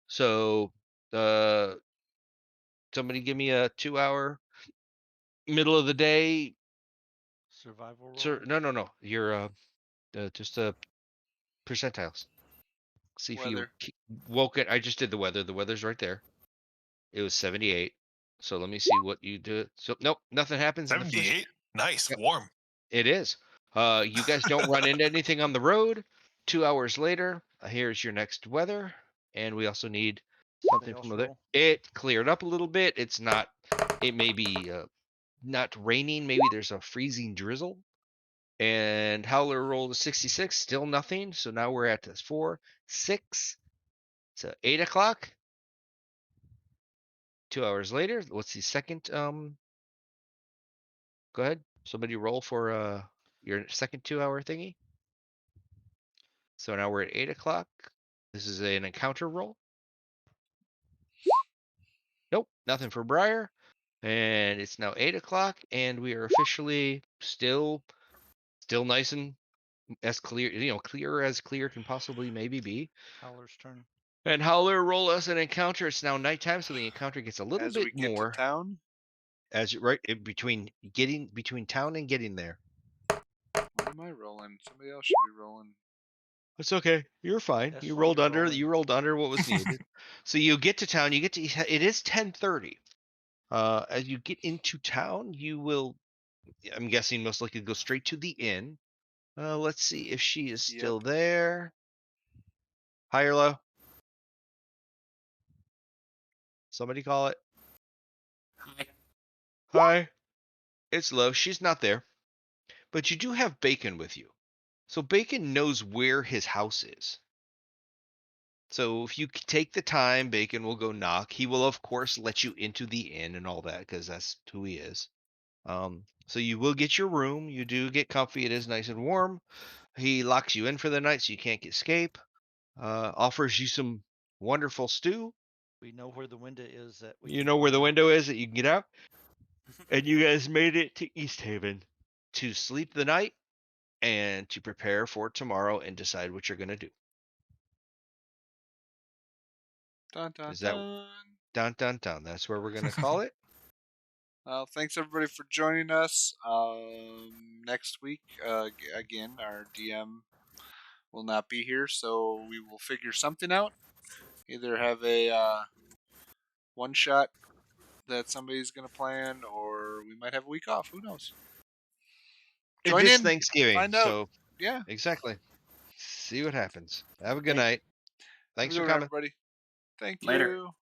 So somebody give me a 2-hour middle of the day. Survival roll. Sir, no. You're just percentiles. See if you Weather. woke it. I just did the weather. The weather's right there. It was 78. So let me see what you do. So nope, nothing happens in the first. 78? Nice, Yep, warm. it is. You guys don't run into anything on the road. 2 hours later, here's your next weather, and we also need something Else from the. roll. It cleared up a little bit. It's not. It may be not raining. Maybe there's a freezing drizzle. And Howler rolled a 66, still nothing. So now we're at this 4, 6, so 8 o'clock. 2 hours later, what's the second? Go ahead. Somebody roll for your second 2-hour thingy. So now we're at 8 o'clock. This is an encounter roll. Nope, nothing for Briar. And it's now 8 o'clock, and we are officially still nice and as clear, clear as clear can possibly maybe be. Howler's turn. And Howler roll us an encounter. It's now nighttime, so the encounter gets a little As bit we get to more town, as right in between town and getting there. what am I rolling? Somebody else should be rolling. It's okay. You're fine. That's You fine. rolled under. Rolling. You rolled under what was needed. So you get to town. It is 10:30. As you get into town, you will. I'm guessing most likely go straight to the inn. Let's see if she is Yep. still there. High or low? Somebody call it. Hi. Hi. It's low. She's not there. But you do have Bacon with you. So Bacon knows where his house is. So if you take the time, Bacon will go knock. He will, of course, let you into the inn and all that because that's who he is. So you will get your room. You do get comfy. It is nice and warm. He locks you in for the night so you can't escape. Offers you some wonderful stew. We know where the window is that we You can know where get the out. window is that you can get out. And you guys made it to East Haven to sleep the night and to prepare for tomorrow and decide what you're going to do. Dun dun Is that dun? That's where we're going to call it. Well, thanks everybody for joining us. Next week, again, our DM will not be here, so we will figure something out. Either have a one shot that somebody's going to plan, or we might have a week off. Who knows? It Join is in. Thanksgiving, Find out. so Yeah. exactly. See what happens. Have a good Okay. night. Have a Thanks good for one, coming. everybody. Thank Later. you.